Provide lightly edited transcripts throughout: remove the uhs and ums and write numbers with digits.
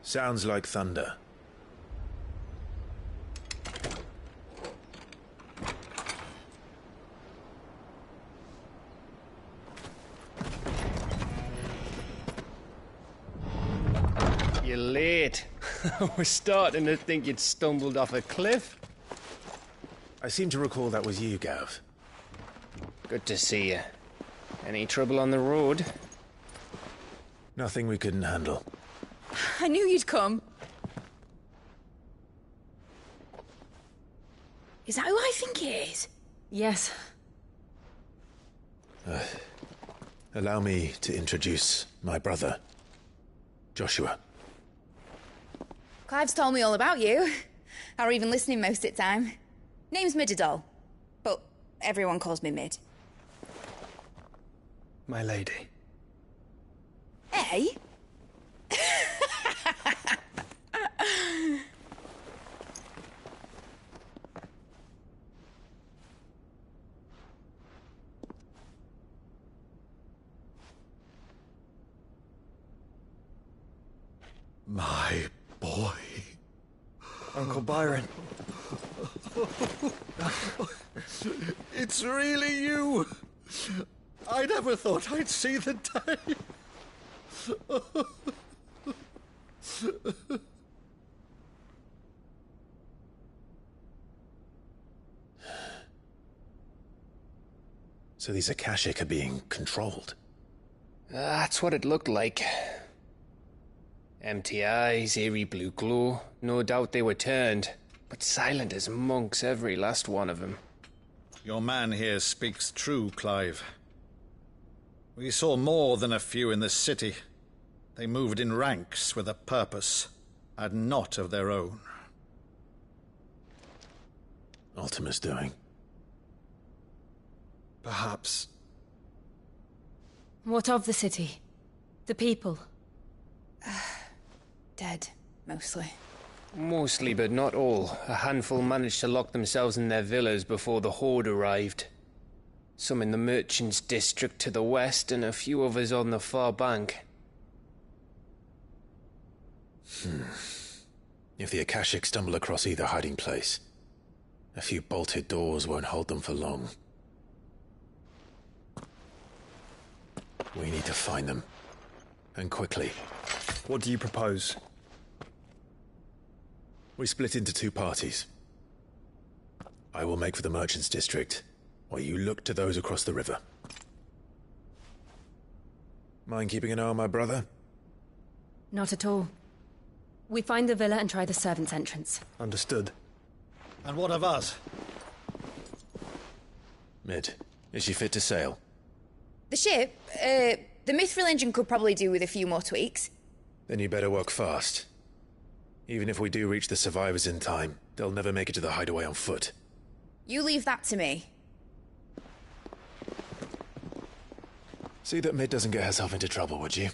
Sounds like thunder. You're late. I was starting to think you'd stumbled off a cliff. I seem to recall that was you, Gav. Good to see you. Any trouble on the road? Nothing we couldn't handle. I knew you'd come. Is that who I think it is? Yes. Allow me to introduce my brother, Joshua. Clive's told me all about you. Or even listening most of the time. Name's Midadol, but everyone calls me Mid. My lady. Eh? My boy. Uncle Byron. It's really you. I never thought I'd see the day. So these Akashic are being controlled? That's what it looked like. Empty eyes, eerie blue glow. No doubt they were turned, but silent as monks, every last one of them. Your man here speaks true, Clive. We saw more than a few in the city. They moved in ranks with a purpose, and not of their own. Ultima's doing. Perhaps. What of the city? The people? Dead, mostly. Mostly, but not all. A handful managed to lock themselves in their villas before the Horde arrived. Some in the merchants' district to the west, and a few others on the far bank. If the Akashic stumble across either hiding place, a few bolted doors won't hold them for long. We need to find them. And quickly. What do you propose? We split into two parties. I will make for the merchants' district, while you look to those across the river. Mind keeping an eye on my brother? Not at all. We find the villa and try the servants' entrance. Understood. And what of us? Mid, is she fit to sail? The ship, the Mithril engine could probably do with a few more tweaks. Then you better work fast. Even if we do reach the survivors in time, they'll never make it to the hideaway on foot. You leave that to me. See that Mid doesn't get herself into trouble, would you?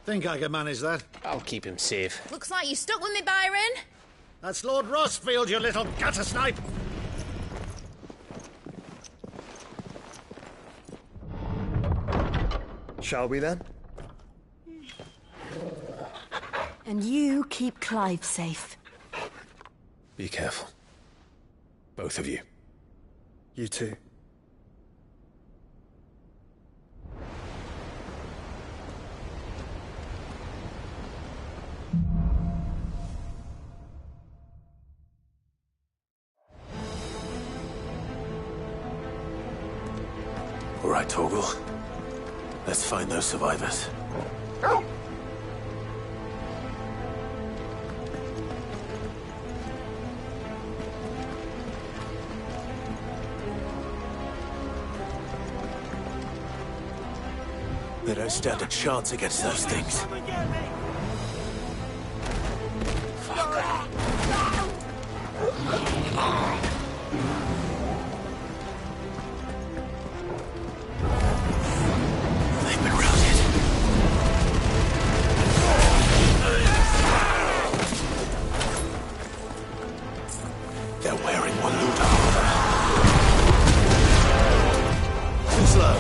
Think I can manage that? I'll keep him safe. Looks like you stuck with me, Byron. That's Lord Rossfield, you little gutter snipe! Shall we then? And you keep Clive safe. Be careful. Both of you. You too. All right, Torgal. Let's find those survivors. They don't stand a chance against those things. They've been routed. They're wearing Waluda armor. Too slow.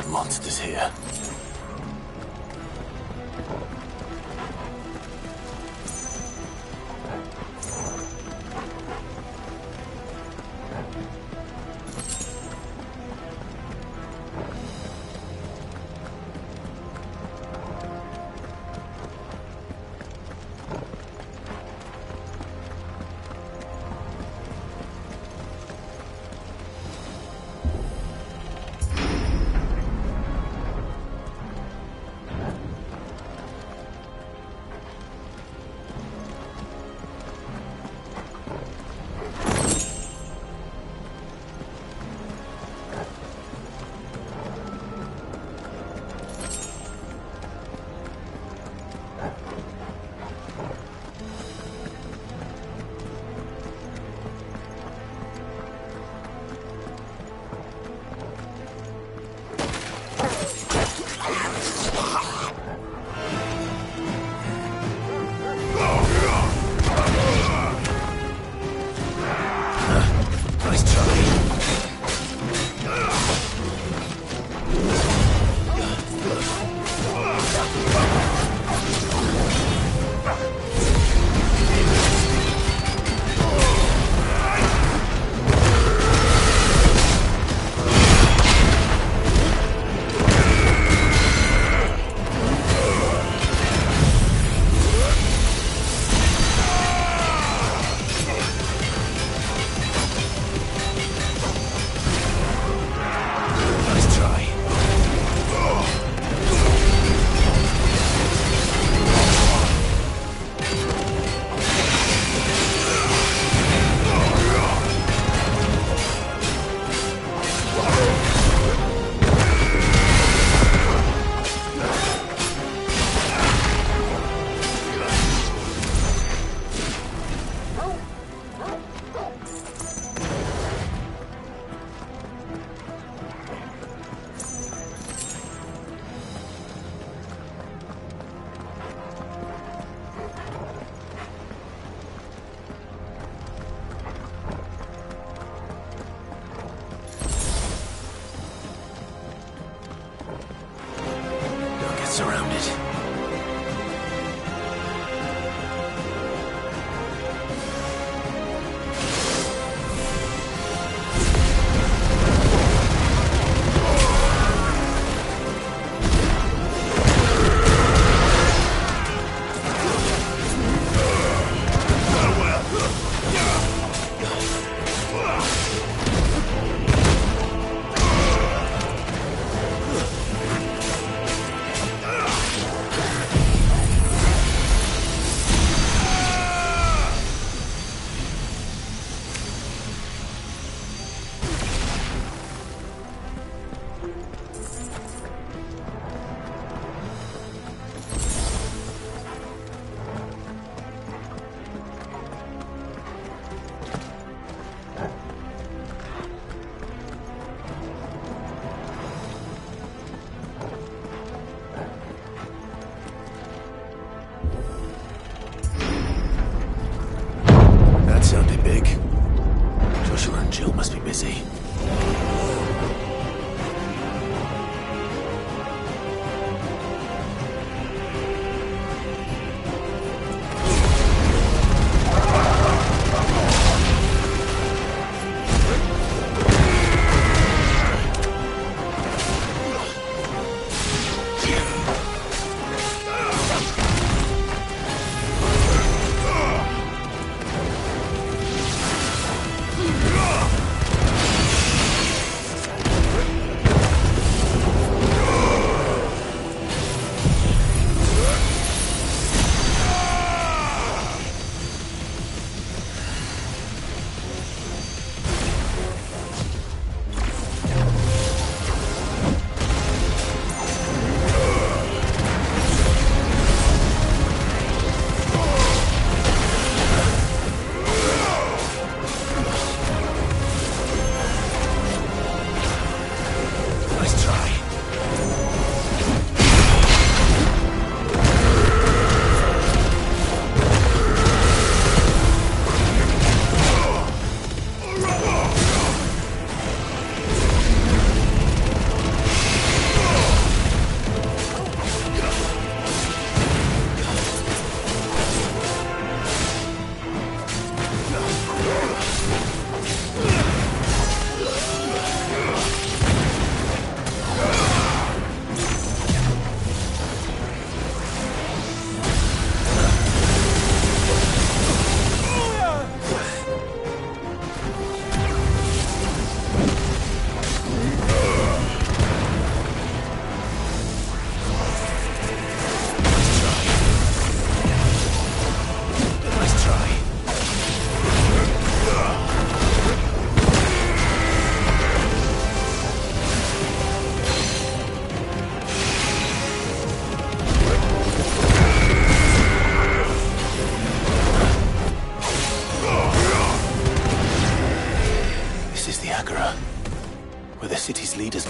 That monster's here.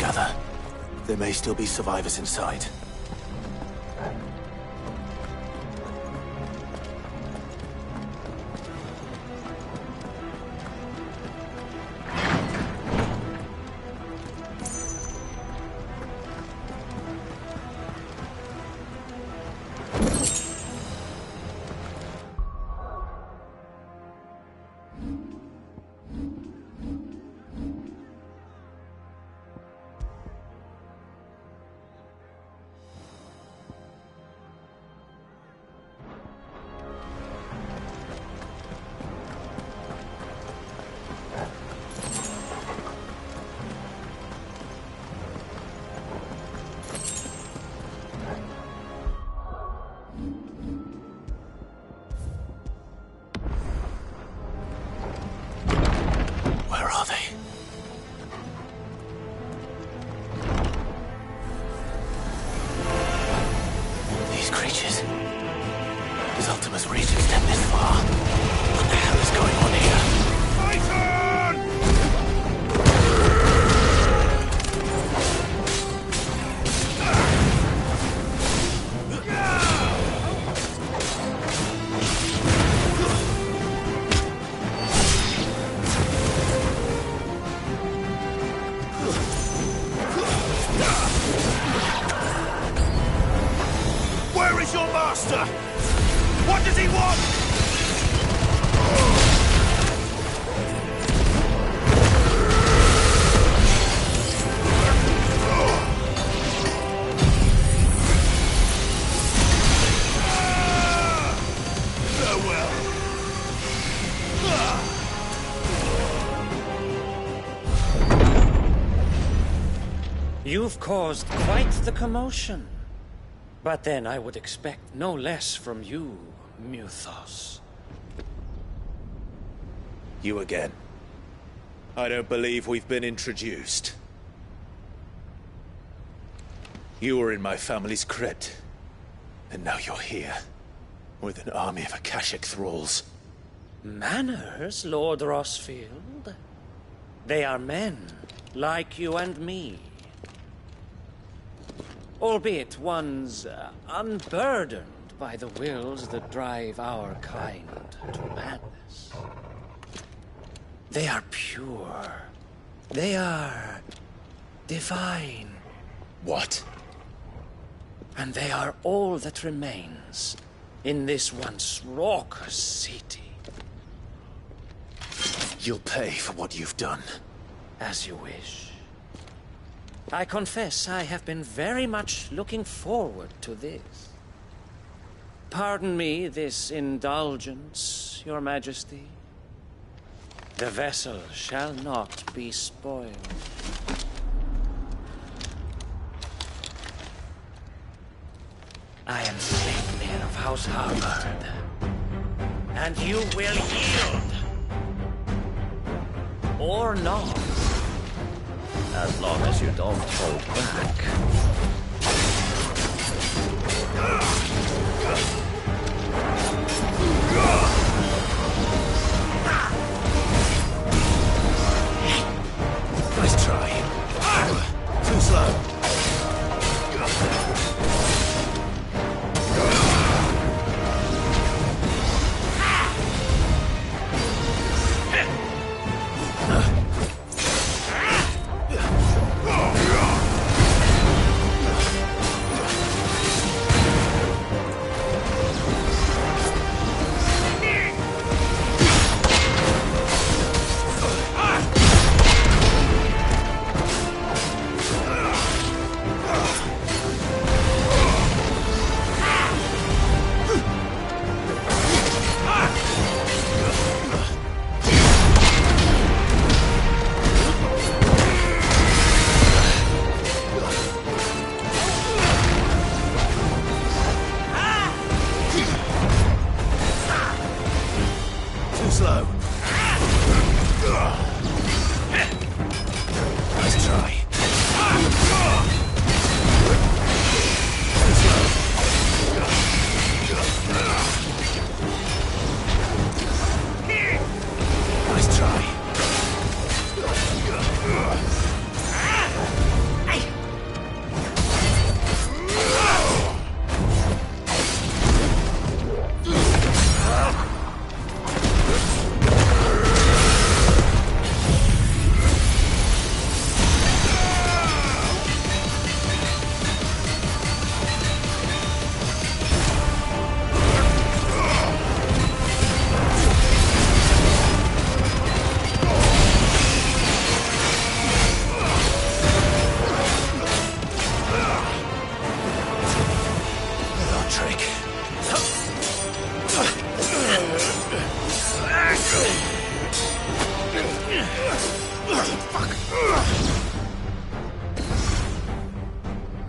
gather. There may still be survivors inside. Where are they? These creatures. Does Ultima's reach extend this far? What the hell is going on here? Where is your master? What does he want? Farewell. You've caused quite the commotion. But then I would expect no less from you, Muthos. You again. I don't believe we've been introduced. You were in my family's crypt. And now you're here. With an army of Akashic thralls. Manners, Lord Rossfield? They are men, like you and me. Albeit ones unburdened by the wills that drive our kind to madness. They are pure. They are divine. What? And they are all that remains in this once raucous city. You'll pay for what you've done. As you wish. I confess I have been very much looking forward to this. Pardon me this indulgence, Your Majesty. The vessel shall not be spoiled. I am Sleipnir of House Harvard, and you will yield. Or not. As long as you don't hold back. Nice try. Too slow.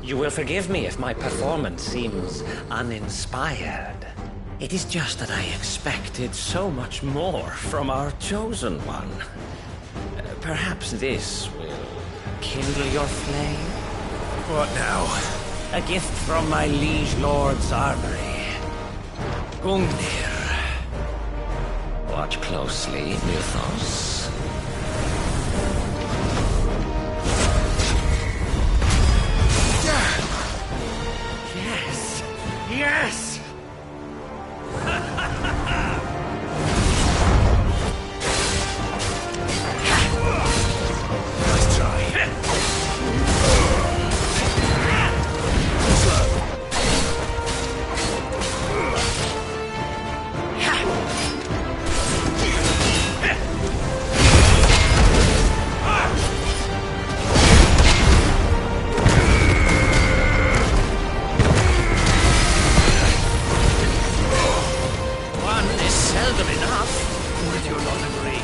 You will forgive me if my performance seems uninspired. It is just that I expected so much more from our chosen one. Perhaps this will kindle your flame? What now? A gift from my liege lord's armory. Gungnir. Watch closely, Mythos. Yes! Yes! Nice try. One is seldom enough. Would you not agree?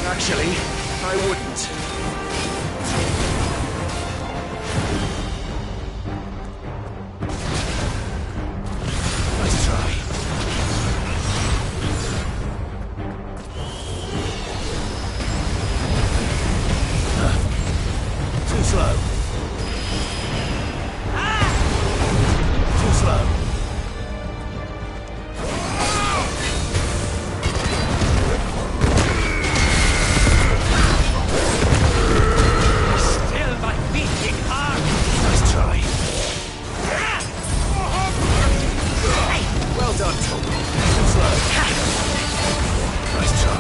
Actually, I wouldn't. Nice try. Too slow. Too slow. Still my beating heart. Nice try. Well done, Toby. Too slow. Nice try.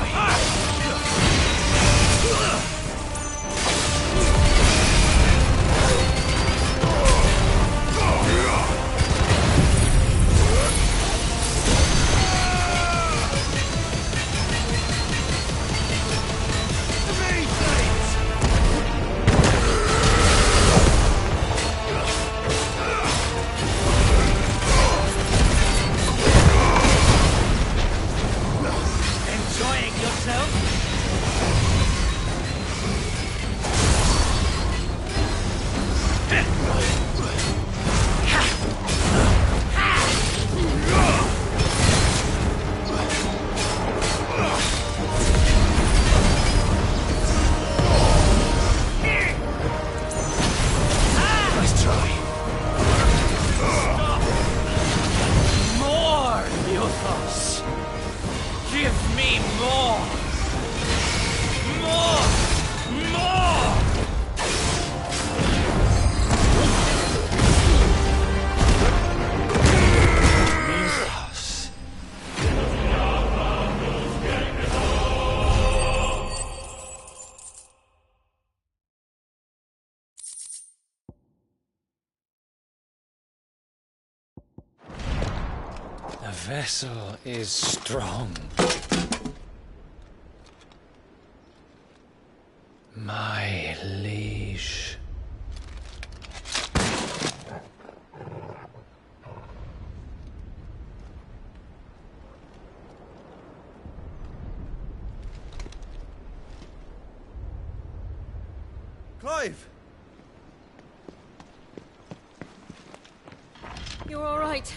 Enjoying yourself? Nice try. More, Mythos! Give me more! More! More! Mythos. The vessel is strong. My liege. Clive! You're all right.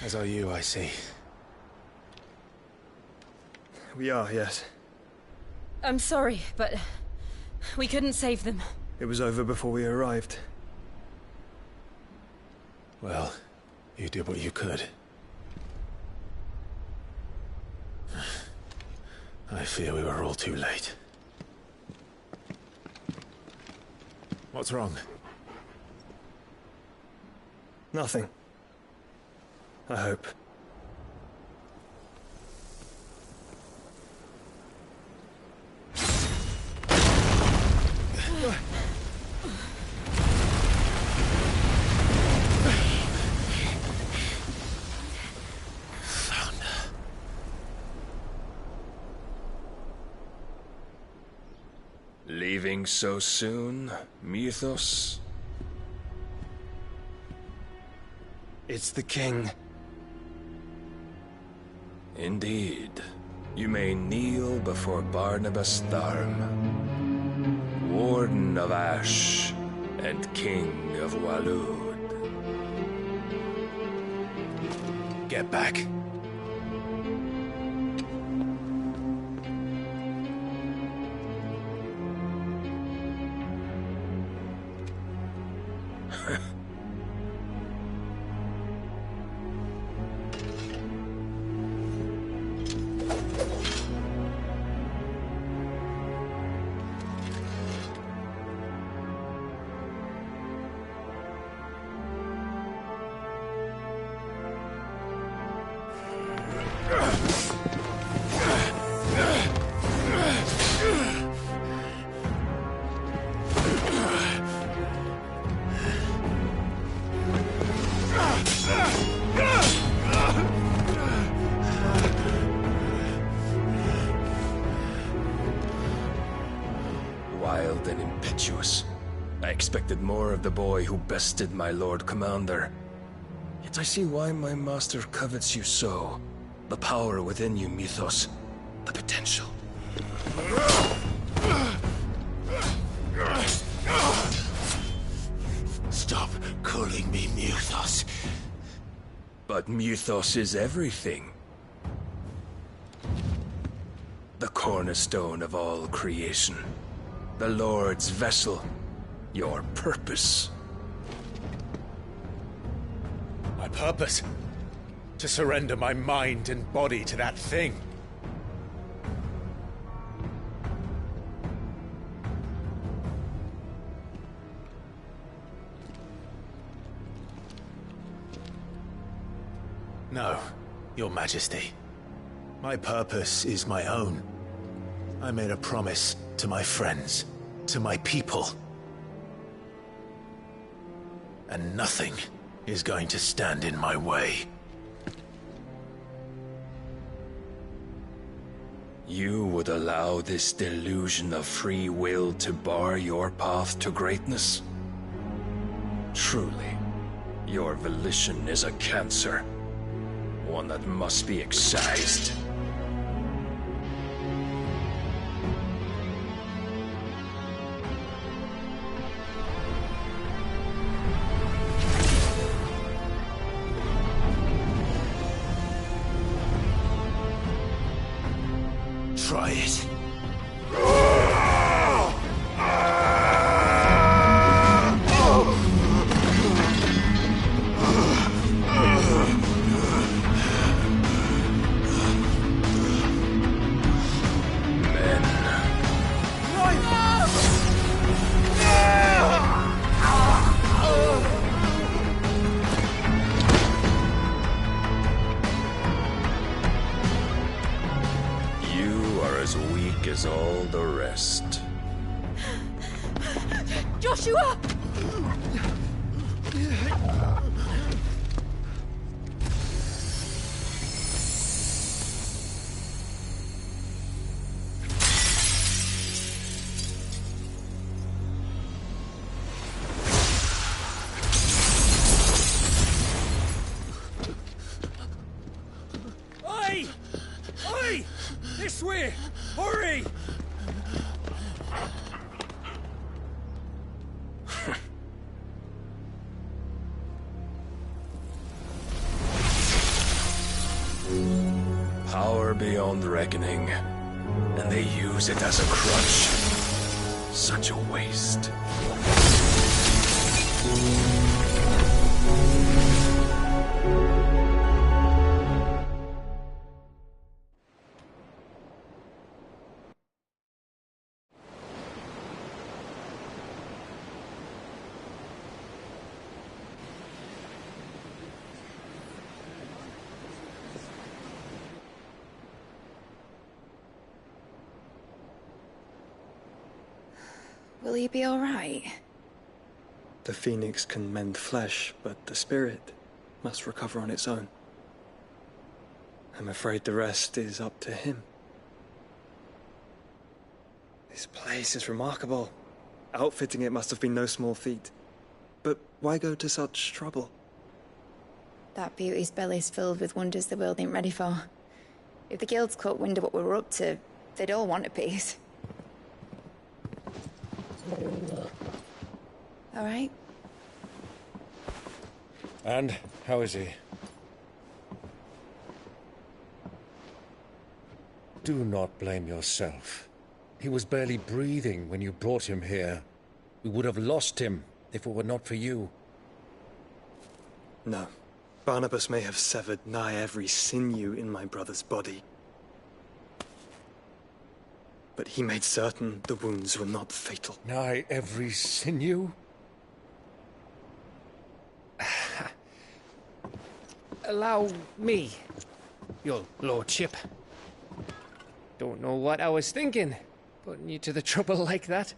As are you, I see. We are, yes. I'm sorry, but we couldn't save them. It was over before we arrived. Well, you did what you could. I fear we were all too late. What's wrong? Nothing. I hope. Leaving so soon, Mythos? It's the king. Indeed. You may kneel before Barnabas Tharm, Warden of Ash and King of Walud. Get back. Wild and impetuous. I expected more of the boy who bested my Lord Commander. Yet I see why my master covets you so. The power within you, Mythos. The potential. Stop calling me Mythos. But Mythos is everything. The cornerstone of all creation. The Lord's vessel. Your purpose. My purpose? To surrender my mind and body to that thing. No, Your Majesty. My purpose is my own. I made a promise to my friends, to my people. And nothing is going to stand in my way. You would allow this delusion of free will to bar your path to greatness? Truly, your volition is a cancer. One that must be excised. Try it. As all the rest. Joshua! Oi! Oi! This way! Hurry! Power beyond reckoning, and they use it as a crutch. Such a waste. Will he be all right? The phoenix can mend flesh, but the spirit must recover on its own. I'm afraid the rest is up to him. This place is remarkable. Outfitting it must have been no small feat. But why go to such trouble? That beauty's belly's filled with wonders the world ain't ready for. If the guilds caught wind of what we were up to, they'd all want a piece. All right? And how is he? Do not blame yourself. He was barely breathing when you brought him here. We would have lost him if it were not for you. No. Barnabas may have severed nigh every sinew in my brother's body. But he made certain the wounds were not fatal. Nigh every sinew? Allow me, your lordship. Don't know what I was thinking, putting you to the trouble like that.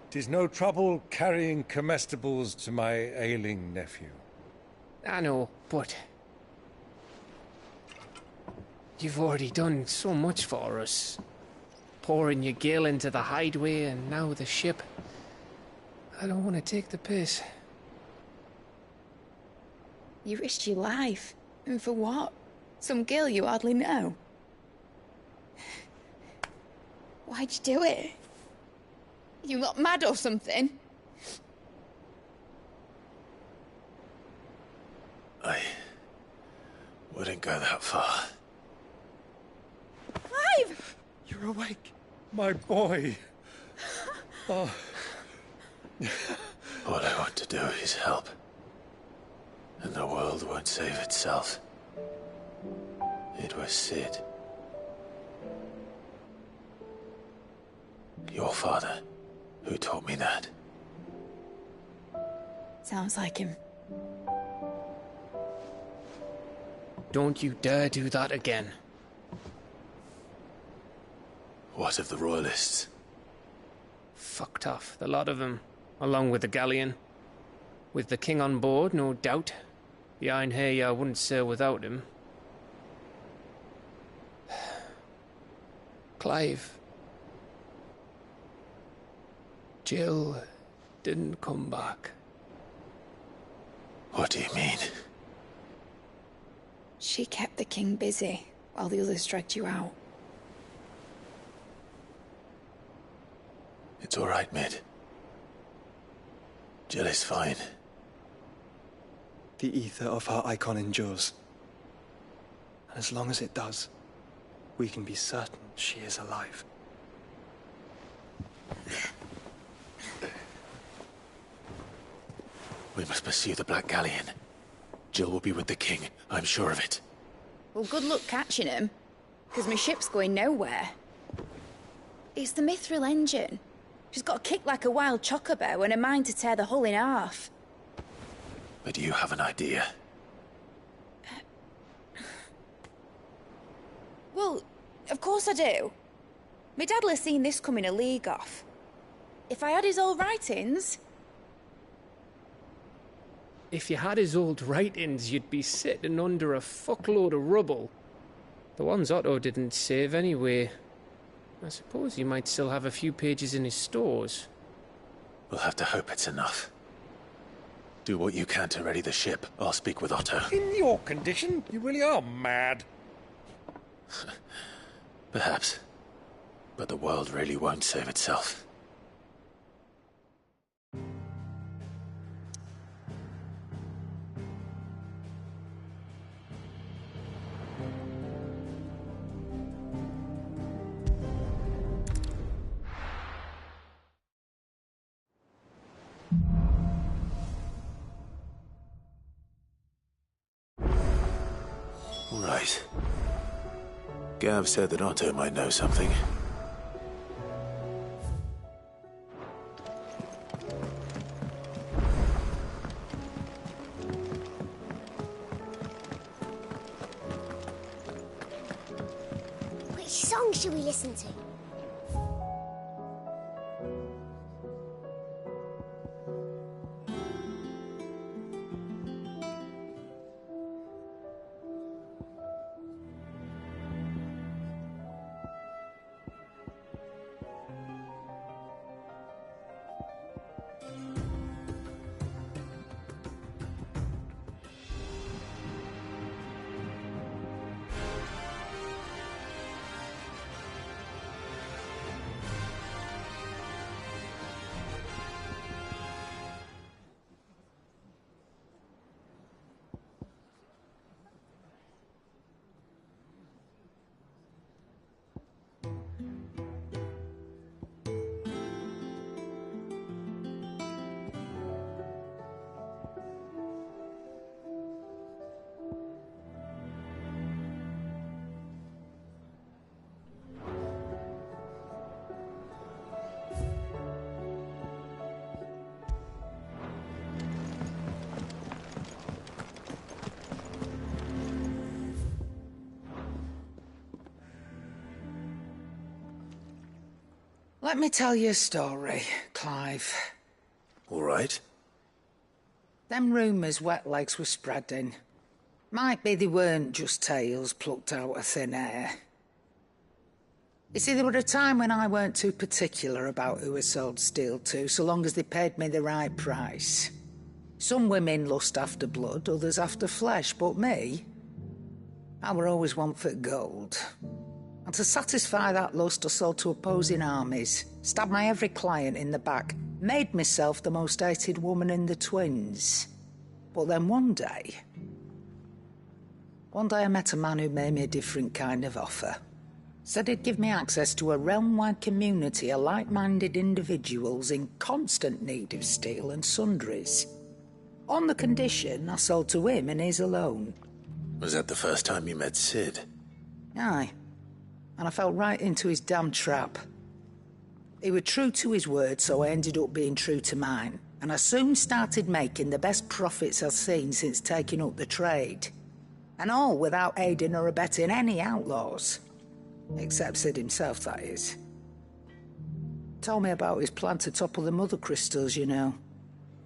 'Tis no trouble carrying comestibles to my ailing nephew. I know, but you've already done so much for us. Pouring your gil into the hideaway and now the ship. I don't want to take the piss. You risked your life. And for what? Some girl you hardly know. Why'd you do it? You not mad or something? I wouldn't go that far. Clive! You're awake, my boy. Oh. All I want to do is help. And the world won't save itself. It was Sid. Your father, who taught me that. Sounds like him. Don't you dare do that again. What of the Royalists? Fucked off, the lot of them, along with the galleon. With the king on board, no doubt. Behind here, I wouldn't sail without him. Clive. Jill didn't come back. What do you mean? She kept the king busy while the others dragged you out. It's all right, Mid. Jill is fine. The ether of her icon endures. And as long as it does, we can be certain she is alive. We must pursue the Black Galleon. Jill will be with the king, I'm sure of it. Well, good luck catching him, because my ship's going nowhere. It's the Mithril engine. She's got a kick like a wild chocobo and a mind to tear the hull in half. But you have an idea. Well, of course I do. My dad'll have seen this coming a league off. If I had his old writings... If you had his old writings, you'd be sitting under a fuckload of rubble. The ones Otto didn't save anyway. I suppose he might still have a few pages in his stores. We'll have to hope it's enough. Do what you can to ready the ship. I'll speak with Otto. In your condition, you really are mad. Perhaps. But the world really won't save itself. Right. Gav said that Otto might know something. Which song should we listen to? Let me tell you a story, Clive. All right. Them rumours Wetlegs were spreading. Might be they weren't just tales plucked out of thin air. You see, there were a time when I weren't too particular about who I sold steel to, so long as they paid me the right price. Some women lust after blood, others after flesh, but me, I were always one for gold. And to satisfy that lust, I sold to opposing armies, stabbed my every client in the back, made myself the most hated woman in the twins. But then one day I met a man who made me a different kind of offer. Said he'd give me access to a realm-wide community of like-minded individuals in constant need of steel and sundries. On the condition I sold to him and his alone. Was that the first time you met Sid? Aye. And I fell right into his damn trap. He was true to his word, so I ended up being true to mine. And I soon started making the best profits I've seen since taking up the trade. And all without aiding or abetting any outlaws. Except Sid himself, that is. Told me about his plan to topple the mother crystals, you know.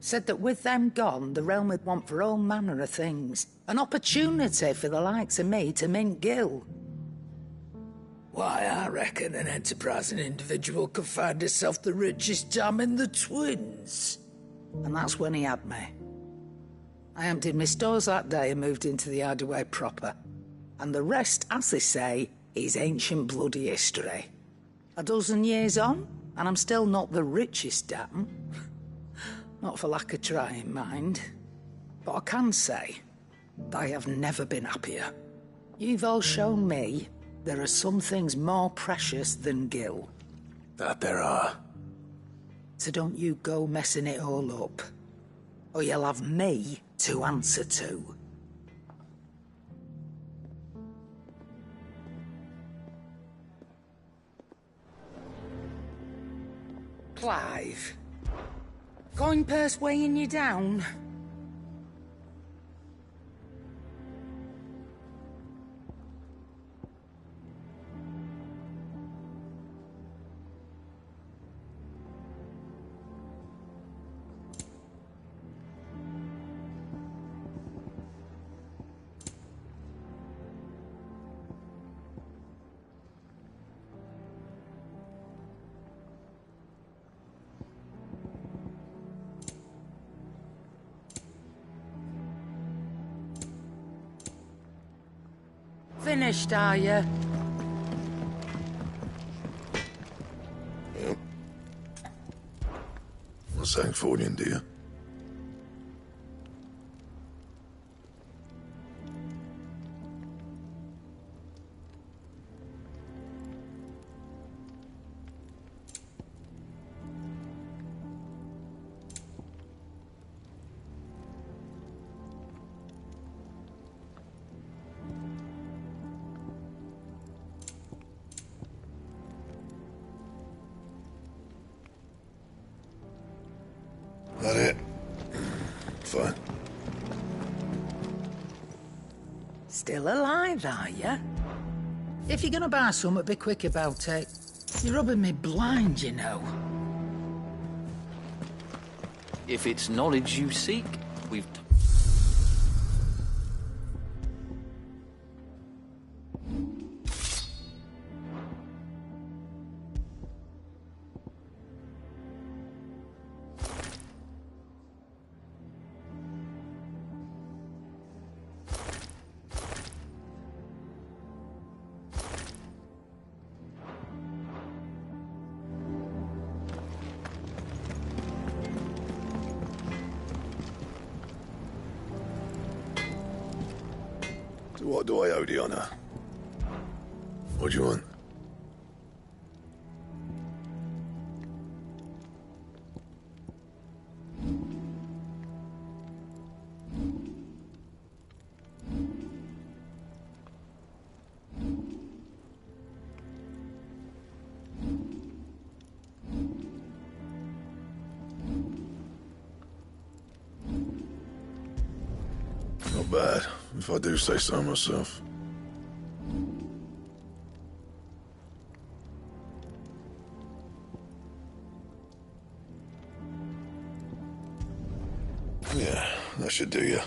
Said that with them gone, the realm would want for all manner of things. An opportunity for the likes of me to mint gil. Why, I reckon an enterprising individual could find himself the richest dam in the twins. And that's when he had me. I emptied my stores that day and moved into the hideaway proper. And the rest, as they say, is ancient bloody history. A dozen years on, and I'm still not the richest dam. Not for lack of trying, mind. But I can say that I have never been happier. You've all shown me there are some things more precious than gil. That there are. So don't you go messing it all up, or you'll have me to answer to. Clive, coin purse weighing you down? Finished, are you? Yep. Well, thanks for it, dear. That it? Fine. Still alive, are you? If you're gonna buy something, be quick about it. You're rubbing me blind, you know. If it's knowledge you seek, we've... What do I owe the honor? What do you want? Not bad, if I do say so myself. Yeah, that should do you.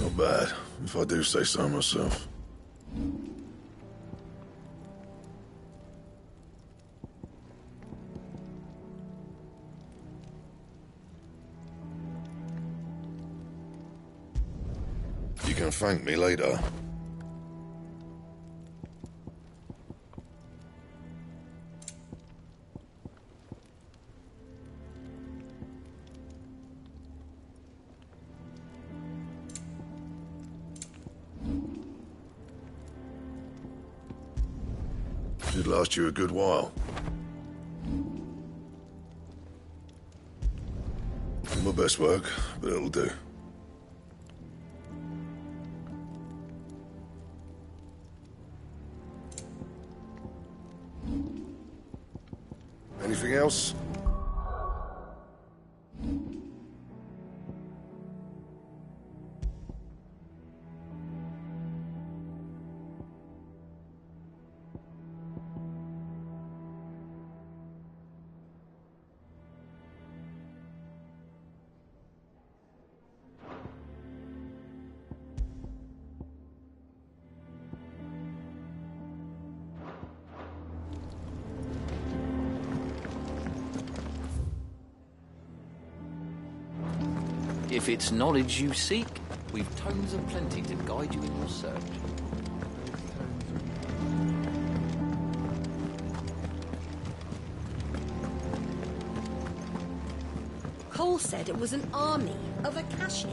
Not bad, if I do say so myself. You can thank me later. Should last you a good while. My best work, but it'll do. Anything else? If it's knowledge you seek, we've tomes of plenty to guide you in your search. Cole said it was an army of Akashic.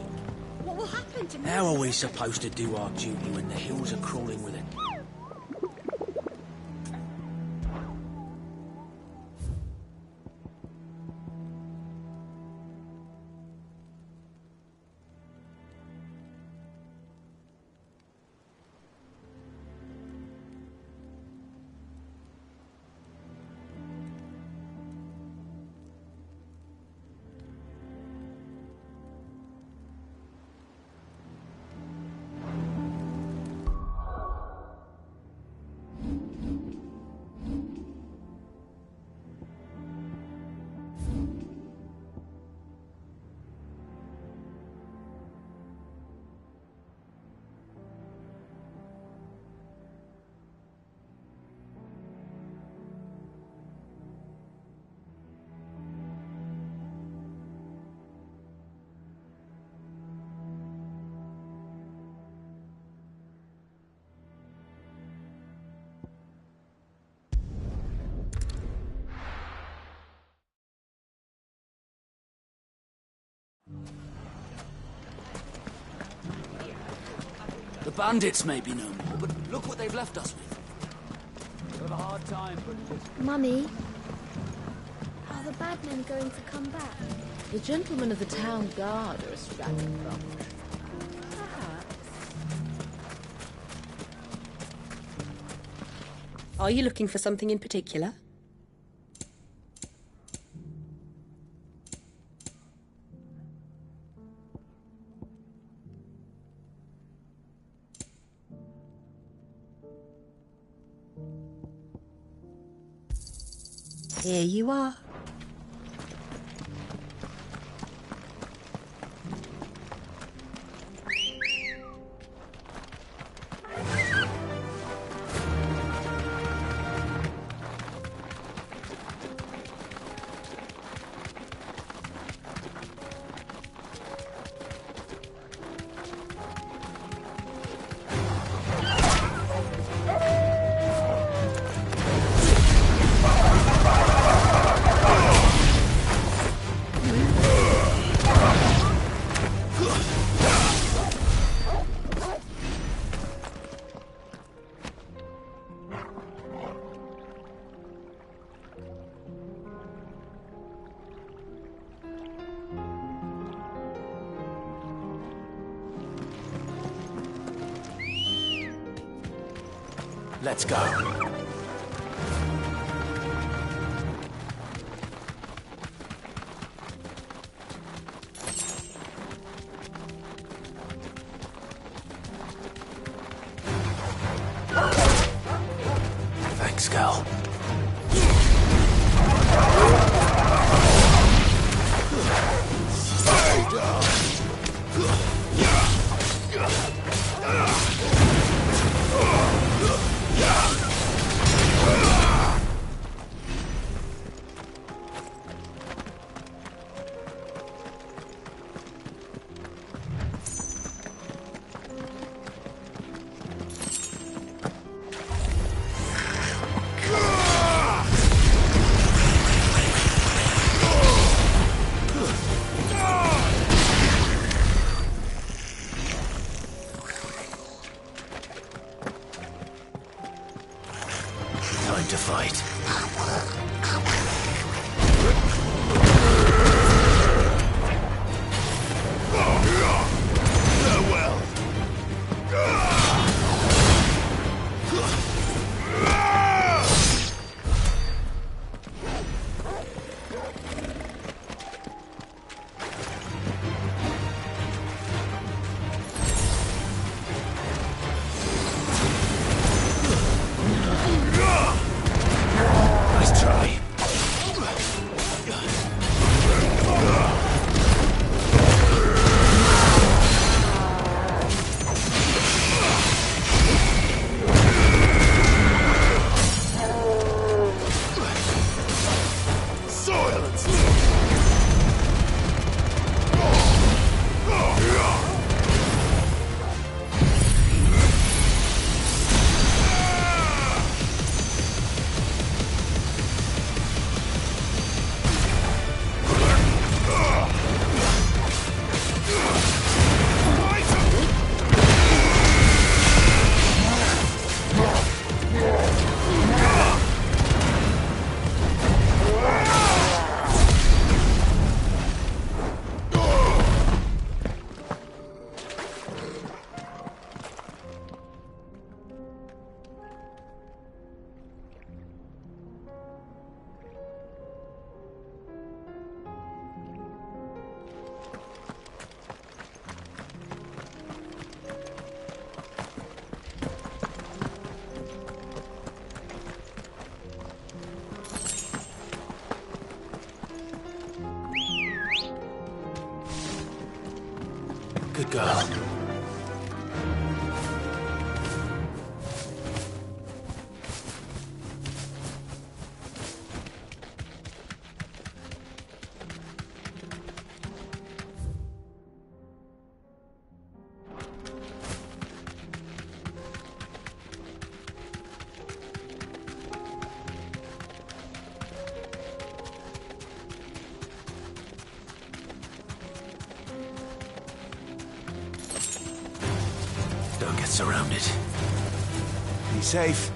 What will happen to me? How are we supposed to do our duty when the hills are crawling with it? The bandits may be no more, but look what they've left us with. We'll have a hard time, but... Mummy, are the bad men going to come back? The gentlemen of the town guard are a strapping bunch. Perhaps. Are you looking for something in particular? Here you are. Let's go. Thanks, girl. Time to fight. Farewell. Nice try. Good girl. Don't get surrounded. Be safe.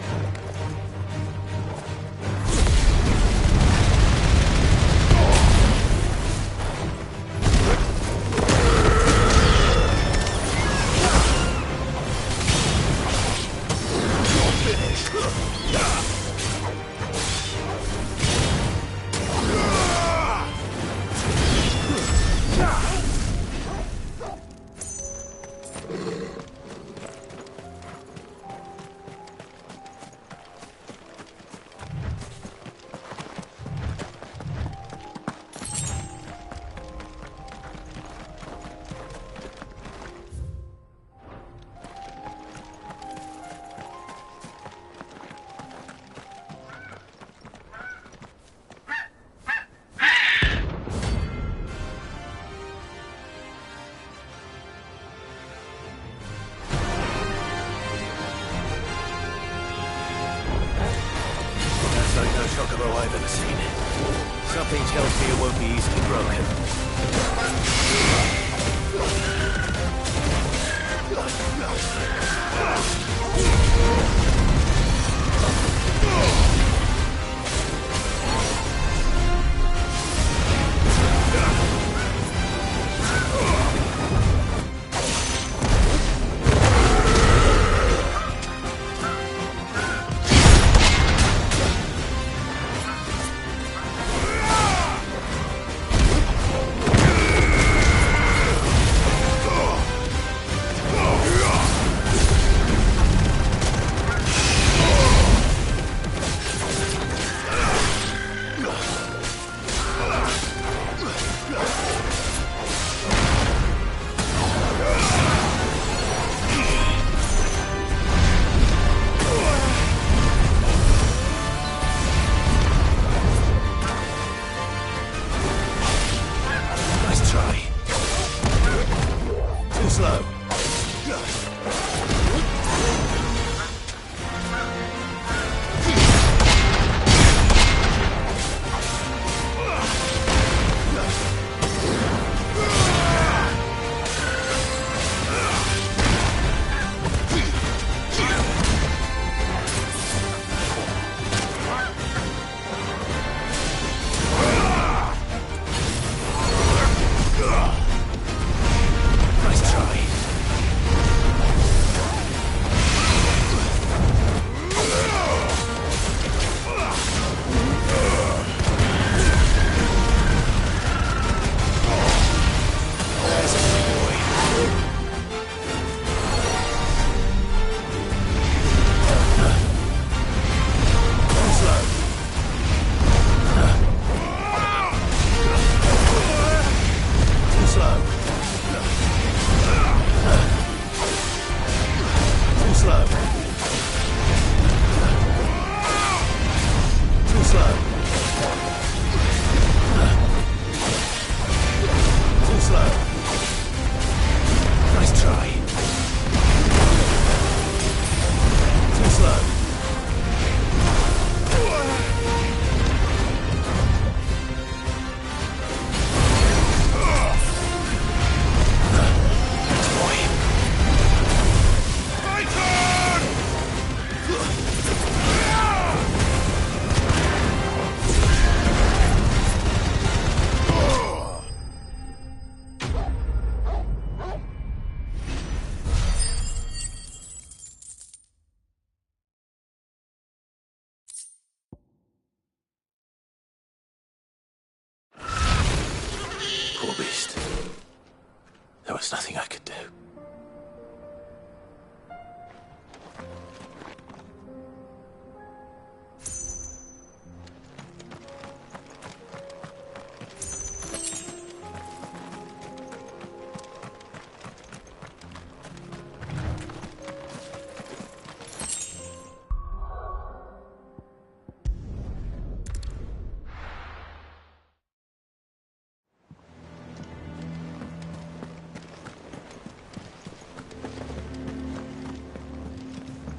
Chocobo I've ever seen. Something tells me it won't be easily broken. There was nothing I could do.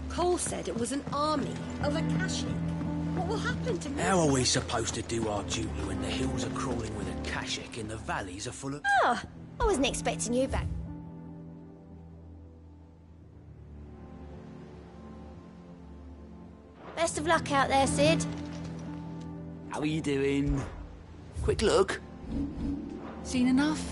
Cole said it was an army of Akashic. What will happen to me? How are we supposed to do our duty when the hills are crawling with Akashic and the valleys are full of... Oh, I wasn't expecting you back. Best of luck out there, Sid. How are you doing? Quick look. Seen enough?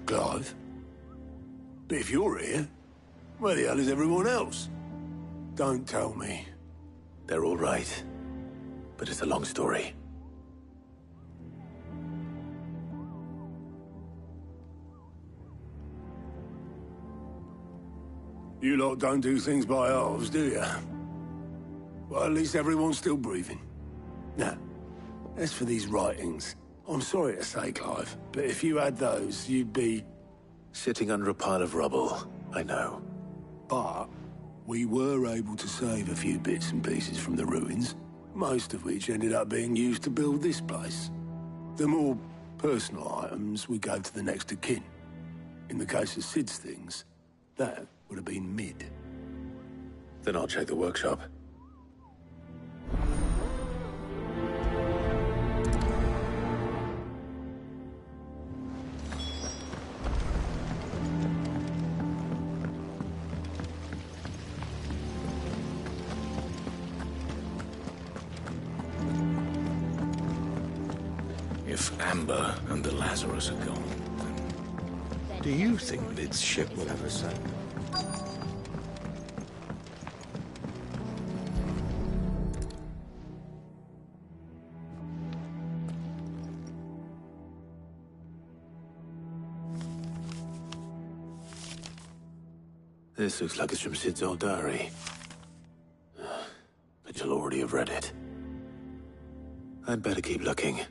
Clive? But if you're here, where the hell is everyone else? Don't tell me. They're all right. But it's a long story. You lot don't do things by halves, do you? Well, at least everyone's still breathing. Now, as for these writings, I'm sorry to say, Clive, but if you had those, you'd be... Sitting under a pile of rubble, I know. But we were able to save a few bits and pieces from the ruins, most of which ended up being used to build this place. The more personal items we gave to the next of kin. In the case of Sid's things, that would have been mid. Then I'll check the workshop. If Amber and the Lazarus are gone, then do you think Lid's ship will ever sail? This looks like it's from Sid's old diary. But you'll already have read it. I'd better keep looking.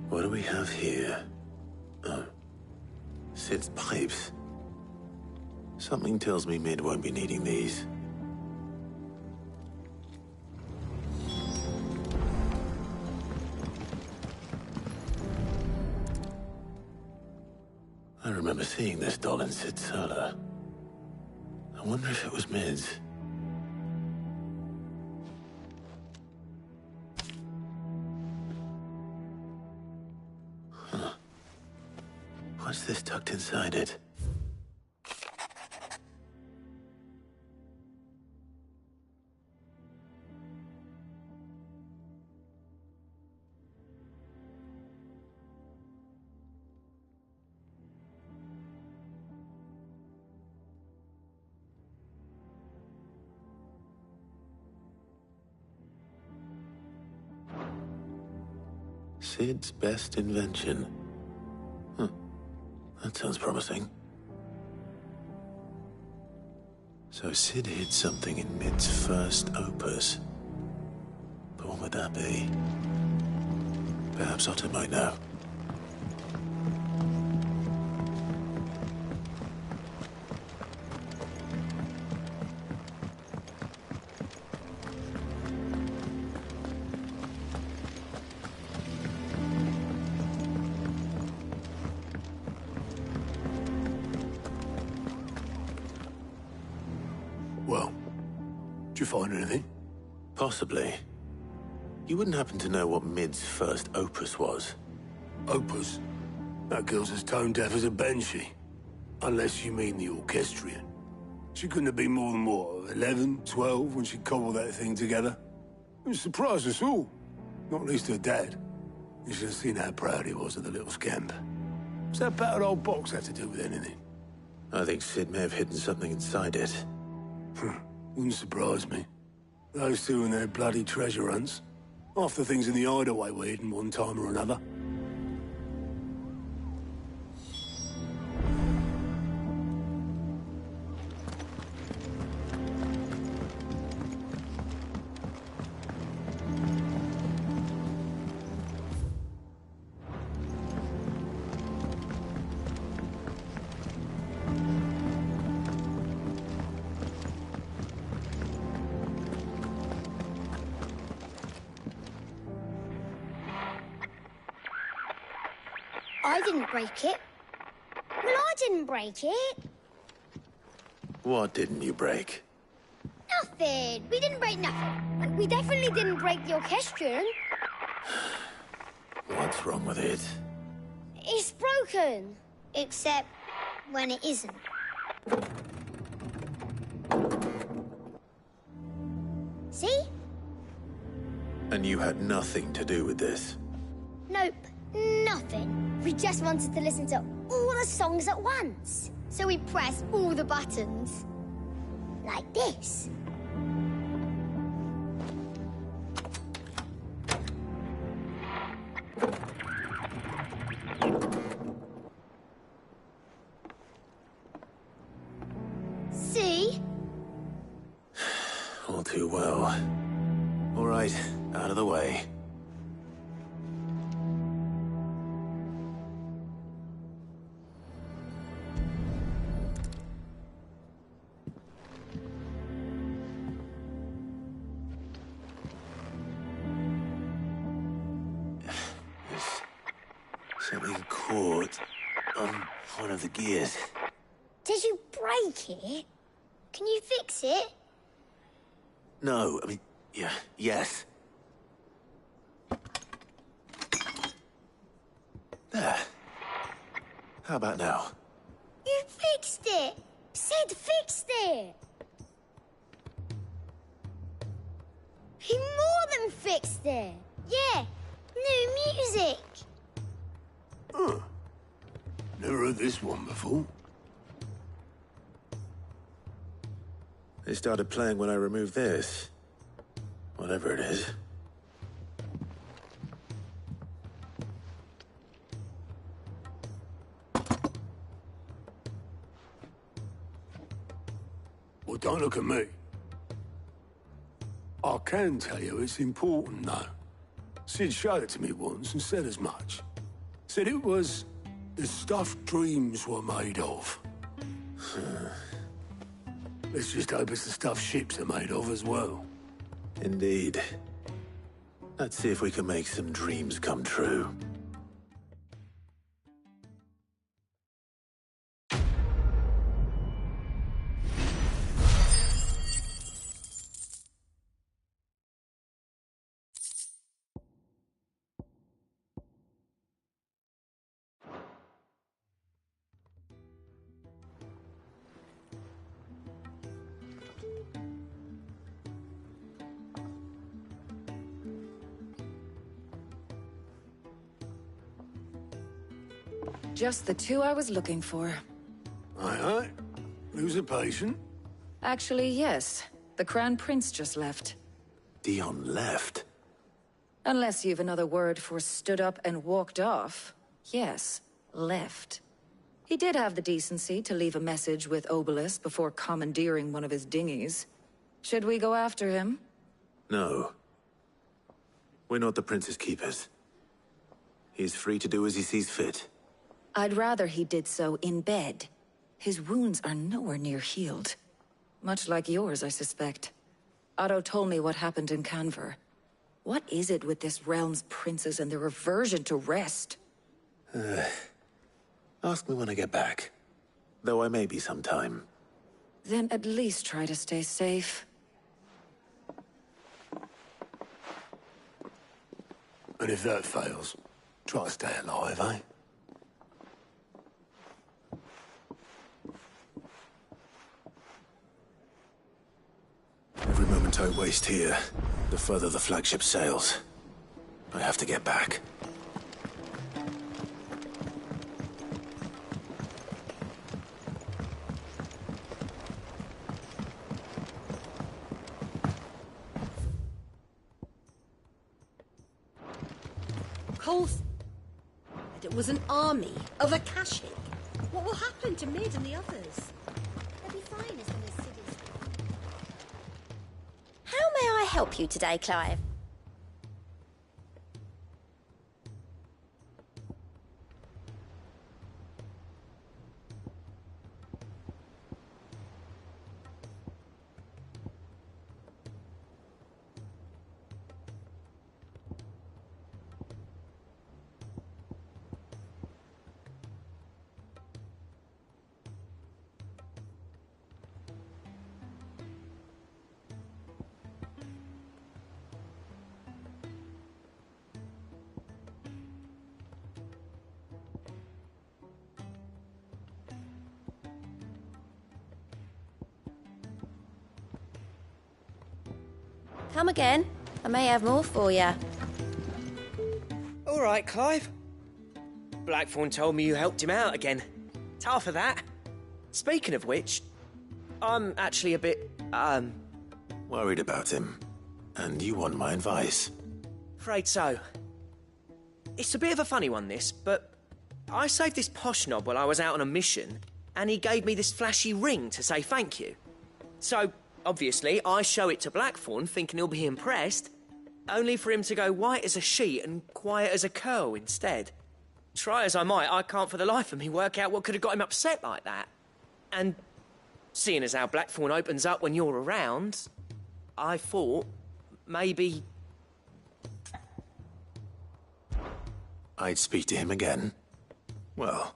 What do we have here? Oh. Sid's pipes. Something tells me Mid won't be needing these. I remember seeing this doll in Sid's cellar. I wonder if it was Mid's. Huh. What's this tucked inside it? Sid's best invention. Huh. That sounds promising. So Sid hid something in Mid's first opus. But what would that be? Perhaps Otto might know. Well, did you find anything? Possibly. You wouldn't happen to know what Mid's first opus was? Opus? That girl's as tone deaf as a banshee. Unless you mean the orchestrion. She couldn't have been more than, what, 11, 12 when she cobbled that thing together? It surprised us all. Not least her dad. You should have seen how proud he was of the little scamp. What's that battered old box have to do with anything? I think Sid may have hidden something inside it. Wouldn't surprise me. Those two and their bloody treasure hunts. Half the things in the hideaway were hidden one time or another. I didn't break it. Well, I didn't break it. What didn't you break? Nothing. We didn't break nothing. And we definitely didn't break the orchestrion. What's wrong with it? It's broken. Except when it isn't. See? And you had nothing to do with this? Nope. Nothing. We just wanted to listen to all the songs at once. So we pressed all the buttons. Like this. See? All too well. All right, out of the way. Something caught on one of the gears. Did you break it? Can you fix it? No, I mean, yes. There. How about now? You fixed it! Sid fixed it! He more than fixed it! Yeah, new music! Huh. Never heard this one before. They started playing when I removed this. Whatever it is. Well, don't look at me. I can tell you it's important, though. Sid showed it to me once and said as much. Said it was the stuff dreams were made of. Let's just hope it's the stuff ships are made of as well. Indeed. Let's see if we can make some dreams come true. Just the two I was looking for. Aye. Lose a patient? Actually, yes. The Crown Prince just left. Dion left? Unless you've another word for stood up and walked off. Yes, left. He did have the decency to leave a message with Obelisk before commandeering one of his dinghies. Should we go after him? No. We're not the Prince's keepers. He's free to do as he sees fit. I'd rather he did so in bed. His wounds are nowhere near healed. Much like yours, I suspect. Otto told me what happened in Canver. What is it with this realm's princes and their aversion to rest? Ask me when I get back. Though I may be sometime. Then at least try to stay safe. And if that fails, try to stay alive, eh? waste here, the further the flagship sails. I have to get back. Cole said it was an army of Akashic. What will happen to Mid and the others? They'll be fine as long as Sid is. How may I help you today, Clive? Come again. I may have more for you. All right, Clive. Blackthorn told me you helped him out again. Tough for that. Speaking of which, I'm actually a bit, Worried about him. And you want my advice? afraid so. It's a bit of a funny one, this, but I saved this posh knob while I was out on a mission, and he gave me this flashy ring to say thank you. So, obviously, I show it to Blackthorn, thinking he'll be impressed, only for him to go white as a sheet and quiet as a curl instead. Try as I might, I can't for the life of me work out what could have got him upset like that. And seeing as how Blackthorn opens up when you're around, I thought maybe I'd speak to him again. Well,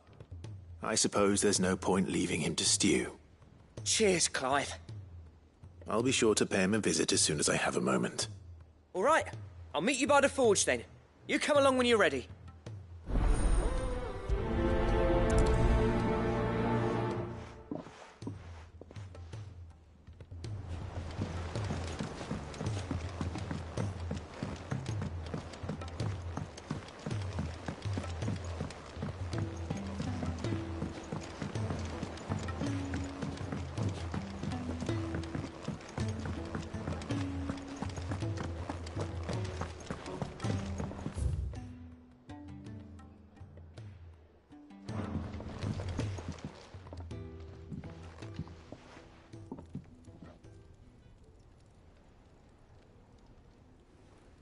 I suppose there's no point leaving him to stew. Cheers, Clive. I'll be sure to pay him a visit as soon as I have a moment. All right, I'll meet you by the forge then. You come along when you're ready.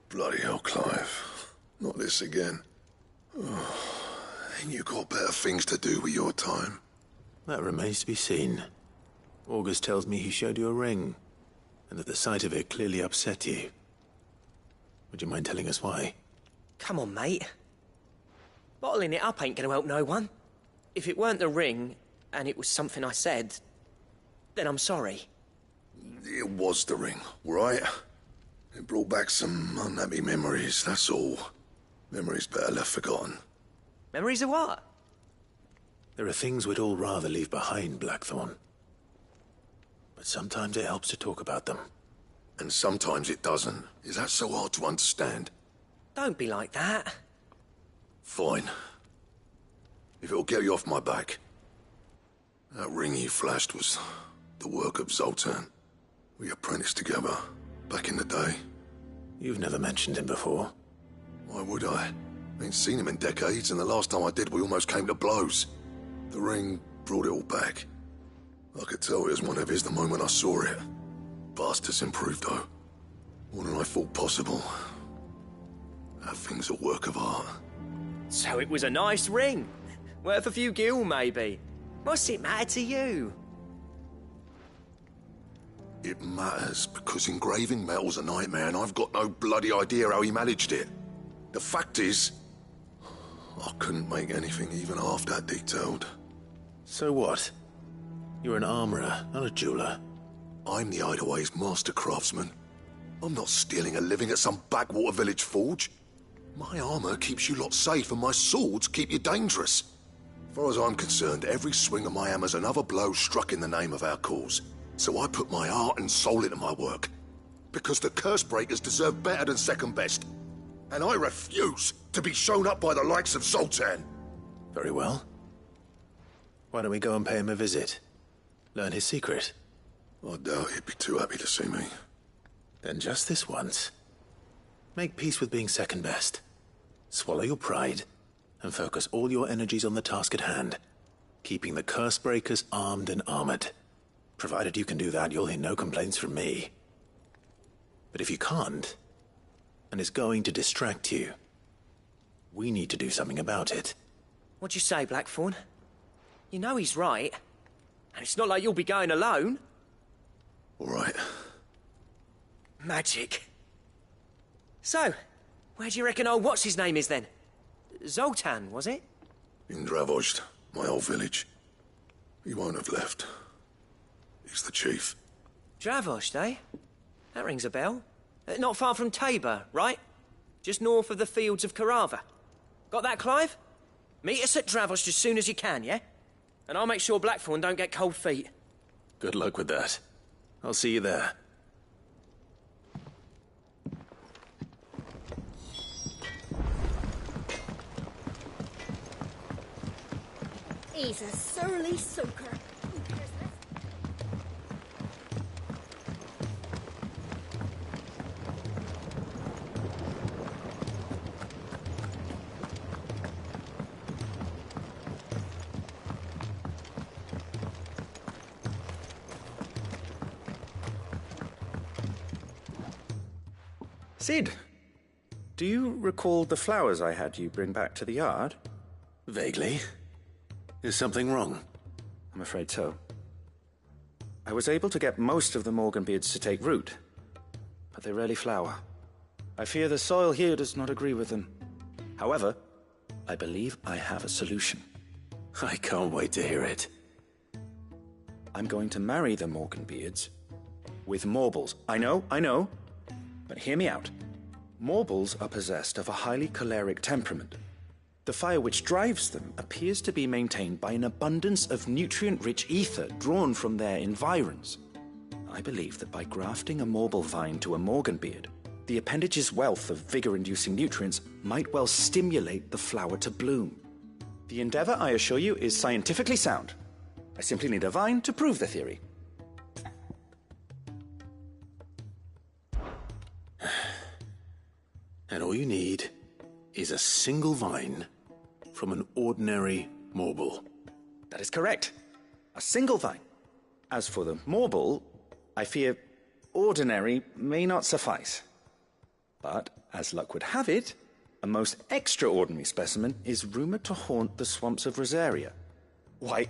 Bloody hell, Clive. Not this again. Oh, ain't you got better things to do with your time? That remains to be seen. August tells me he showed you a ring, and that the sight of it clearly upset you. Would you mind telling us why? Come on, mate. Bottling it up ain't gonna help no one. If it weren't the ring, and it was something I said, then I'm sorry. It was the ring, right? It brought back some unhappy memories, that's all. Memories better left forgotten. Memories of what? There are things we'd all rather leave behind, Blackthorn. But sometimes it helps to talk about them. And sometimes it doesn't. Is that so hard to understand? Don't be like that. Fine. If it'll get you off my back. That ring you flashed was the work of Zoltan. We apprenticed together, back in the day. You've never mentioned him before. Why would I? Ain't seen him in decades, and the last time I did, we almost came to blows. The ring brought it all back. I could tell it was one of his the moment I saw it. Bastard's improved, though. More than I thought possible. That thing's a work of art. So it was a nice ring. Worth a few gil, maybe. What's it matter to you? It matters, because engraving metal's a nightmare, and I've got no bloody idea how he managed it. The fact is, I couldn't make anything even half that detailed. So what? You're an armorer, not a jeweler. I'm the Hideaway's master craftsman. I'm not stealing a living at some backwater village forge. My armor keeps you lot safe, and my swords keep you dangerous. As far as I'm concerned, every swing of my hammer's another blow struck in the name of our cause. So I put my heart and soul into my work. because the Cursebreakers deserve better than second best. And I refuse to be shown up by the likes of Zoltan. Very well. Why don't we go and pay him a visit? Learn his secret. I doubt he'd be too happy to see me. Then just this once. Make peace with being second best. Swallow your pride, and focus all your energies on the task at hand, keeping the Cursebreakers armed and armored. Provided you can do that, you'll hear no complaints from me. But if you can't, and it's going to distract you, we need to do something about it. What'd you say, Blackthorn? You know he's right. And it's not like you'll be going alone. All right. Magic. So, where do you reckon old what's-his-name is then? Zoltan, was it? In Dravozd, my old village. He won't have left. He's the chief. Dravozd, eh? That rings a bell. Not far from Tabor, right? Just north of the fields of Carava. Got that, Clive? Meet us at Dravozd as soon as you can, yeah? And I'll make sure Blackthorn don't get cold feet. Good luck with that. I'll see you there. He's a surly soaker. Sid, do you recall the flowers I had you bring back to the yard? Vaguely. Is something wrong? I'm afraid so. I was able to get most of the Morganbeards to take root, but they rarely flower. I fear the soil here does not agree with them. However, I believe I have a solution. I can't wait to hear it. I'm going to marry the Morganbeards with Morbles. I know, but hear me out. Morbles are possessed of a highly choleric temperament. The fire which drives them appears to be maintained by an abundance of nutrient-rich ether drawn from their environs. I believe that by grafting a Morble vine to a Morganbeard, the appendage's wealth of vigor-inducing nutrients might well stimulate the flower to bloom. The endeavor, I assure you, is scientifically sound. I simply need a vine to prove the theory. And all you need is a single vine from an ordinary Morble. That is correct. A single vine. As for the Morble, I fear ordinary may not suffice. But, as luck would have it, a most extraordinary specimen is rumored to haunt the swamps of Rosaria. Why,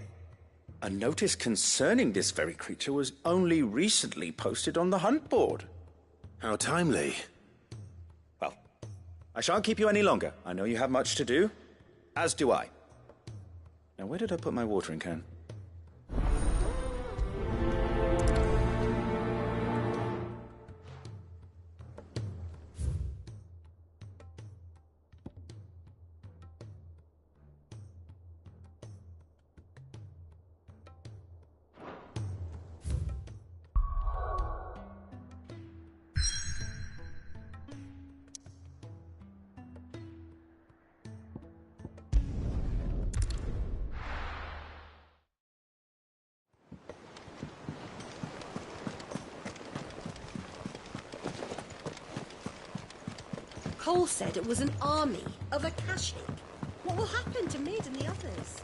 a notice concerning this very creature was only recently posted on the hunt board. How timely. Well, I shan't keep you any longer. I know you have much to do, as do I. Now, where did I put my watering can? Cole said it was an army of Akashic. What will happen to Mid and the others?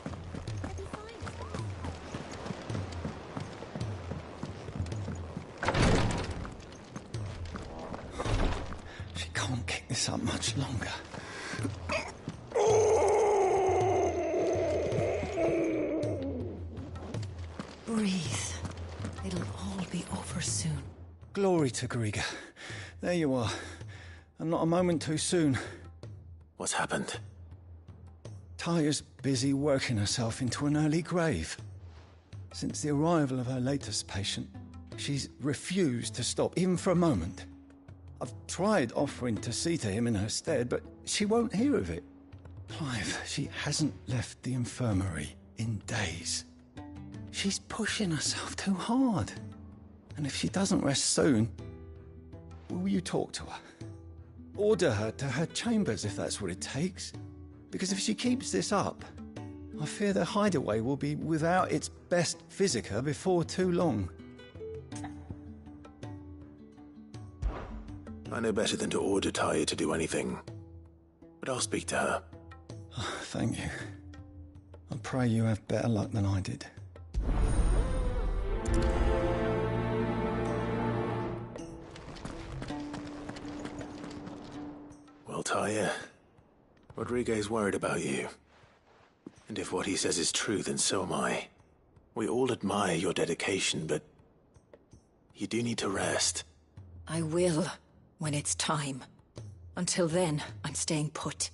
She can't keep this up much longer. Breathe. It'll all be over soon. Glory to Griga. There you are. And not a moment too soon. What's happened? Taya's busy working herself into an early grave. Since the arrival of her latest patient, she's refused to stop, even for a moment. I've tried offering to see to him in her stead, but she won't hear of it. Clive, she hasn't left the infirmary in days. She's pushing herself too hard. And if she doesn't rest soon, will you talk to her? Order her to her chambers if that's what it takes. Because if she keeps this up, I fear the hideaway will be without its best physica before too long. I know better than to order Taya to do anything, but I'll speak to her. Thank you. I pray you have better luck than I did. Well, Taya, Rodriguez worried about you. And if what he says is true, then so am I. We all admire your dedication, but you do need to rest. I will, when it's time. Until then, I'm staying put.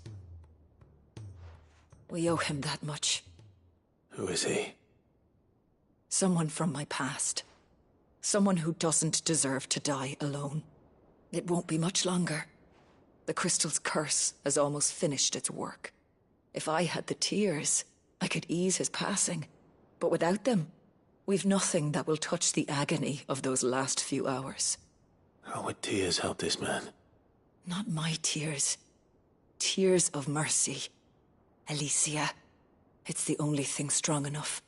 We owe him that much. Who is he? Someone from my past. Someone who doesn't deserve to die alone. It won't be much longer. The crystal's curse has almost finished its work. If I had the tears, I could ease his passing. But without them, we've nothing that will touch the agony of those last few hours. How would tears help this man? Not my tears. Tears of mercy. Alicia, it's the only thing strong enough.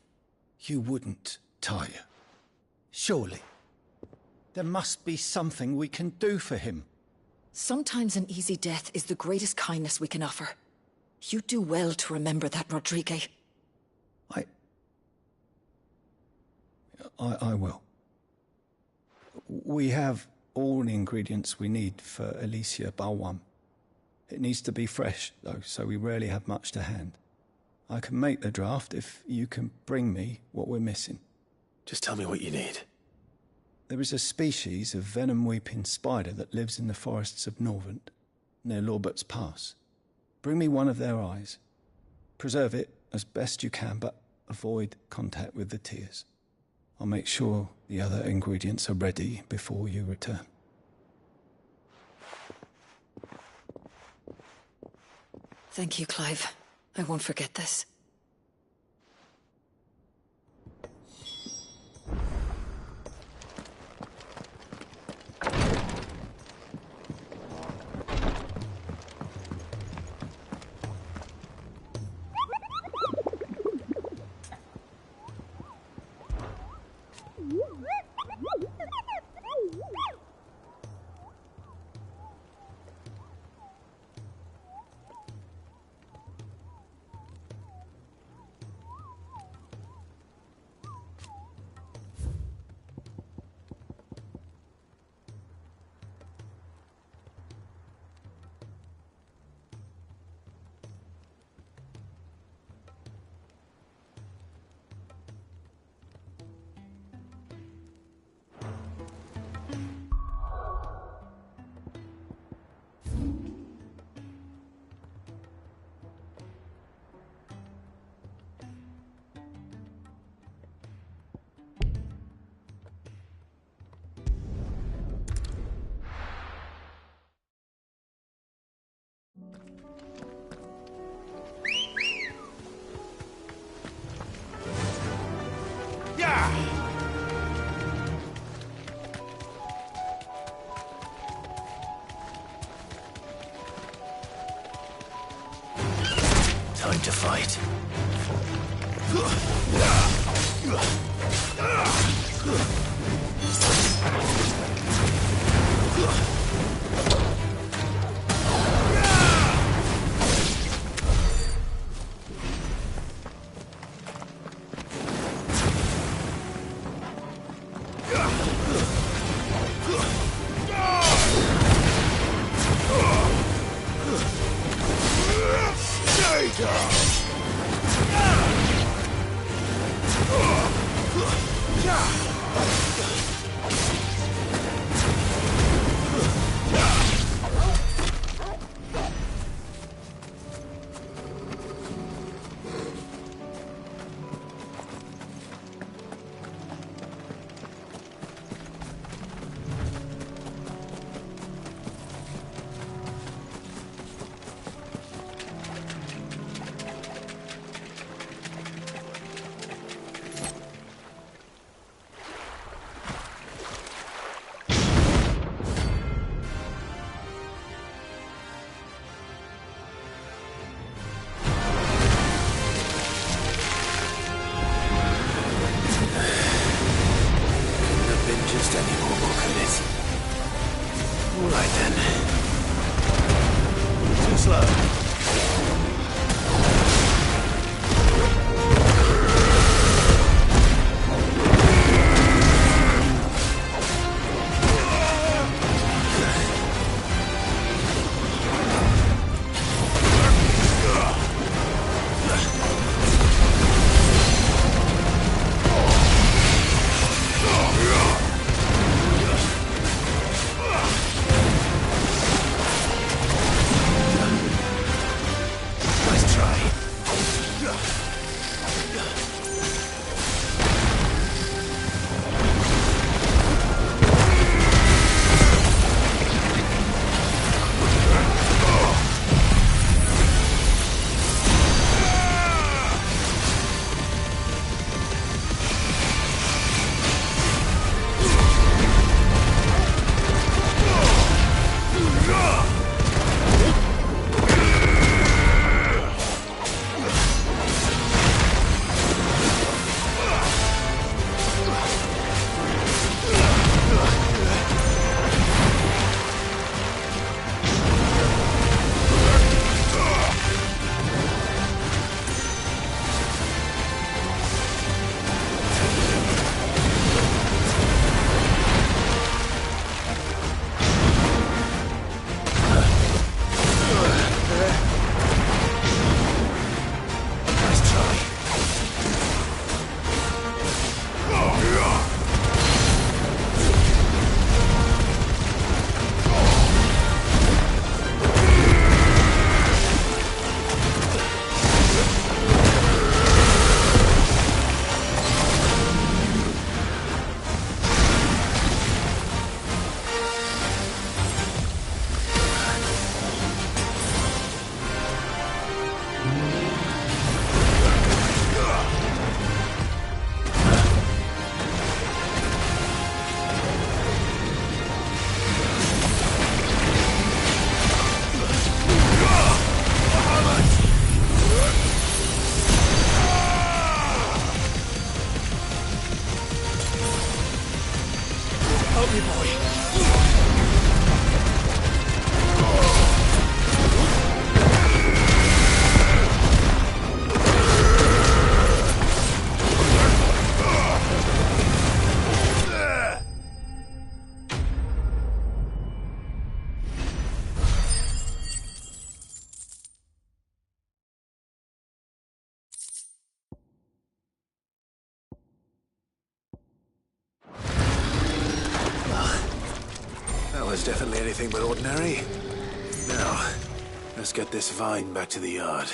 You wouldn't, Taya. Surely. There must be something we can do for him. Sometimes an easy death is the greatest kindness we can offer. You do well to remember that, Rodriguez. I will. We have all the ingredients we need for Alicia Balwam. It needs to be fresh, though, so we rarely have much to hand. I can make the draft if you can bring me what we're missing. Just tell me what you need. There is a species of venom-weeping spider that lives in the forests of Norvent, near Lorbert's Pass. Bring me one of their eyes. Preserve it as best you can, but avoid contact with the tears. I'll make sure the other ingredients are ready before you return. Thank you, Clive. I won't forget this. Time to fight. was definitely anything but ordinary. Now, let's get this vine back to the yard.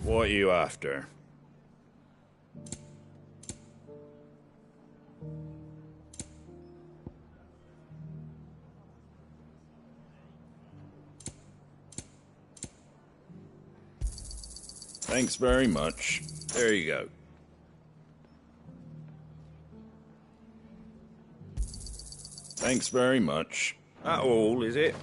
What are you after? Thanks very much. There you go. Thanks very much. That all, is it?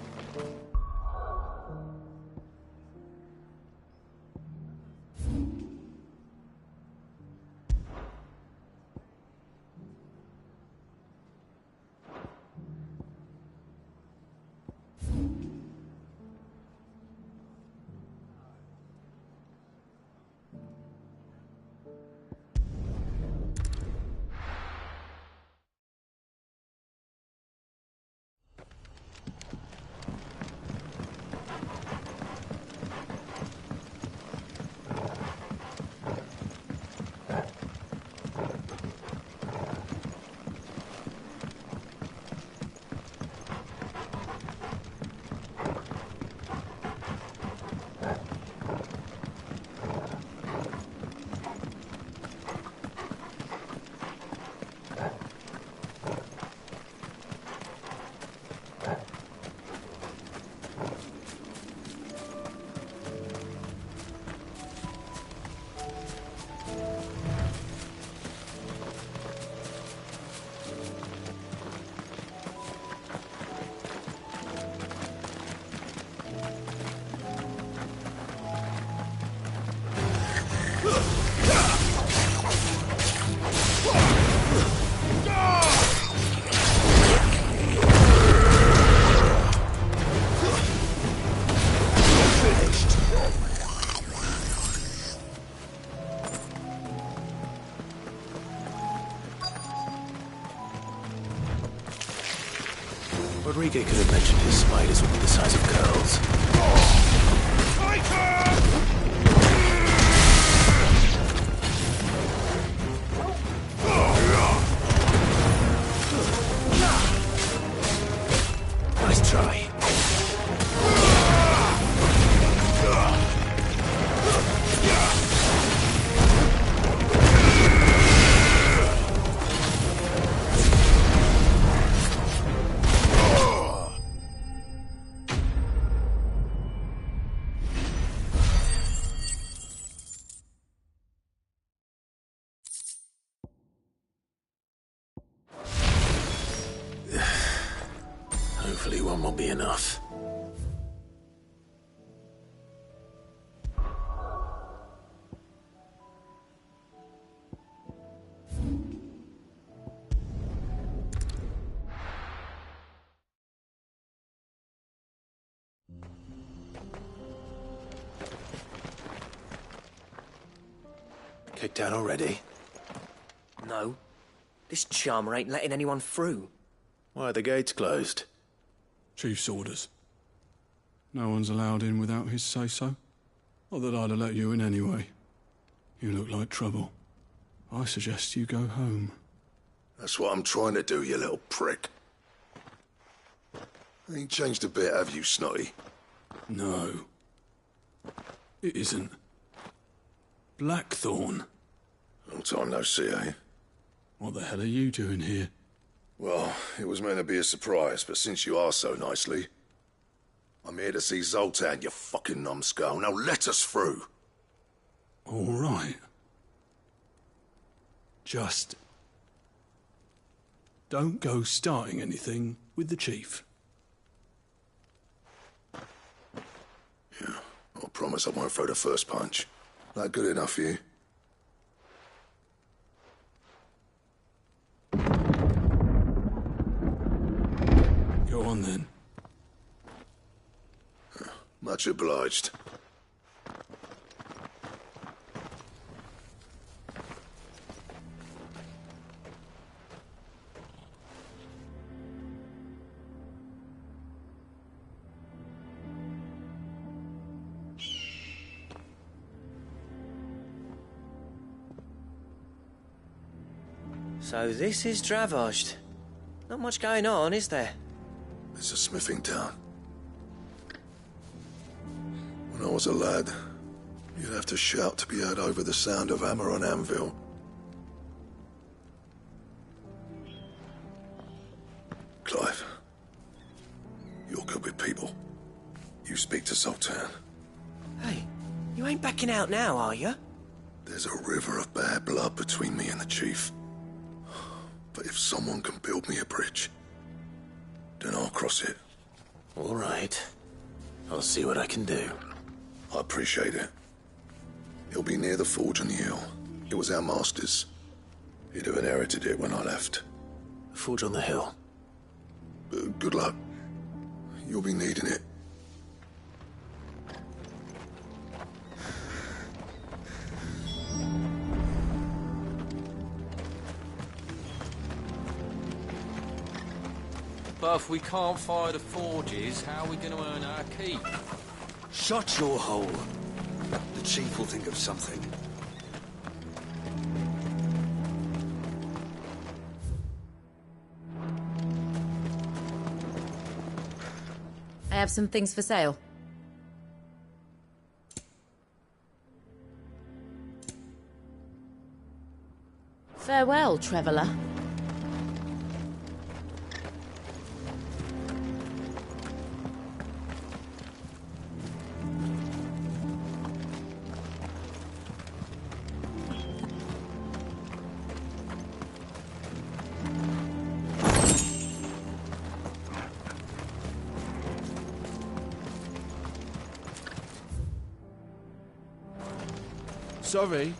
Rodriguez could have mentioned his spiders would be the size of curls. Nice try. Hopefully one will be enough. Kicked out already? No. This charmer ain't letting anyone through. Why are the gates closed? Chief's orders. No one's allowed in without his say-so. Not that I'd have let you in anyway. You look like trouble. I suggest you go home. That's what I'm trying to do, you little prick. Ain't changed a bit, have you, Snotty? No. It isn't. Blackthorn. Long time no see, eh? What the hell are you doing here? Well, it was meant to be a surprise, but since you are so nicely, I'm here to see Zoltan, you fucking numbskull. Now let us through. All right. Just don't go starting anything with the chief. Yeah, I promise I won't throw the first punch. That good enough for you? Go on then. Much obliged. So this is Dravozd. Not much going on, is there? It's a smithing town. When I was a lad, you'd have to shout to be heard over the sound of hammer on anvil. Clive, you're good with people. You speak to Sultan. Hey, you ain't backing out now, are you? There's a river of bad blood between me and the chief. But if someone can build me a bridge, then I'll cross it. All right. I'll see what I can do. I appreciate it. It'll be near the forge on the hill. It was our master's. He'd have inherited it when I left. The forge on the hill. Good luck. You'll be needing it. But if we can't fire the forges, how are we going to earn our keep? Shut your hole. The chief will think of something. I have some things for sale. Farewell, traveller. Sorry,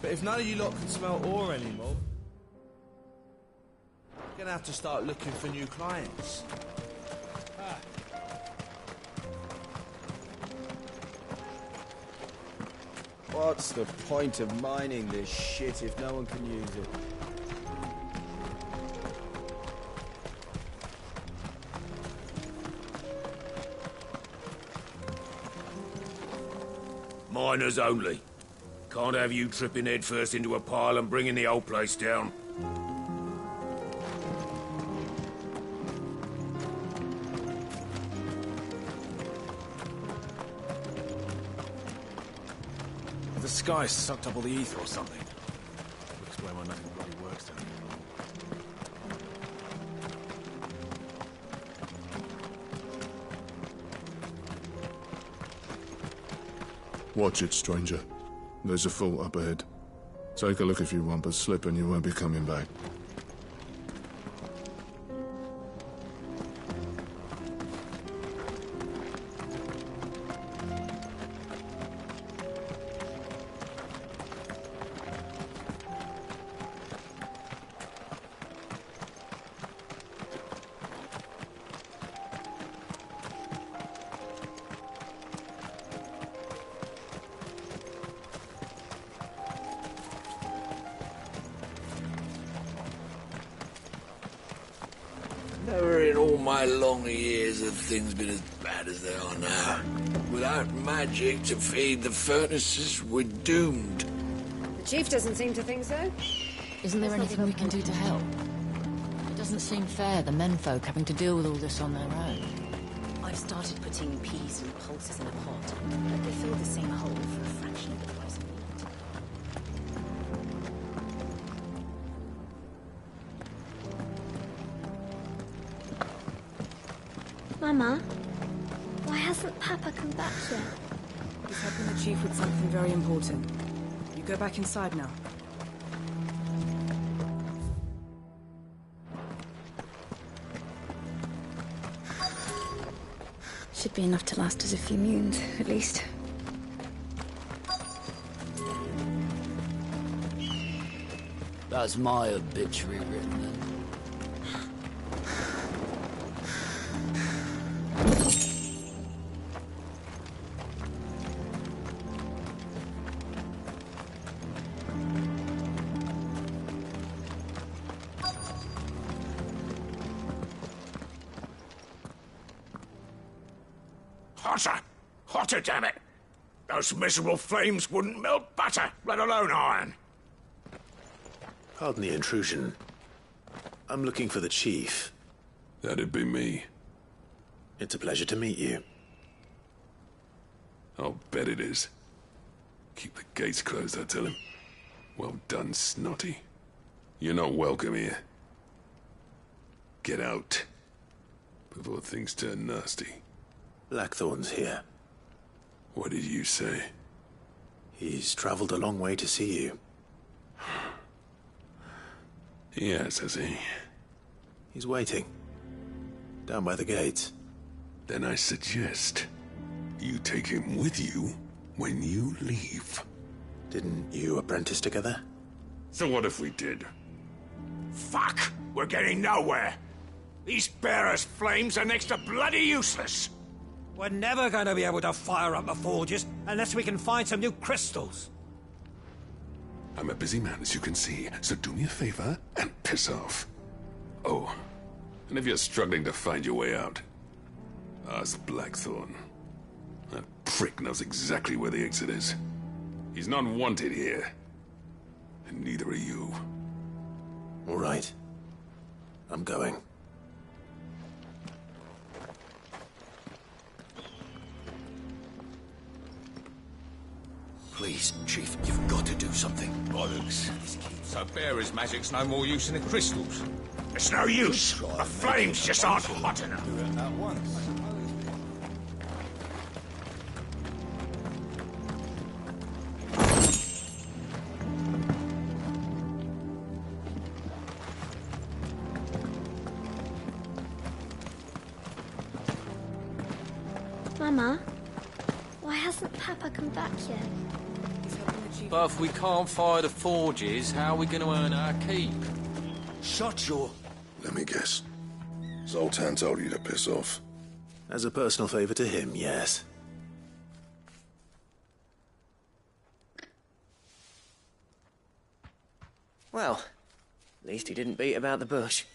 but if none of you lot can smell ore anymore, we're gonna have to start looking for new clients. What's the point of mining this shit if no one can use it? Miners only. Can't have you tripping headfirst into a pile and bringing the whole place down. The sky sucked up all the ether or something. Would explain why nothing bloody works down here. Watch it, stranger. There's a fault up ahead. Take a look if you want, but slip and you won't be coming back. Never in all my long years have things been as bad as they are now. Without magic to feed the furnaces, we're doomed. The chief doesn't seem to think so. Isn't there anything we can do to help? It doesn't seem fair, the menfolk having to deal with all this on their own. I've started putting peas and pulses in a pot, but they fill the same hole for a fraction of the price of meat. Mama, why hasn't Papa come back yet? He's helping the chief with something very important. You go back inside now. Should be enough to last us a few moons, at least. That's my obituary written then. Hotter! Hotter, damn it! Those miserable flames wouldn't melt butter, let alone iron. Pardon the intrusion. I'm looking for the chief. That'd be me. It's a pleasure to meet you. I'll bet it is. Keep the gates closed, I tell him. Well done, Snotty. You're not welcome here. Get out. Before things turn nasty. Blackthorn's here. What did you say? He's traveled a long way to see you. Yes, has he? He's waiting. Down by the gates. Then I suggest you take him with you when you leave. Didn't you apprentice together? So what if we did? Fuck! We're getting nowhere! These bearers' flames are next to bloody useless! We're never going to be able to fire up the forges unless we can find some new crystals. I'm a busy man, as you can see, so do me a favor and piss off. Oh, and if you're struggling to find your way out, ask Blackthorn. That prick knows exactly where the exit is. He's not wanted here. And neither are you. All right. I'm going. Please, Chief, you've got to do something. Bollocks. So bearer's magic's no more use than the crystals. It's no use. The flames just aren't hot enough. Do it at once. Mama, why hasn't Papa come back yet? But if we can't fire the forges, how are we going to earn our keep? Shut your... Let me guess. Zoltan told you to piss off. As a personal favor to him, yes. Well, at least he didn't beat about the bush.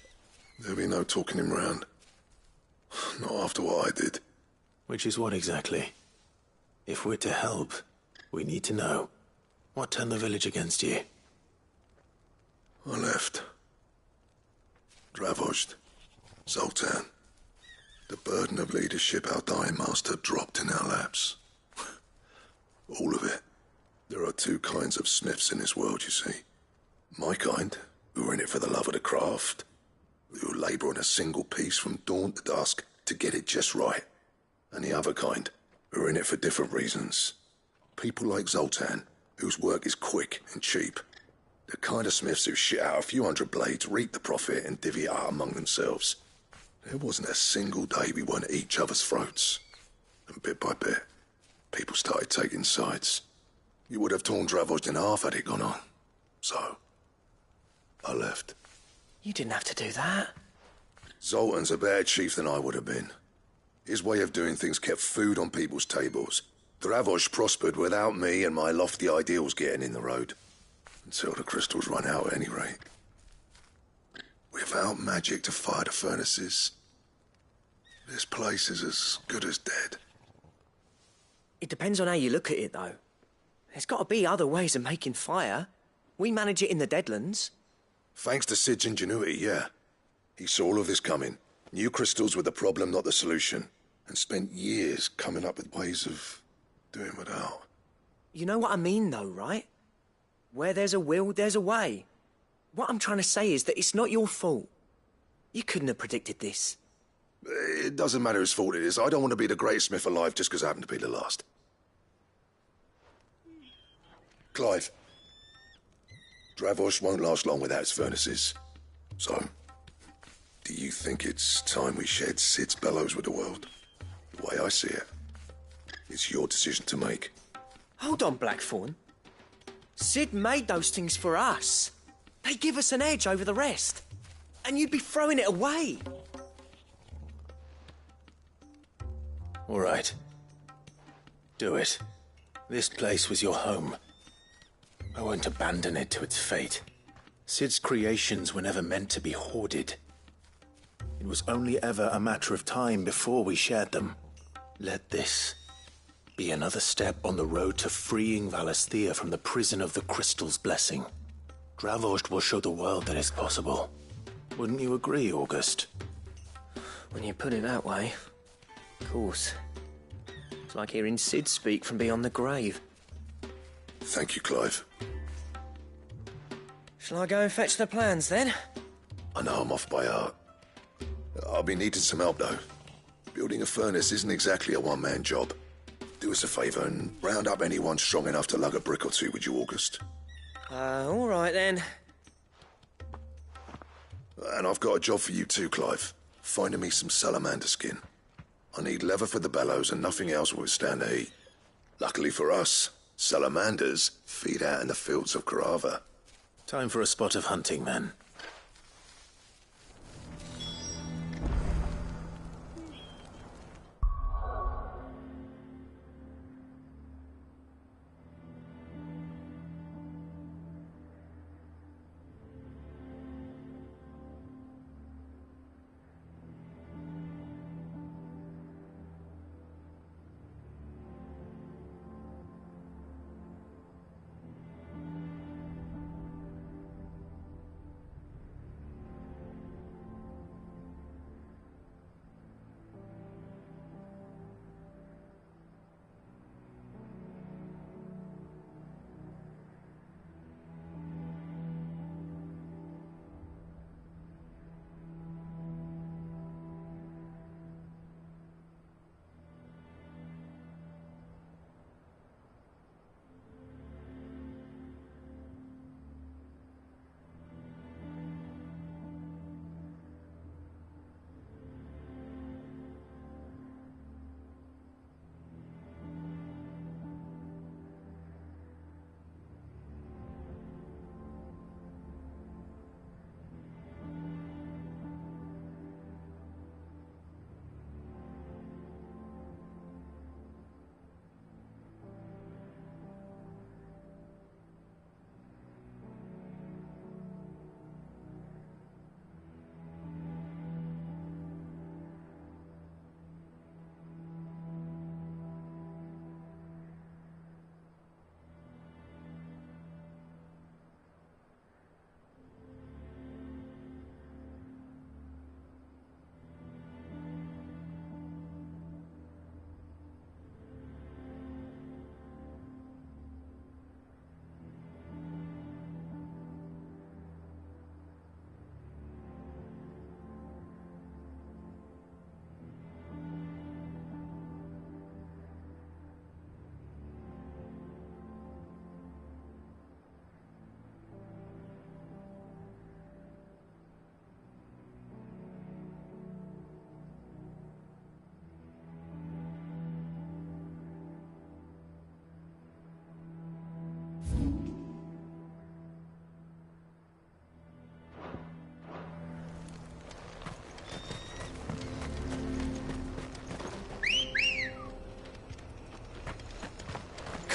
There'll be no talking him round. Not after what I did. Which is what exactly? If we're to help, we need to know. What turned the village against you? I left. Dravost. Zoltan. The burden of leadership our dying master dropped in our laps. All of it. There are two kinds of smiths in this world, you see. My kind, who are in it for the love of the craft, who labour on a single piece from dawn to dusk to get it just right. And the other kind, who are in it for different reasons. People like Zoltan, whose work is quick and cheap. The kind of smiths who shit out a few hundred blades, reap the profit, and divvy it out among themselves. There wasn't a single day we weren't at each other's throats. And bit by bit, people started taking sides. You would have torn Dravost in half had it gone on. So, I left. You didn't have to do that. Zoltan's a better chief than I would have been. His way of doing things kept food on people's tables. Dravost prospered without me and my lofty ideals getting in the road. Until the crystals run out at any rate. Without magic to fire the furnaces, this place is as good as dead. It depends on how you look at it, though. There's got to be other ways of making fire. We manage it in the Deadlands. Thanks to Sid's ingenuity, yeah. He saw all of this coming. Knew crystals were the problem, not the solution. And spent years coming up with ways of doing without. You know what I mean, though, right? Where there's a will, there's a way. What I'm trying to say is that it's not your fault. You couldn't have predicted this. It doesn't matter whose fault it is. I don't want to be the greatest smith alive just because I happen to be the last. Clive. Dravost won't last long without its furnaces. So, do you think it's time we shared Sid's bellows with the world? The way I see it, it's your decision to make. Hold on, Blackthorn. Sid made those things for us. They give us an edge over the rest. And you'd be throwing it away. All right. Do it. This place was your home. I won't abandon it to its fate. Sid's creations were never meant to be hoarded. It was only ever a matter of time before we shared them. Let this be another step on the road to freeing Valisthea from the prison of the Crystal's blessing. Dravost will show the world that it's possible. Wouldn't you agree, August? When you put it that way, of course. It's like hearing Sid speak from beyond the grave. Thank you, Clive. Shall I go and fetch the plans, then? I know I'm off by heart. I'll be needing some help, though. Building a furnace isn't exactly a one-man job. Do us a favour and round up anyone strong enough to lug a brick or two, would you, August? All right, then. And I've got a job for you too, Clive. Finding me some salamander skin. I need leather for the bellows and nothing else will withstand the heat. Luckily for us, salamanders feed out in the fields of Carava. Time for a spot of hunting, men.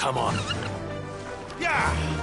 Come on. Yeah!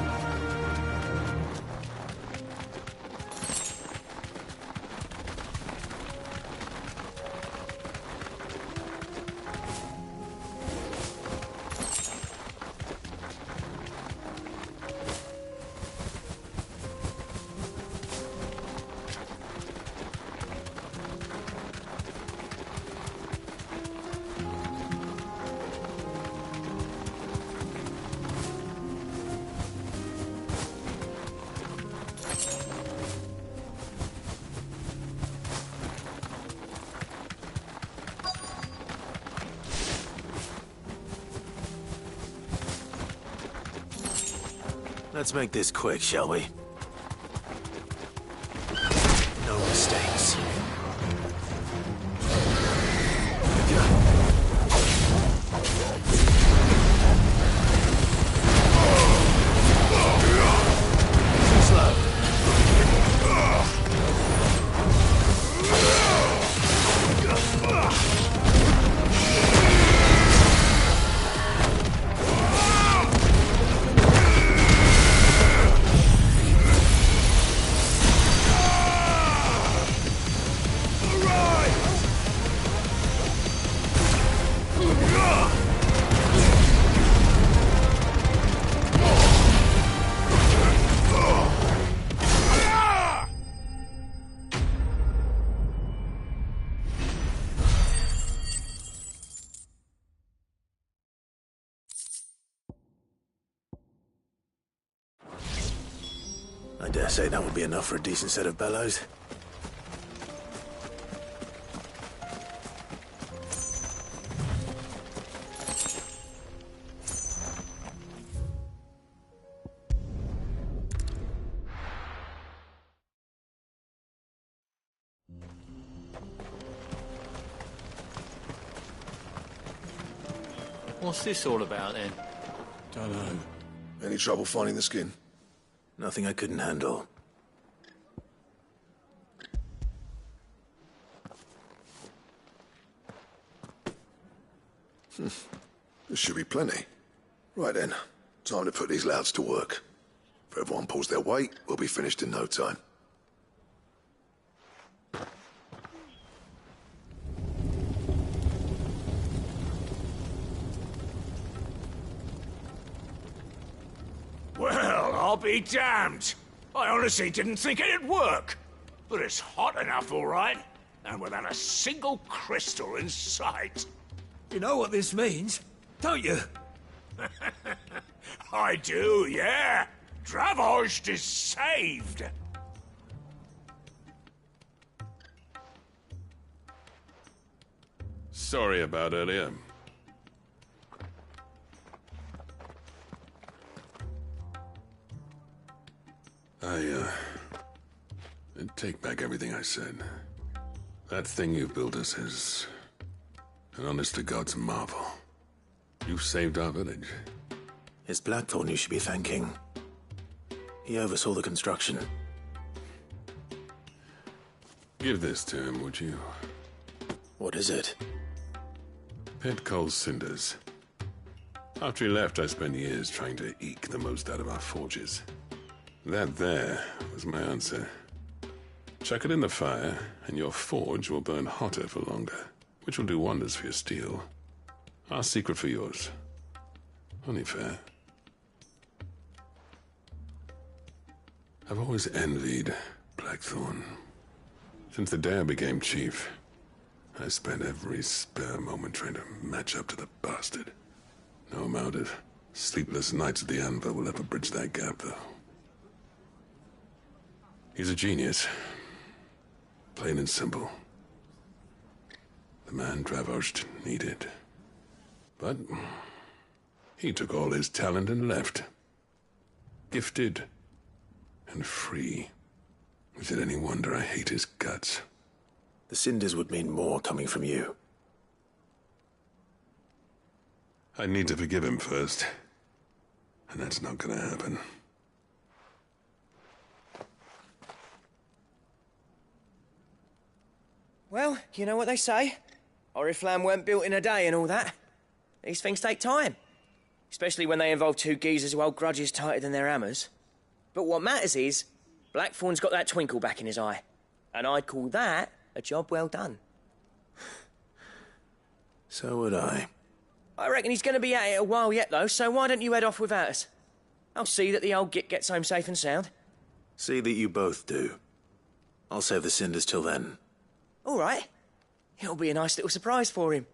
Let's make this quick, shall we? No mistakes. Too slow. I dare say that would be enough for a decent set of bellows. What's this all about, then? Dunno. Any trouble finding the skin? Nothing I couldn't handle. There should be plenty. Right then, time to put these louds to work. If everyone pulls their weight, we'll be finished in no time. Well, I'll be damned. I honestly didn't think it'd work. But it's hot enough, all right. And without a single crystal in sight. You know what this means, don't you? I do, yeah. Dravost is saved. Sorry about earlier. I take back everything I said. That thing you built us is an honest-to-God's marvel. You've saved our village. It's Blackthorn you should be thanking. He oversaw the construction. Give this to him, would you? What is it? Pet Cole's cinders. After he left, I spent years trying to eke the most out of our forges. That there was my answer. Chuck it in the fire, and your forge will burn hotter for longer, which will do wonders for your steel. Our secret for yours. Only fair. I've always envied Blackthorn. Since the day I became chief, I spent every spare moment trying to match up to the bastard. No amount of sleepless nights at the anvil will ever bridge that gap, though. He's a genius. Plain and simple. The man Dravost needed. But he took all his talent and left. Gifted and free. Is it any wonder I hate his guts? The cinders would mean more coming from you. I need to forgive him first. And that's not gonna happen. Well, you know what they say. Oriflamme weren't built in a day and all that. These things take time. Especially when they involve two geezers who hold grudges tighter than their hammers. But what matters is, Blackthorn's got that twinkle back in his eye. And I'd call that a job well done. So would I. I reckon he's going to be at it a while yet, though, so why don't you head off without us? I'll see that the old git gets home safe and sound. See that you both do. I'll save the cinders till then. All right. It'll be a nice little surprise for him.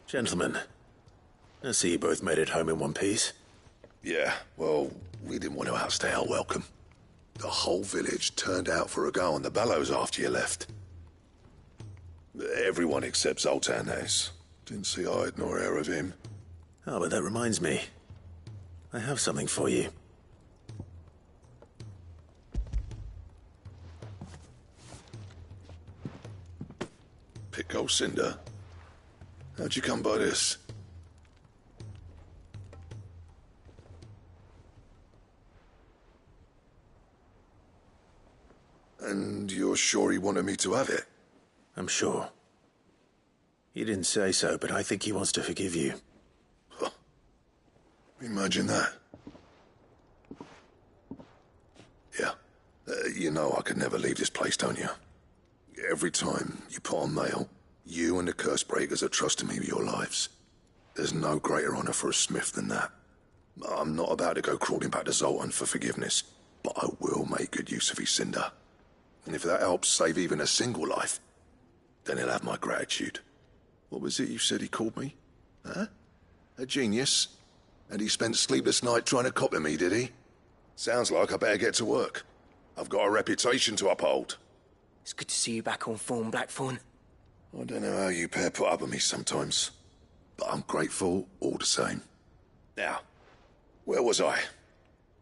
Gentlemen, I see you both made it home in one piece. Yeah, well, we didn't want to outstay our welcome. The whole village turned out for a go on the bellows after you left. Everyone except Zoltan, that is. Didn't see hide nor hair of him. Oh, but that reminds me. I have something for you. Pico Cinder. How'd you come by this? And you're sure he wanted me to have it? I'm sure. He didn't say so, but I think he wants to forgive you. Huh. Imagine that. Yeah. You know I could never leave this place, don't you? Every time you put on mail, you and the curse breakers are trusting me with your lives. There's no greater honor for a smith than that. I'm not about to go crawling back to Zoltan for forgiveness. but I will make good use of his cinder. And if that helps save even a single life, then he'll have my gratitude. What was it you said he called me? Huh? A genius? And he spent sleepless night trying to copy me, did he? Sounds like I better get to work. I've got a reputation to uphold. It's good to see you back on form, Blackthorn. I don't know how you pair put up with me sometimes, but I'm grateful all the same. Now, where was I?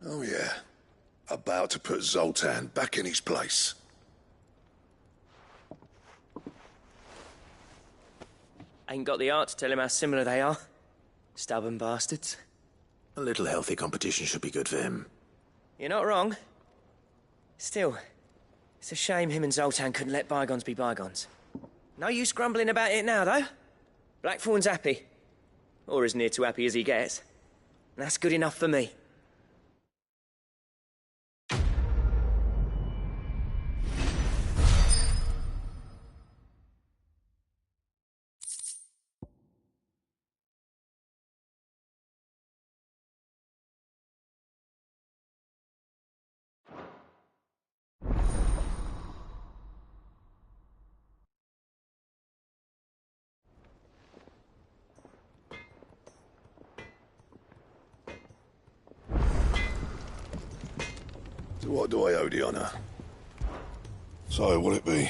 Oh yeah, about to put Zoltan back in his place. Ain't got the art to tell him how similar they are. Stubborn bastards. A little healthy competition should be good for him. You're not wrong. Still, it's a shame him and Zoltan couldn't let bygones be bygones. No use grumbling about it now, though. Blackthorn's happy. Or as near to happy as he gets. And that's good enough for me. To what do I owe the honour? So, will it be?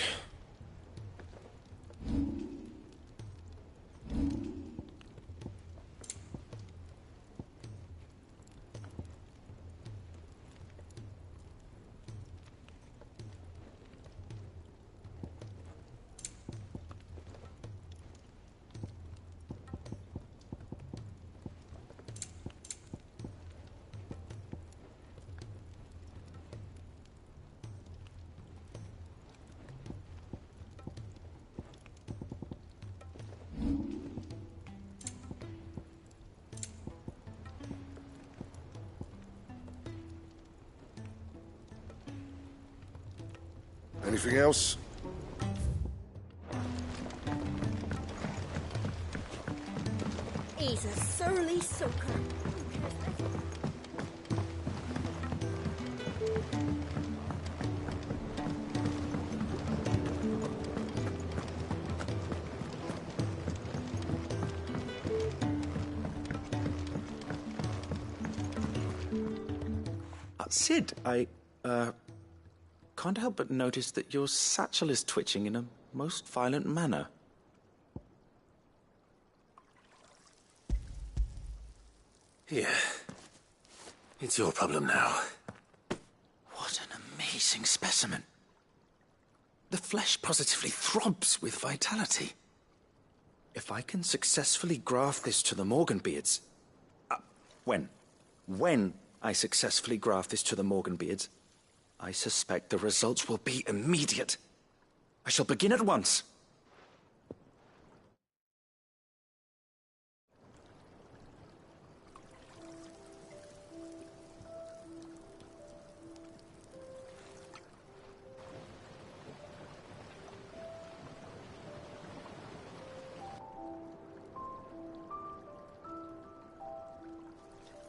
Anything else? He's a surly soaker. Sid, I can't help but notice that your satchel is twitching in a most violent manner. Here. It's your problem now. What an amazing specimen. The flesh positively throbs with vitality. If I can successfully graft this to the Morganbeards... When I successfully graft this to the Morganbeards, I suspect the results will be immediate. I shall begin at once.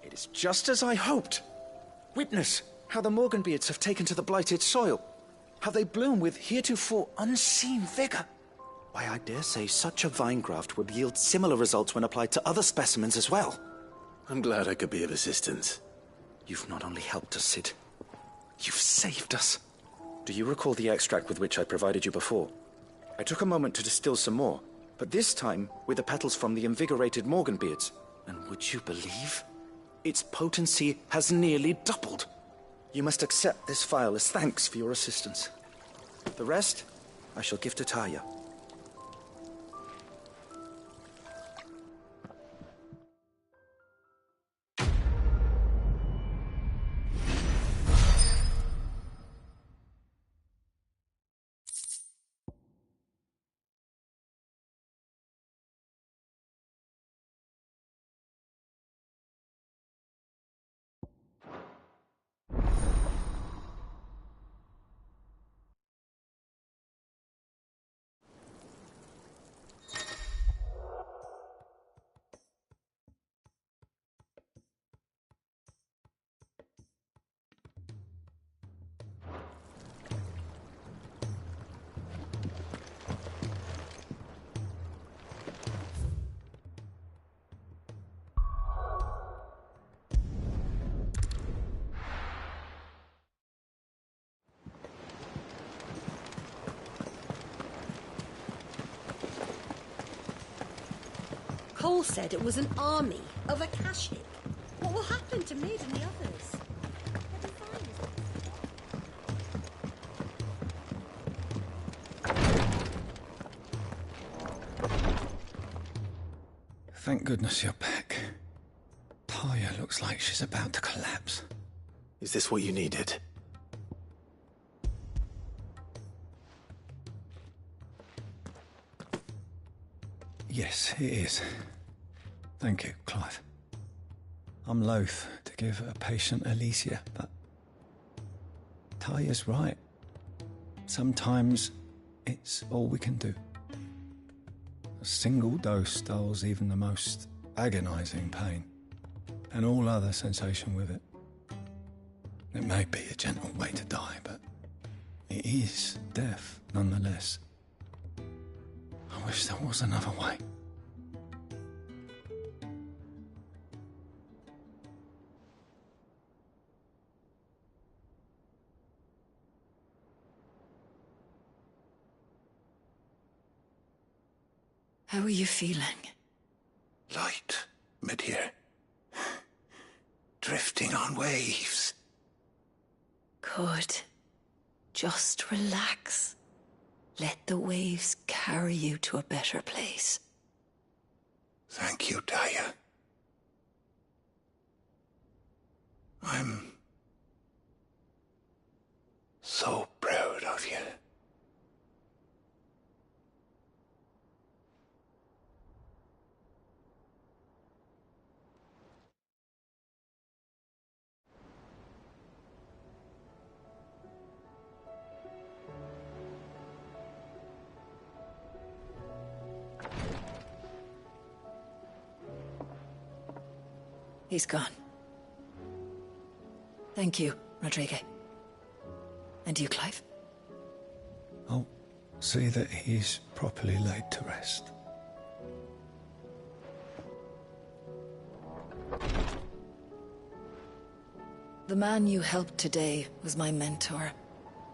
It is just as I hoped. Witness how the Morganbeards have taken to the blighted soil. How they bloom with heretofore unseen vigor. Why, I dare say such a vine graft would yield similar results when applied to other specimens as well. I'm glad I could be of assistance. You've not only helped us, Sid. You've saved us. Do you recall the extract with which I provided you before? I took a moment to distill some more, but this time with the petals from the invigorated Morganbeards. And would you believe? Its potency has nearly doubled. You must accept this vial as thanks for your assistance. The rest, I shall give to Taya. Cole said it was an army of Akashic. What will happen to Mid and the others? Thank goodness you're back. Taya looks like she's about to collapse. Is this what you needed? Yes, it is. Thank you, Clive. I'm loath to give a patient Alicia, but Taya's right. Sometimes it's all we can do. A single dose dulls even the most agonizing pain, and all other sensation with it. It may be a gentle way to die, but it is death nonetheless. I wish there was another way. How are you feeling? Light, mid here. Drifting on waves. Good. Just relax. Let the waves carry you to a better place. Thank you, Taya. I'm so proud of you. He's gone. Thank you, Rodrigo. And you, Clive? I'll see that he's properly laid to rest. The man you helped today was my mentor,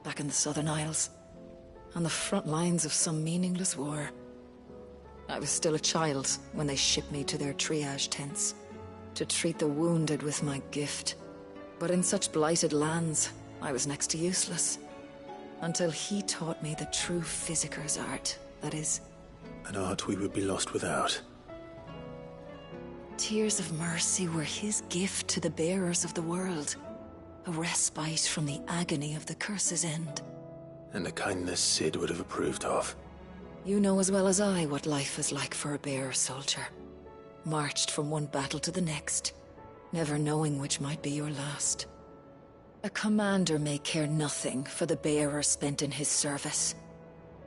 back in the Southern Isles, on the front lines of some meaningless war. I was still a child when they shipped me to their triage tents, to treat the wounded with my gift. But in such blighted lands, I was next to useless. Until he taught me the true physicker's art, that is. An art we would be lost without. Tears of mercy were his gift to the bearers of the world. A respite from the agony of the curse's end. And a kindness Sid would have approved of. You know as well as I what life is like for a bearer soldier. Marched from one battle to the next, never knowing which might be your last. A commander may care nothing for the bearer spent in his service,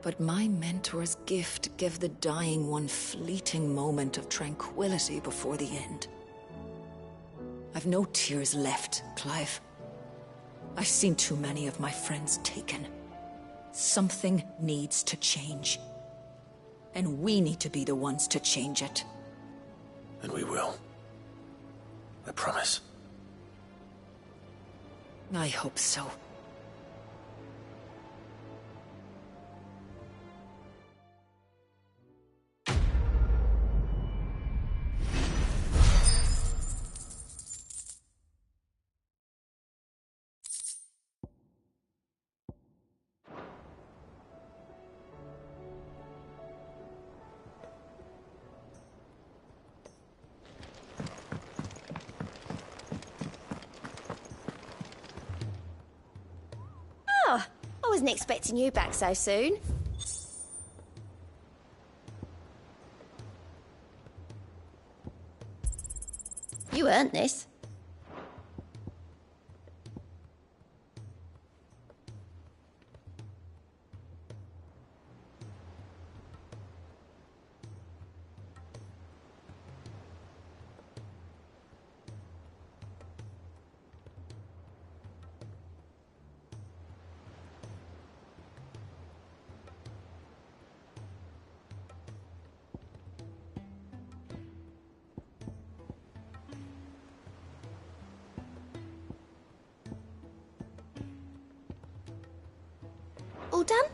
but my mentor's gift gave the dying one fleeting moment of tranquility before the end. I've no tears left, Clive. I've seen too many of my friends taken. Something needs to change. And we need to be the ones to change it. And we will. I promise. I hope so. Oh, I wasn't expecting you back so soon. You earned this. All done?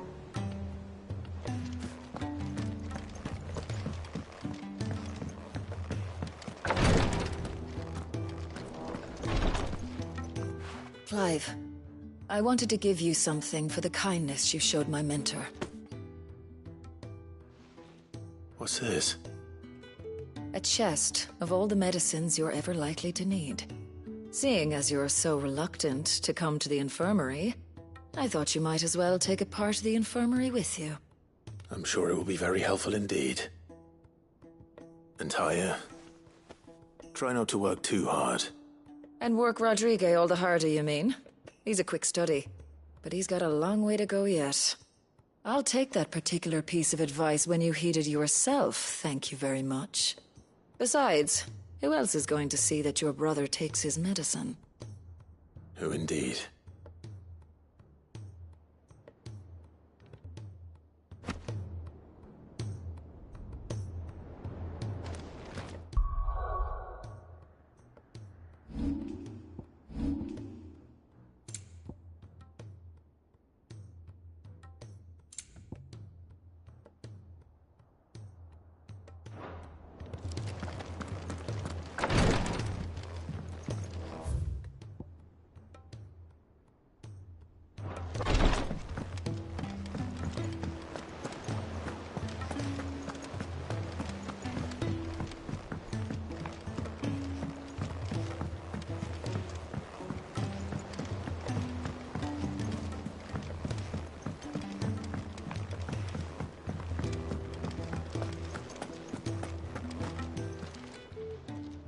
Clive, I wanted to give you something for the kindness you showed my mentor. What's this? A chest of all the medicines you're ever likely to need. Seeing as you're so reluctant to come to the infirmary, I thought you might as well take a part of the infirmary with you. I'm sure it will be very helpful indeed. And Taya, try not to work too hard. And work Rodrigue all the harder, you mean? He's a quick study, but he's got a long way to go yet. I'll take that particular piece of advice when you heed it yourself, thank you very much. Besides, who else is going to see that your brother takes his medicine? Who indeed?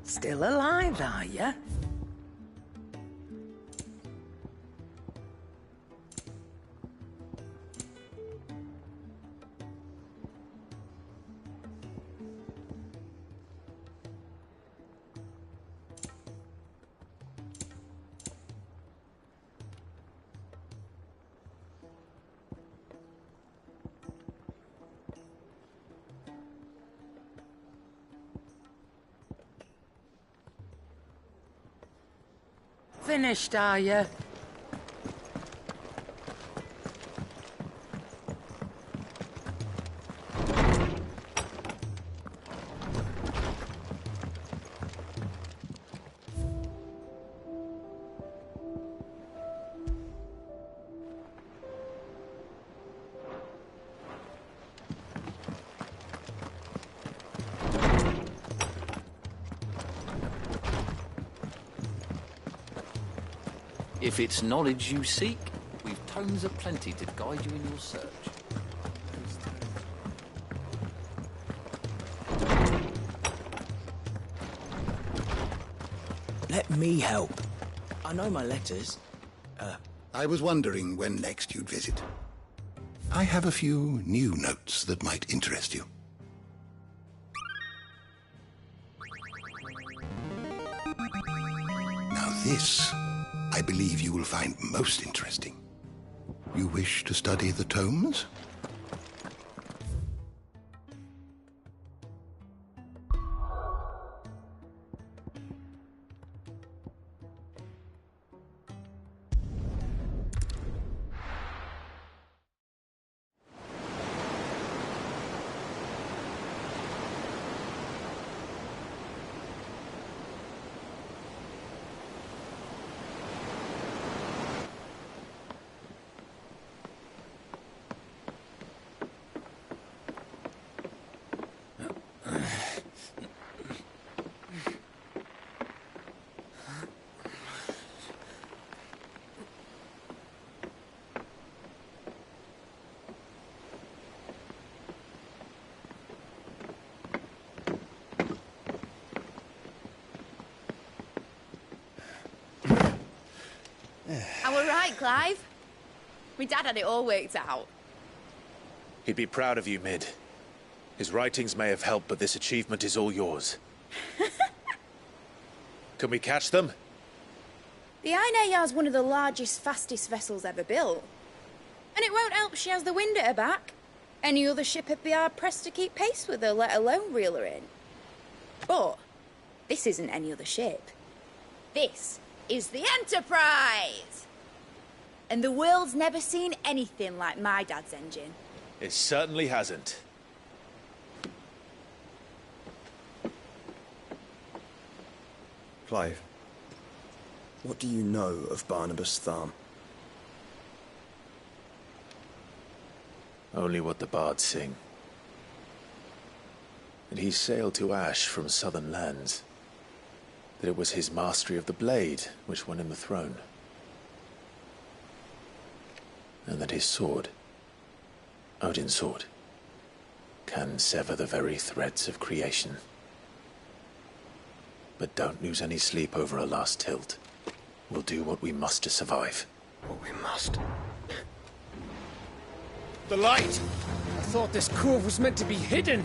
Still alive, are you? Finished, are you? If it's knowledge you seek, we've tomes aplenty to guide you in your search. Let me help. I know my letters. I was wondering when next you'd visit. I have a few new notes that might interest you. Now this, I believe you will find most interesting. You wish to study the tomes? I were right, Clive. My dad had it all worked out. He'd be proud of you, Mid. His writings may have helped, but this achievement is all yours. Can we catch them? The Ainayar's one of the largest, fastest vessels ever built. And it won't help she has the wind at her back. Any other ship would be hard-pressed to keep pace with her, let alone reel her in. But this isn't any other ship. This is the Enterprise! And the world's never seen anything like my dad's engine. It certainly hasn't. Clive, What do you know of Barnabas Tharm? Only what the bards sing. That he sailed to Ash from southern lands. That it was his mastery of the blade which won him the throne. And that his sword, Odin's sword, can sever the very threads of creation. But don't lose any sleep over a last tilt. We'll do what we must to survive. What we must? The light! I thought this cove was meant to be hidden.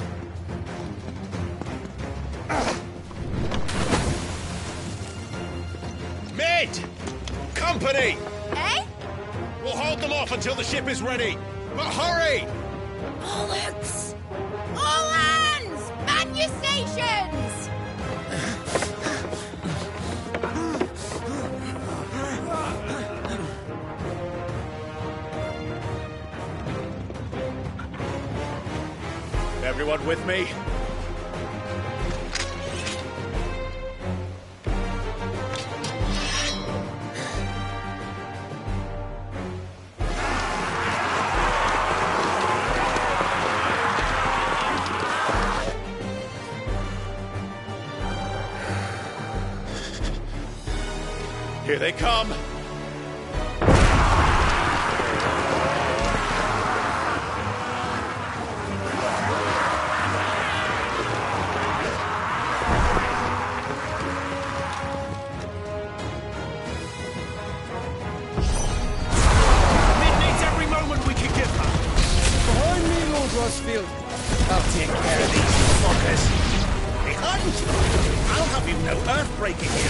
Mid! Company! Eh? We'll hold them off until the ship is ready. But hurry! Bollocks! All hands! Man your stations! Everyone with me? Here they come! I'll take care of these fuckers. Behind! I'll have you know earth-breaking here.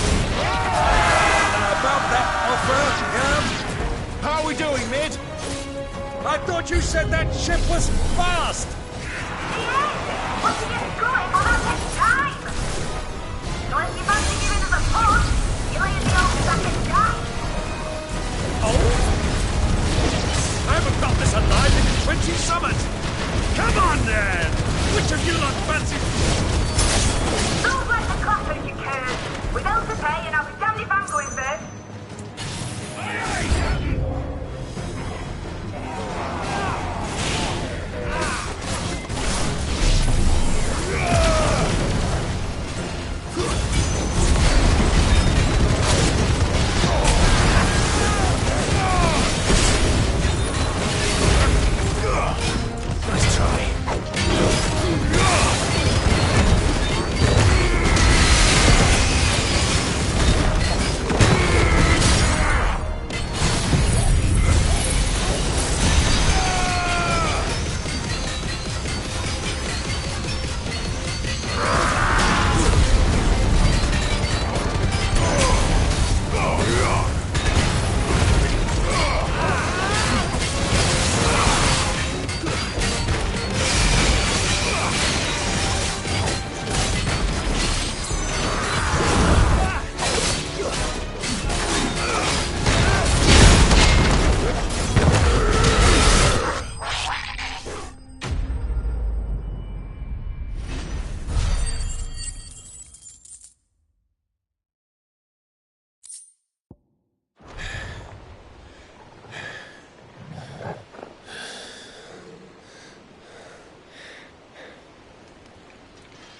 About that offer, How are we doing, Mid? I thought you said that ship was fast! Once you get going, well, that takes time. So if you fancy giving us a push, you lay in the old second die. Oh? I haven't felt this alive in 20 summers! Come on, then! Which of you lot fancy... Sounds like the clappers, you curd. We bills to pay, and I'll be damned if I'm going first. Nice try.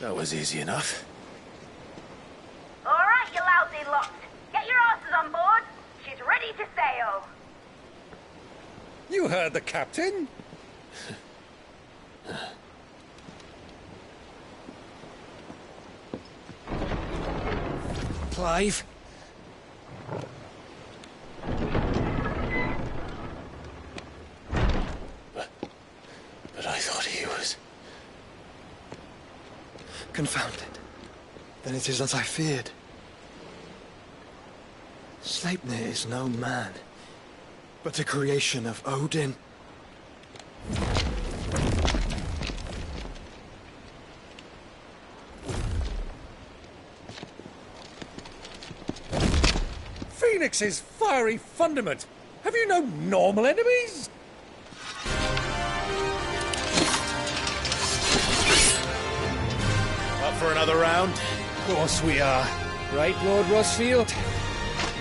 That was easy enough. All right, you lousy lot. Get your asses on board. She's ready to sail. You heard the captain? Clive? But I thought he was... Confounded. Then it is as I feared. Sleipnir is no man, but a creation of Odin. Phoenix's fiery fundament. Have you no normal enemies? Up for another round? Of course we are. Right, Lord Rossfield?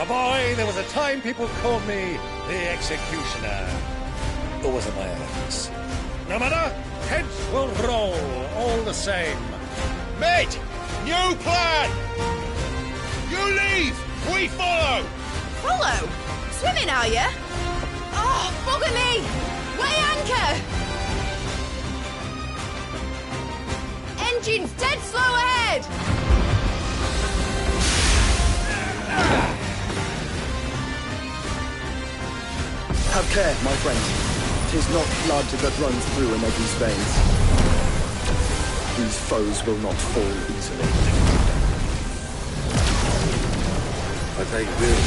A boy, there was a time people called me the Executioner. Or was it my axe? No matter, heads will roll all the same. Mate! New plan! You leave! We follow! Follow? Swimming, are you? Oh, bugger me! Weigh anchor! Engine's dead slow ahead! Have care, my friend. 'Tis not blood that runs through an eddie's veins. These foes will not fall easily. But they will.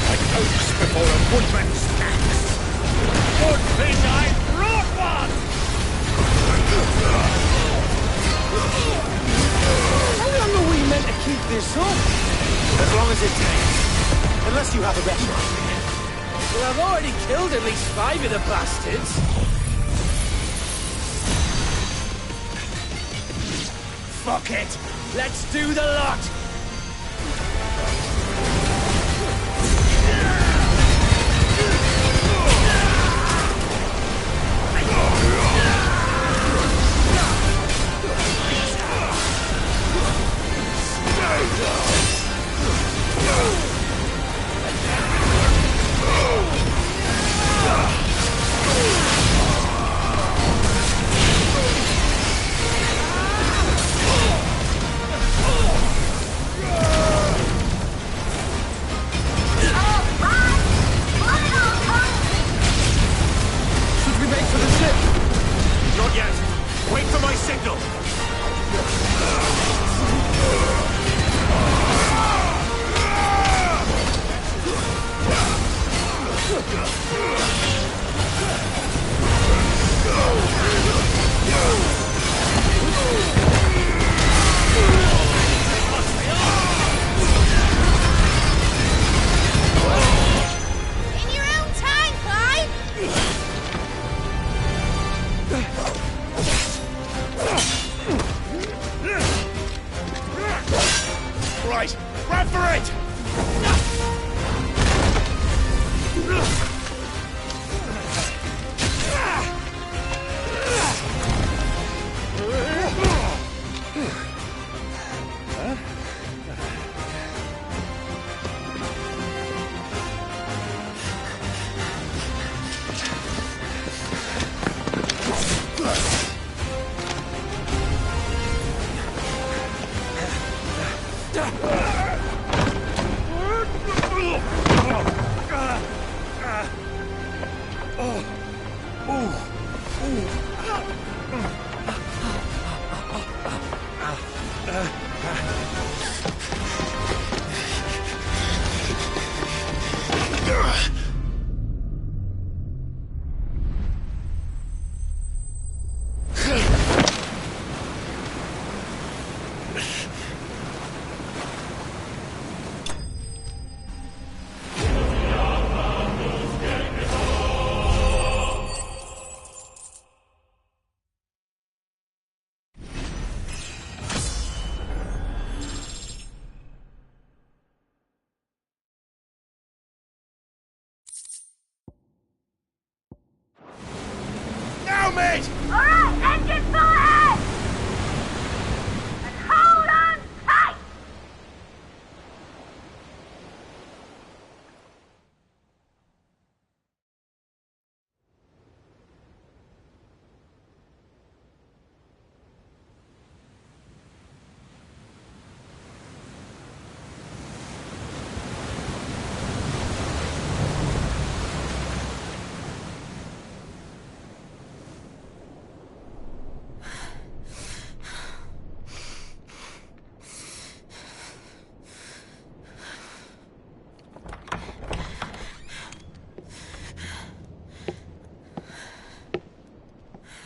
Like oaks before a woodman's axe. Good thing I brought one! How long are we meant to keep this up? As long as it takes. Unless you have a better idea. Well, I've already killed at least 5 of the bastards. Fuck it! Let's do the lot! Not yet. Wait for my signal. In your own time, Clive! Right, grab for it! Now, mate! Alright, engine full ahead! And hold on tight!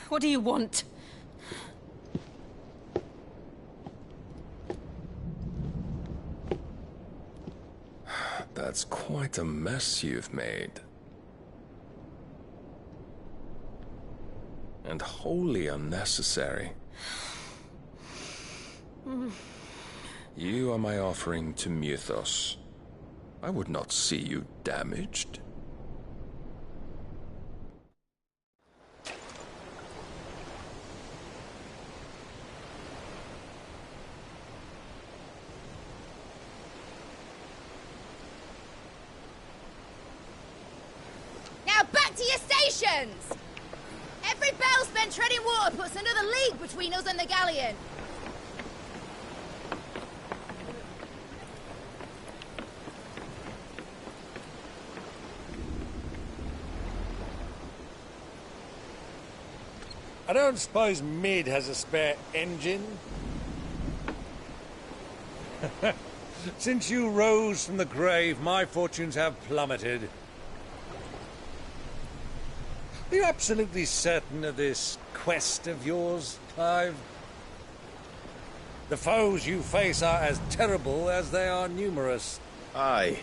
What do you want? That's quite a mess you've made. And wholly unnecessary. You are my offering to Mythos. I would not see you damaged. Now back to your stations! Every bell spent treading water puts another league between us and the galleon. I don't suppose Mid has a spare engine? Since you rose from the grave, my fortunes have plummeted. Are you absolutely certain of this quest of yours, Clive? The foes you face are as terrible as they are numerous. Aye.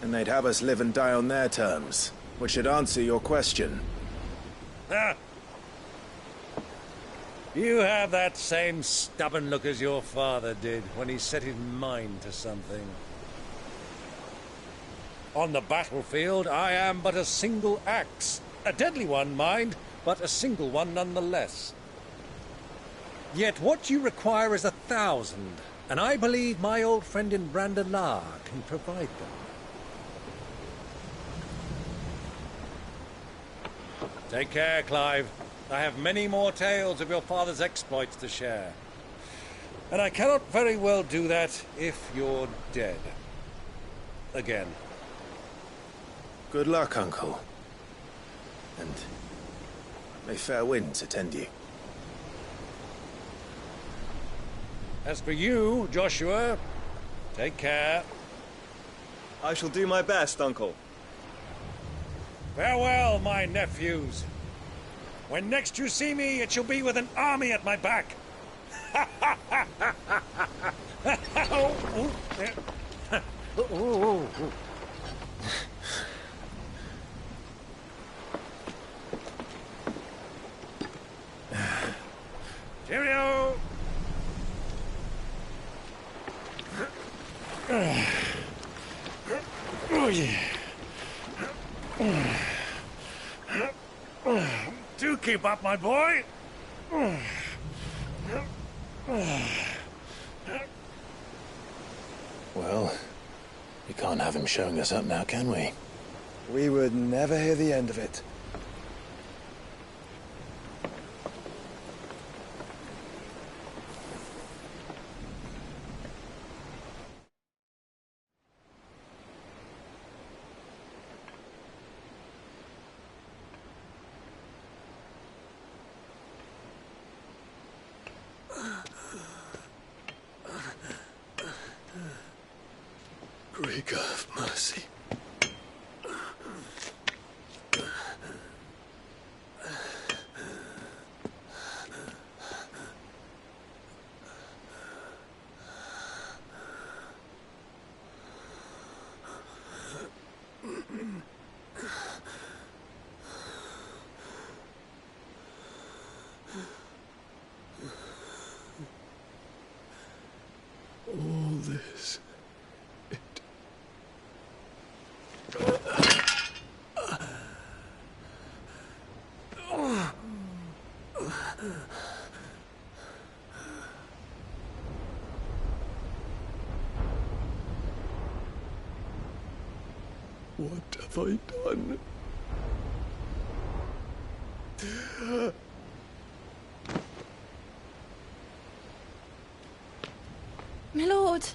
And they'd have us live and die on their terms, which should answer your question. Ah. You have that same stubborn look as your father did when he set his mind to something. On the battlefield, I am but a single axe. A deadly one, mind, but a single one nonetheless. Yet what you require is 1,000, and I believe my old friend in Brandalar can provide them. Take care, Clive. I have many more tales of your father's exploits to share. And I cannot very well do that if you're dead. Again. Good luck, Uncle. And may fair winds attend you. As for you, Joshua, take care. I shall do my best, Uncle. Farewell, my nephews. When next you see me, it shall be with an army at my back. Cheerio! Oh, yeah. Do keep up, my boy. Well, we can't have him showing us up now, can we? We would never hear the end of it. Greek have mercy. All this. What have I done? My lord.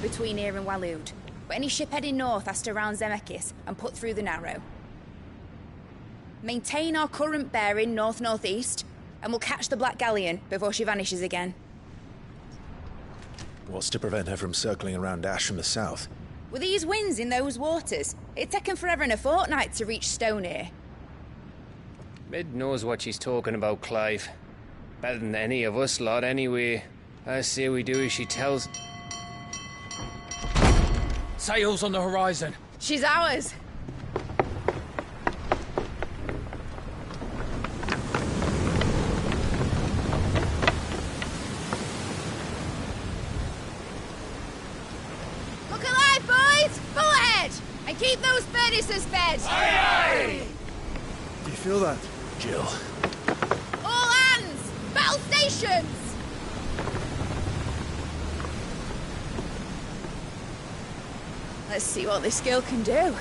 Between here and Waloed, but any ship heading north has to round Zemeckis and put through the Narrow. maintain our current bearing north-northeast, and we'll catch the Black Galleon before she vanishes again. What's to prevent her from circling around Ash from the south? With these winds in those waters, it'd taken forever and a fortnight to reach Stonehenge. Mid knows what she's talking about, Clive. Better than any of us lot, anyway. I say we do as she tells. Sails on the horizon. She's ours. Look alive, boys! Full ahead! And keep those furnaces fed! Aye, aye! Do you feel that? Jill. All hands! Battle stations! Let's see what this girl can do.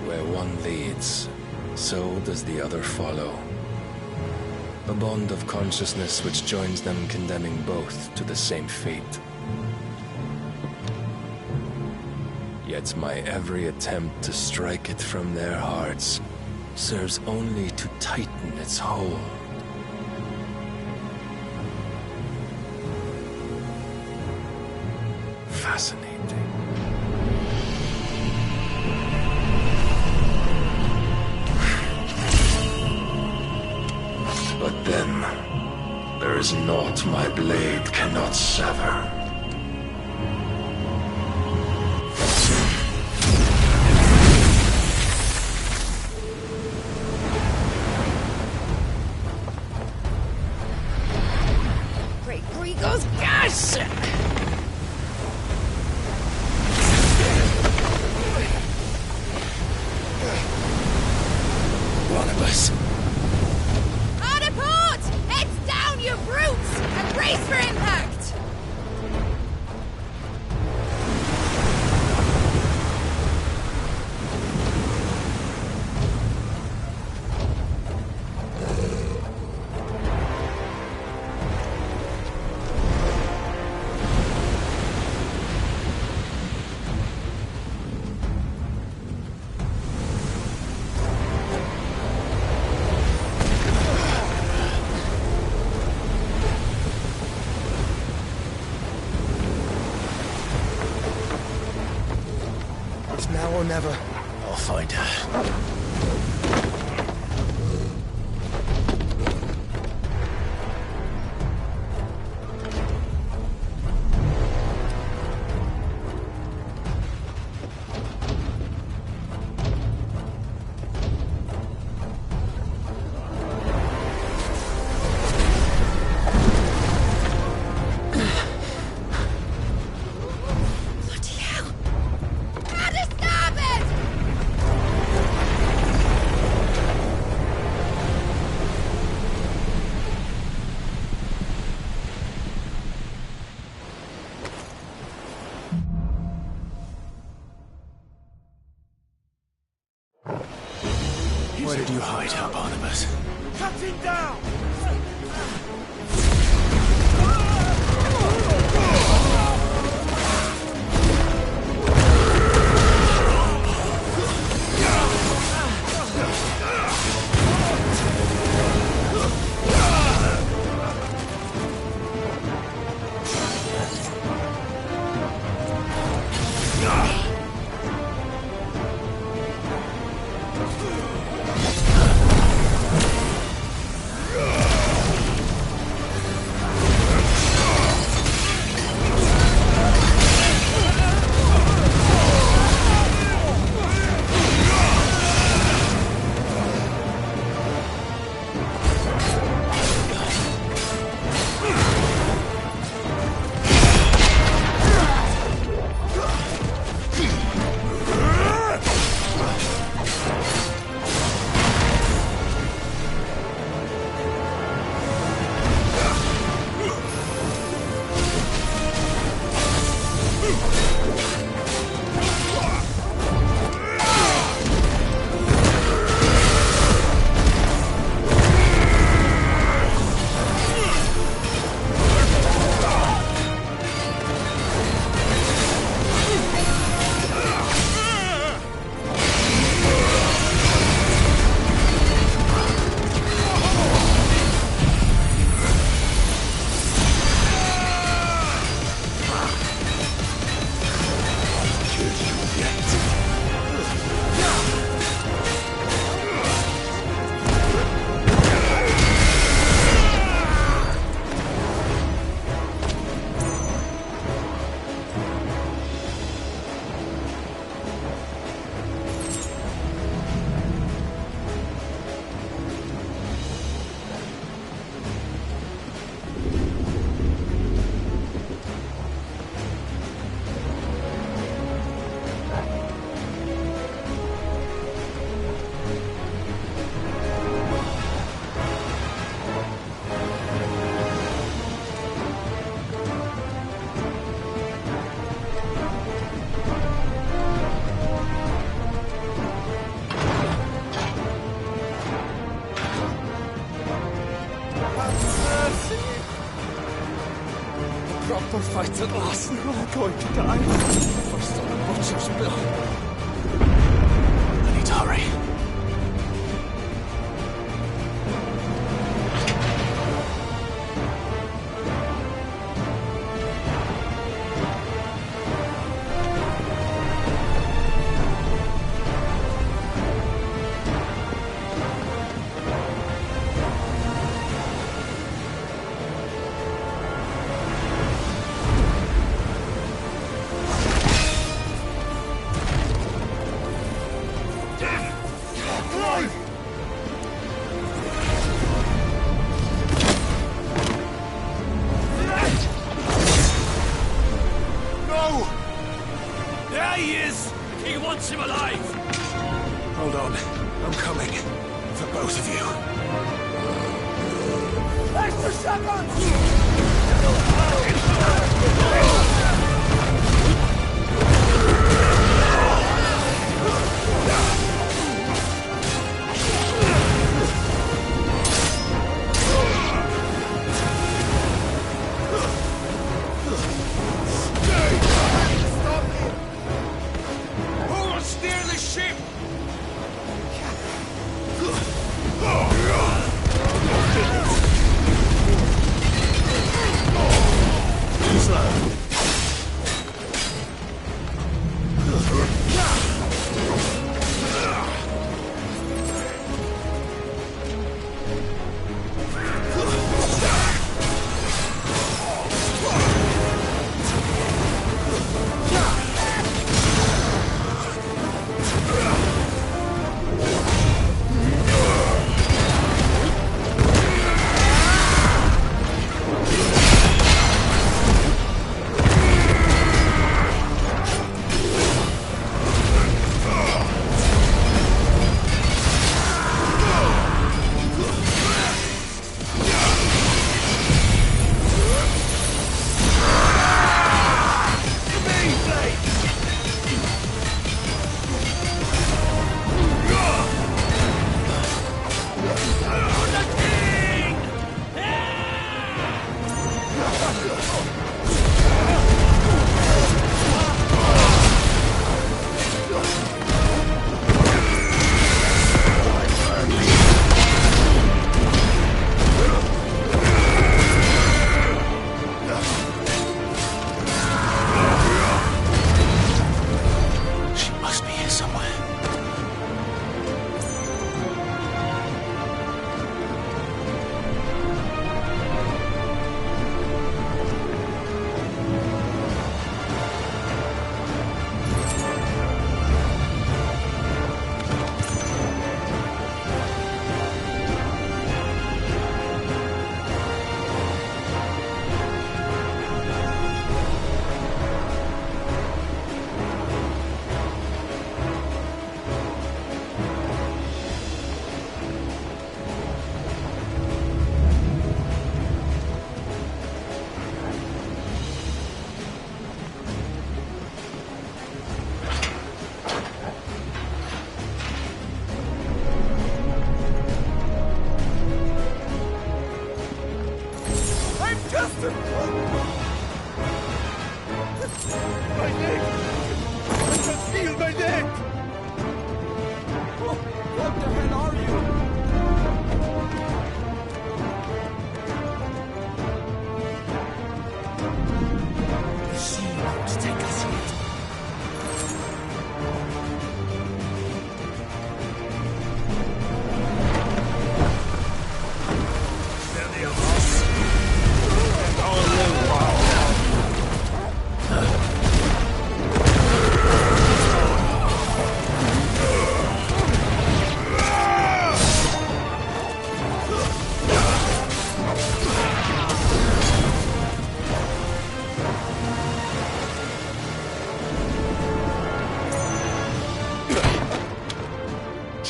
Where one leads, so does the other follow. A bond of consciousness which joins them, condemning both to the same fate. Yet my every attempt to strike it from their hearts serves only to tighten its hold. Fascinating. But then, there is naught my blade cannot sever. Great Gregor's gas! Barnabas. Hard a port! Heads down, you brutes! And brace for impact! It's now or never. I'll find her. Bloody hell! How to stop it! Where did you hide her, Barnabas? Cut him down! We'll fight at last. We're all going to die. First on the butcher's bill. I need to hurry. Hold on. I'm coming. For both of you. Extra seconds!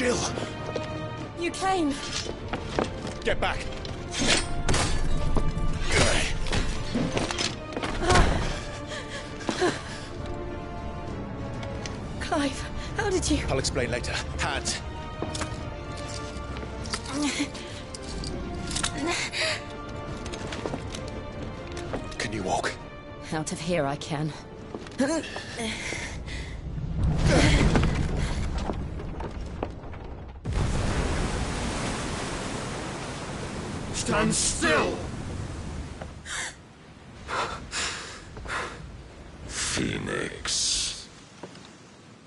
Jill! You came. Get back! Clive, how did you... I'll explain later. Hands. Can you walk? Out of here I can. Stand still! Phoenix.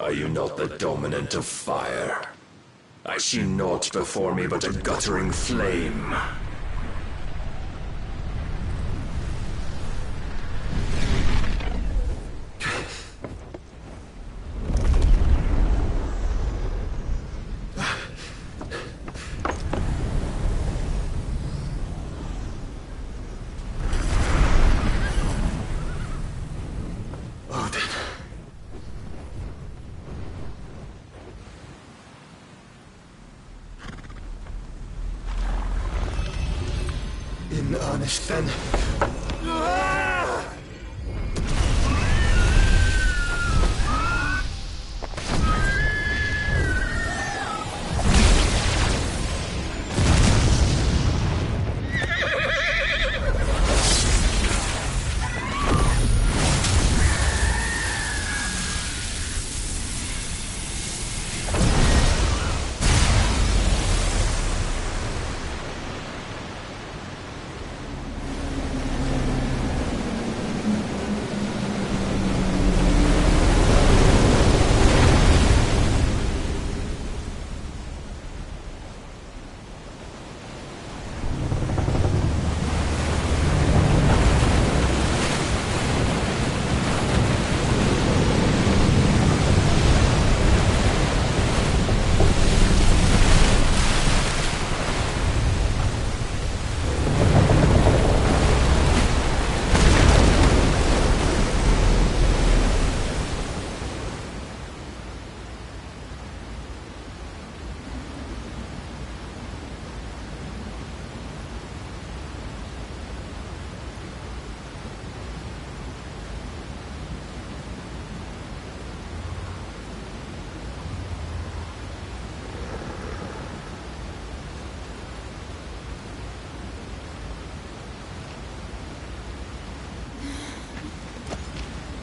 Are you not the dominant of fire? I see naught before me but a guttering flame. In earnest, then.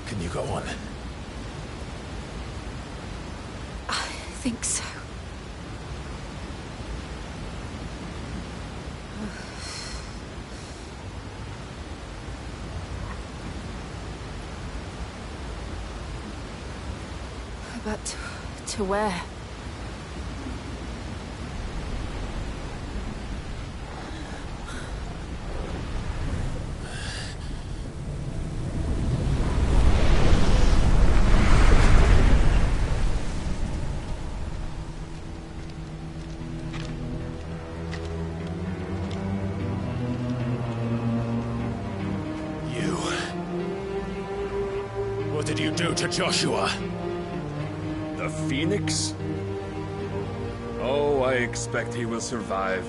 Can you go on? I think so. But to where? What did you do to Joshua? The Phoenix? Oh, I expect he will survive.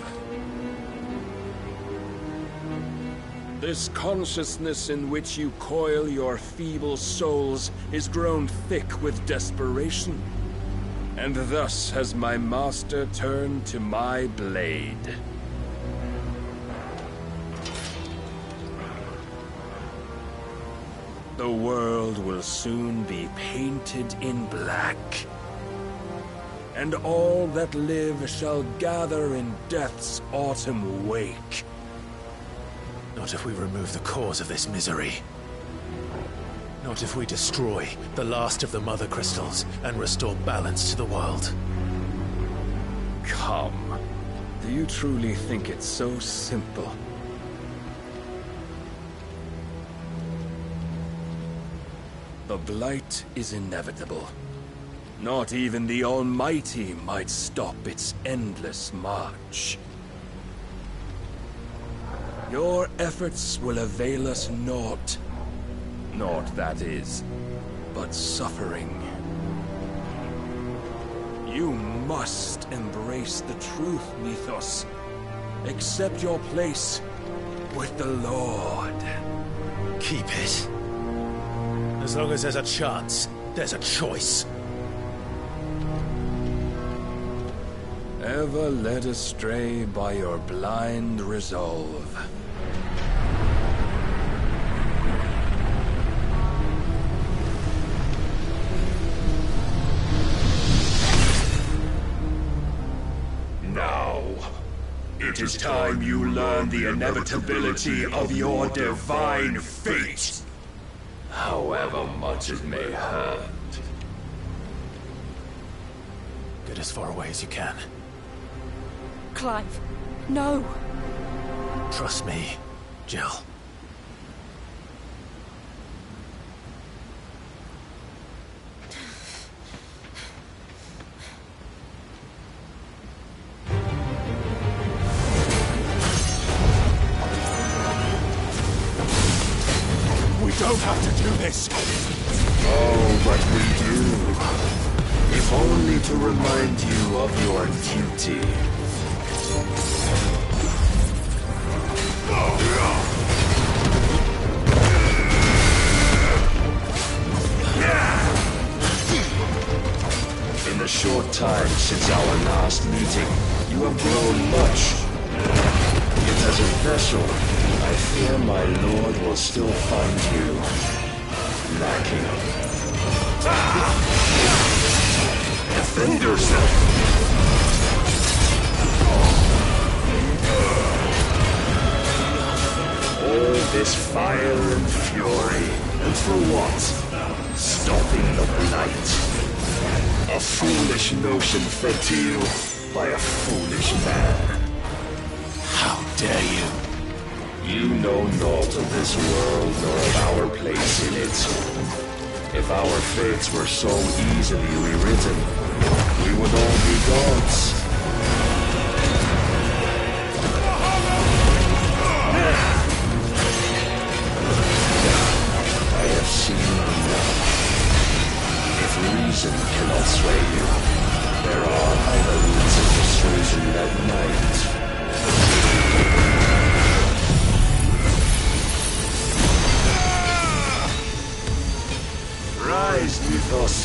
This consciousness in which you coil your feeble souls is grown thick with desperation. And thus has my master turned to my blade. The world will soon be painted in black. And all that live shall gather in death's autumn wake. Not if we remove the cause of this misery. Not if we destroy the last of the Mother Crystals and restore balance to the world. Come. Do you truly think it's so simple? The Blight is inevitable. Not even the Almighty might stop its endless march. Your efforts will avail us naught. Naught, that is, but suffering. You must embrace the truth, Mythos. Accept your place with the Lord. Keep it. As long as there's a chance, there's a choice. Ever led astray by your blind resolve. It is time you learn the inevitability of your divine fate. However much it may hurt. Get as far away as you can. Clive, no. Trust me, Jill. We don't have to do this. Oh, but we do. If only to remind you of your duty. In the short time since our last meeting, you have grown much. Yet as a vessel, I fear my lord will still find you lacking. Defend yourself! All this fire and fury, and for what? Stopping the blight. A foolish notion fed to you by a foolish man. How dare you? You know naught of this world nor of our place in it. If our fates were so easily rewritten, we would all be gods. I have seen enough. If reason cannot sway you, there are other means of persuasion that might. Rise with us.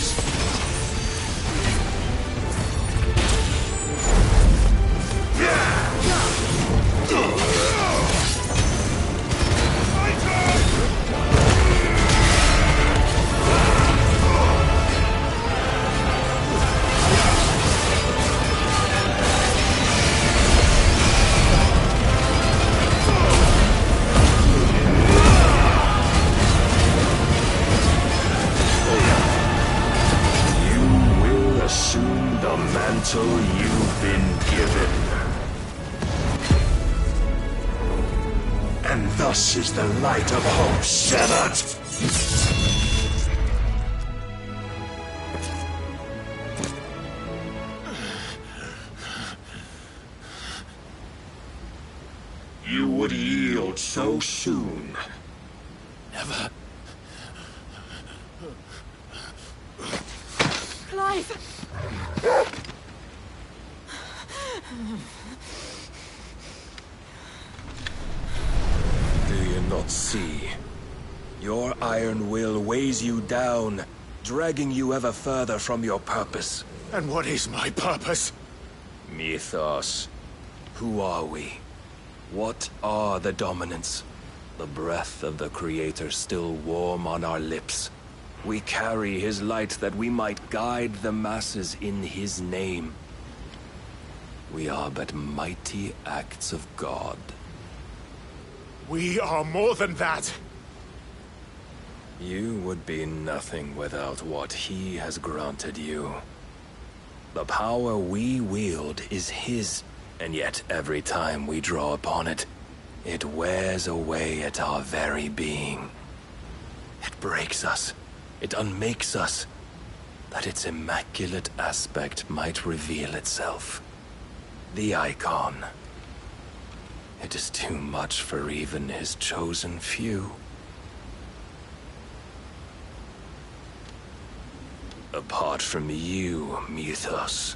Assume the mantle you've been given. And thus is the light of hope severed. You would yield so soon. Never. Clive! Do you not see? Your iron will weighs you down, dragging you ever further from your purpose. And what is my purpose? Mythos. Who are we? What are the dominants? The breath of the Creator still warm on our lips. We carry his light that we might guide the masses in his name. We are but mighty acts of God. We are more than that. You would be nothing without what he has granted you. The power we wield is his, and yet every time we draw upon it, it wears away at our very being. It breaks us. It unmakes us, that its immaculate aspect might reveal itself. The icon. It is too much for even his chosen few. Apart from you, Mythos,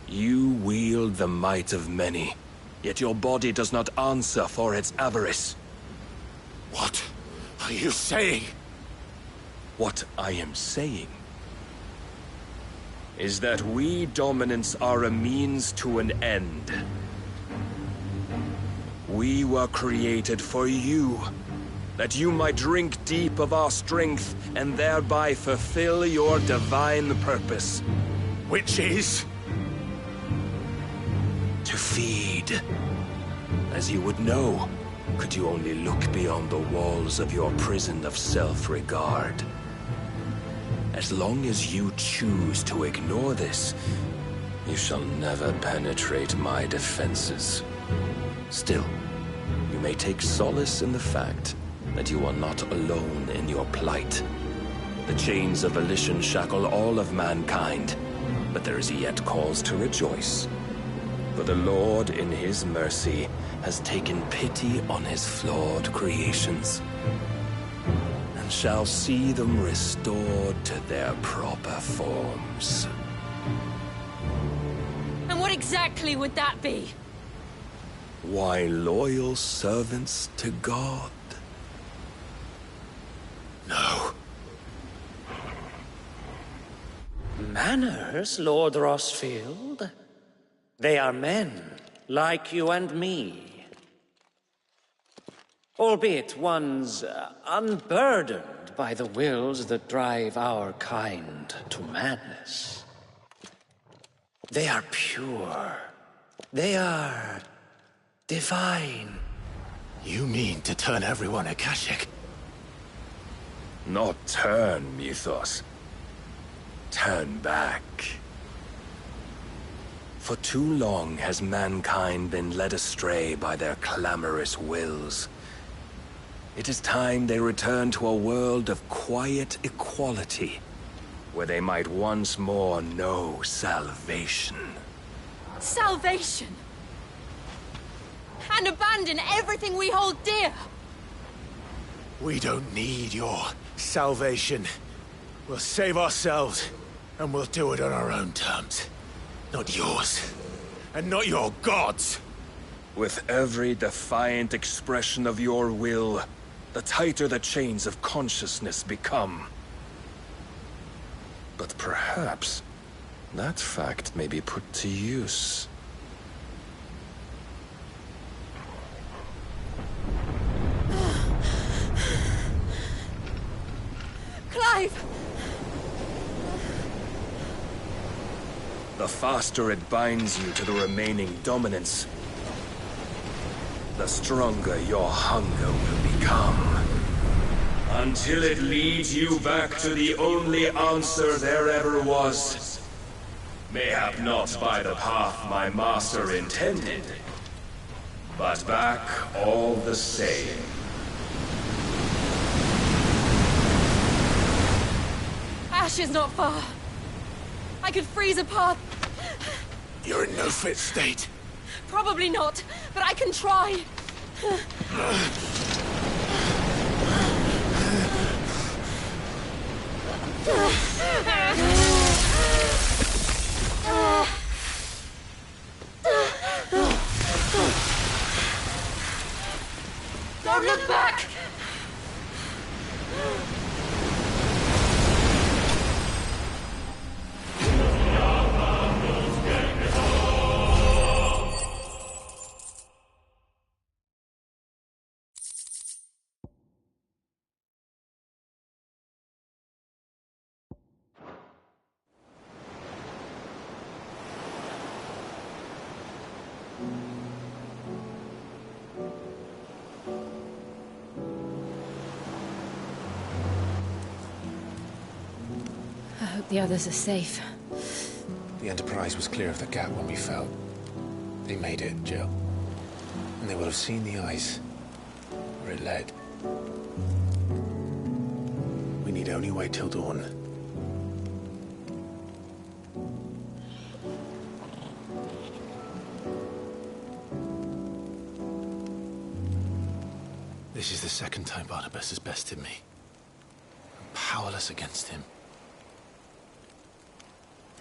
you wield the might of many, yet your body does not answer for its avarice. What are you saying? What I am saying is that we dominants are a means to an end. We were created for you, that you might drink deep of our strength and thereby fulfill your divine purpose. Which is? To feed. As you would know, could you only look beyond the walls of your prison of self-regard. As long as you choose to ignore this, you shall never penetrate my defenses. Still, you may take solace in the fact that you are not alone in your plight. The chains of volition shackle all of mankind, but there is yet cause to rejoice. For the Lord, in his mercy, has taken pity on his flawed creations, and shall see them restored to their proper forms. And what exactly would that be? Why, loyal servants to God. No. Manners, Lord Rosfield? They are men, like you and me. Albeit ones unburdened by the wills that drive our kind to madness. They are pure. They are divine. You mean to turn everyone Akashic? Not turn, Mythos. Turn back. For too long has mankind been led astray by their clamorous wills. It is time they return to a world of quiet equality, where they might once more know salvation. Salvation! And abandon everything we hold dear! We don't need your salvation. We'll save ourselves, and we'll do it on our own terms. Not yours. And not your gods. With every defiant expression of your will, the tighter the chains of consciousness become. But perhaps that fact may be put to use. Clive! The faster it binds you to the remaining dominance, the stronger your hunger will become. Until it leads you back to the only answer there ever was. Mayhap not by the path my master intended, but back all the same. Ash is not far. I could freeze a path. You're in no fit state. Probably not, but I can try. Don't look back! I hope the others are safe. The Enterprise was clear of the gap when we fell. They made it, Jill. And they will have seen the ice where it led. We need only wait till dawn. This is the second time Barnabas has bested me. I'm powerless against him.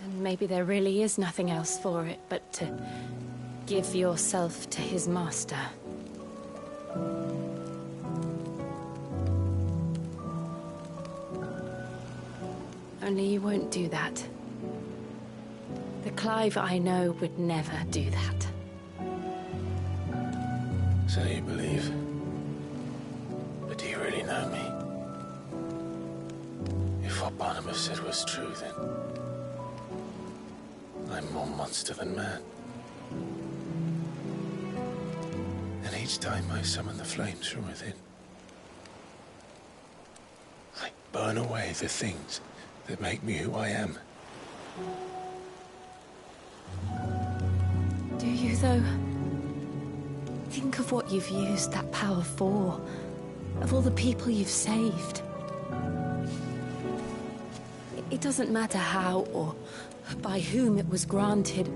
And maybe there really is nothing else for it but to give yourself to his master. Only you won't do that. The Clive I know would never do that. So you believe? But do you really know me? If what Barnabas said was true, then I'm more monster than man. Each time I summon the flames from within, I burn away the things that make me who I am. Do you, though? Think of what you've used that power for, of all the people you've saved. It doesn't matter how or by whom it was granted,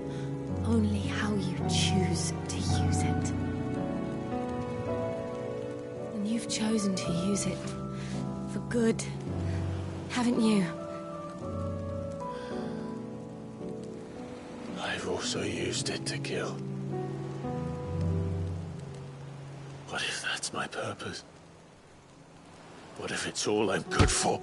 only how you choose to use it. And you've chosen to use it for good, haven't you? I've also used it to kill. What if that's my purpose? What if it's all I'm good for?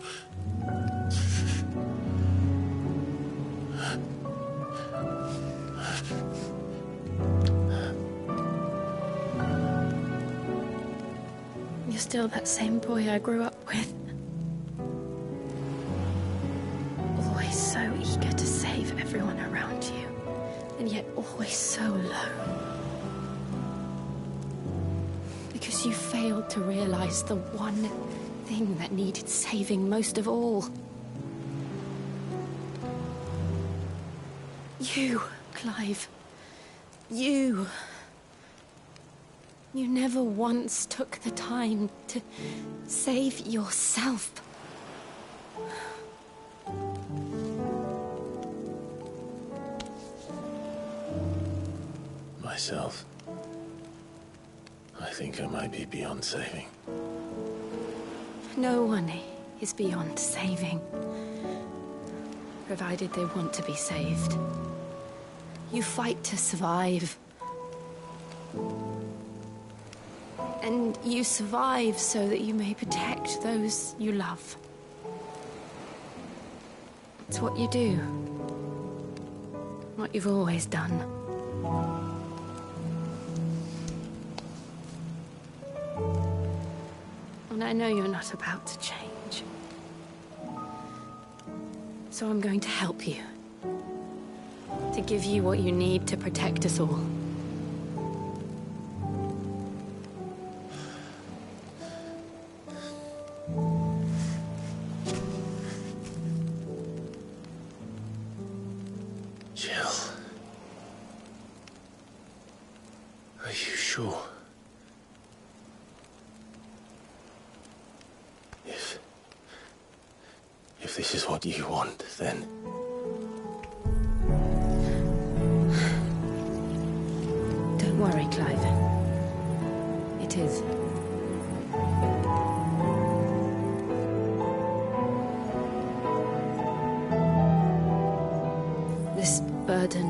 You're still that same boy I grew up with. Always so eager to save everyone around you, and yet always so low. Because you failed to realize the one thing that needed saving most of all. You, Clive. You. You never once took the time to save yourself. Myself. I think I might be beyond saving. No one is beyond saving, provided they want to be saved. You fight to survive. And you survive so that you may protect those you love. It's what you do. What you've always done. And I know you're not about to change. So I'm going to help you. To give you what you need to protect us all. Jill. Are you sure? If this is what you want, then... Don't worry, Clive. It is. This burden,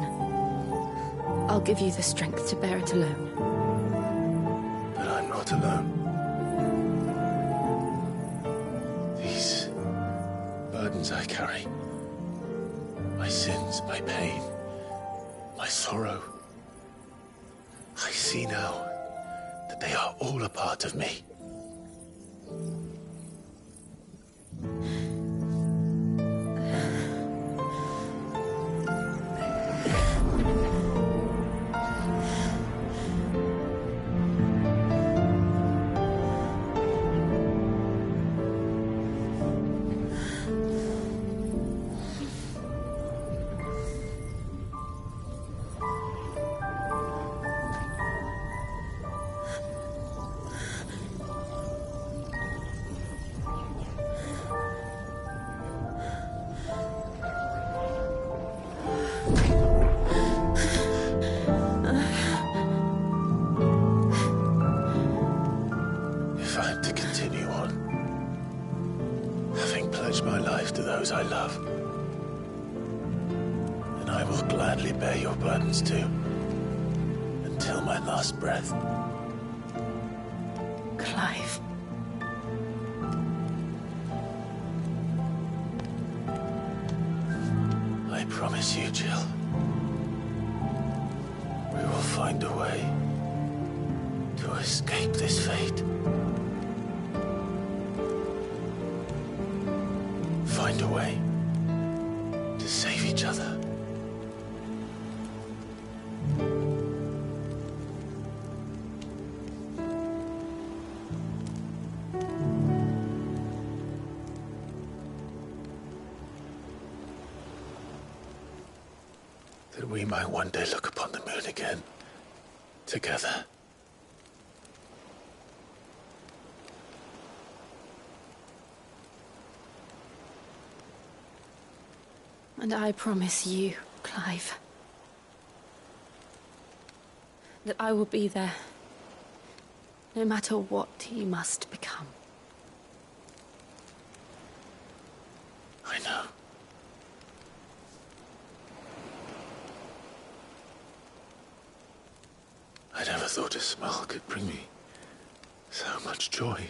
I'll give you the strength to bear it alone. But I'm not alone. These burdens I carry, my sins, my pain, my sorrow, I see now that they are all a part of me. If I'm to continue on, having pledged my life to those I love, then I will gladly bear your burdens too, until my last breath. Clive. I promise you, Jill, we will find a way to escape this fate. Find a way to save each other. that we might one day look upon the moon again, together. And I promise you, Clive, that I will be there, no matter what you must become. I know. I never thought a smile could bring me so much joy.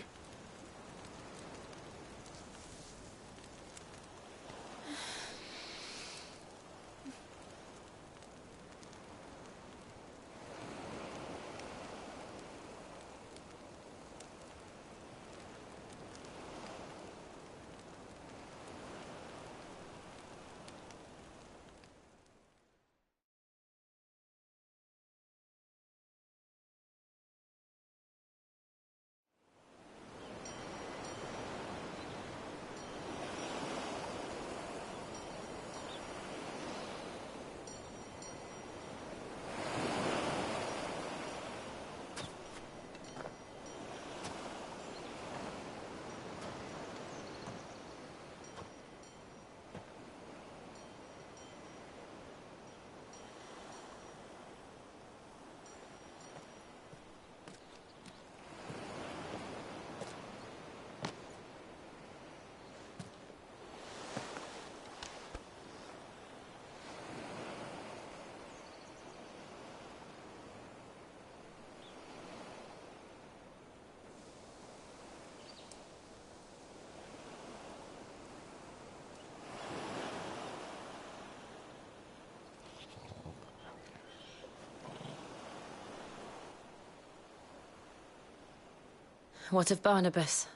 What of Barnabas?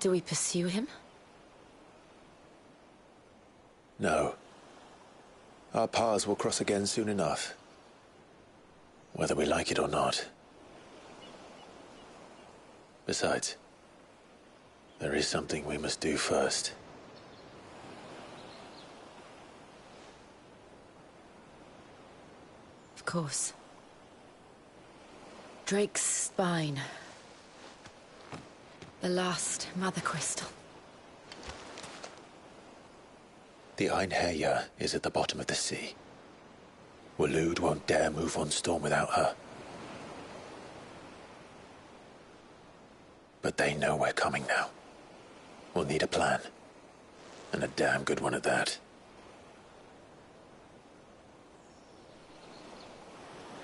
Do we pursue him? No. Our paths will cross again soon enough. Whether we like it or not. Besides, there is something we must do first. Of course. Drake's spine. The last Mother Crystal. The Einherjar is at the bottom of the sea. Waloed won't dare move on Storm without her. But they know we're coming now. We'll need a plan. And a damn good one at that.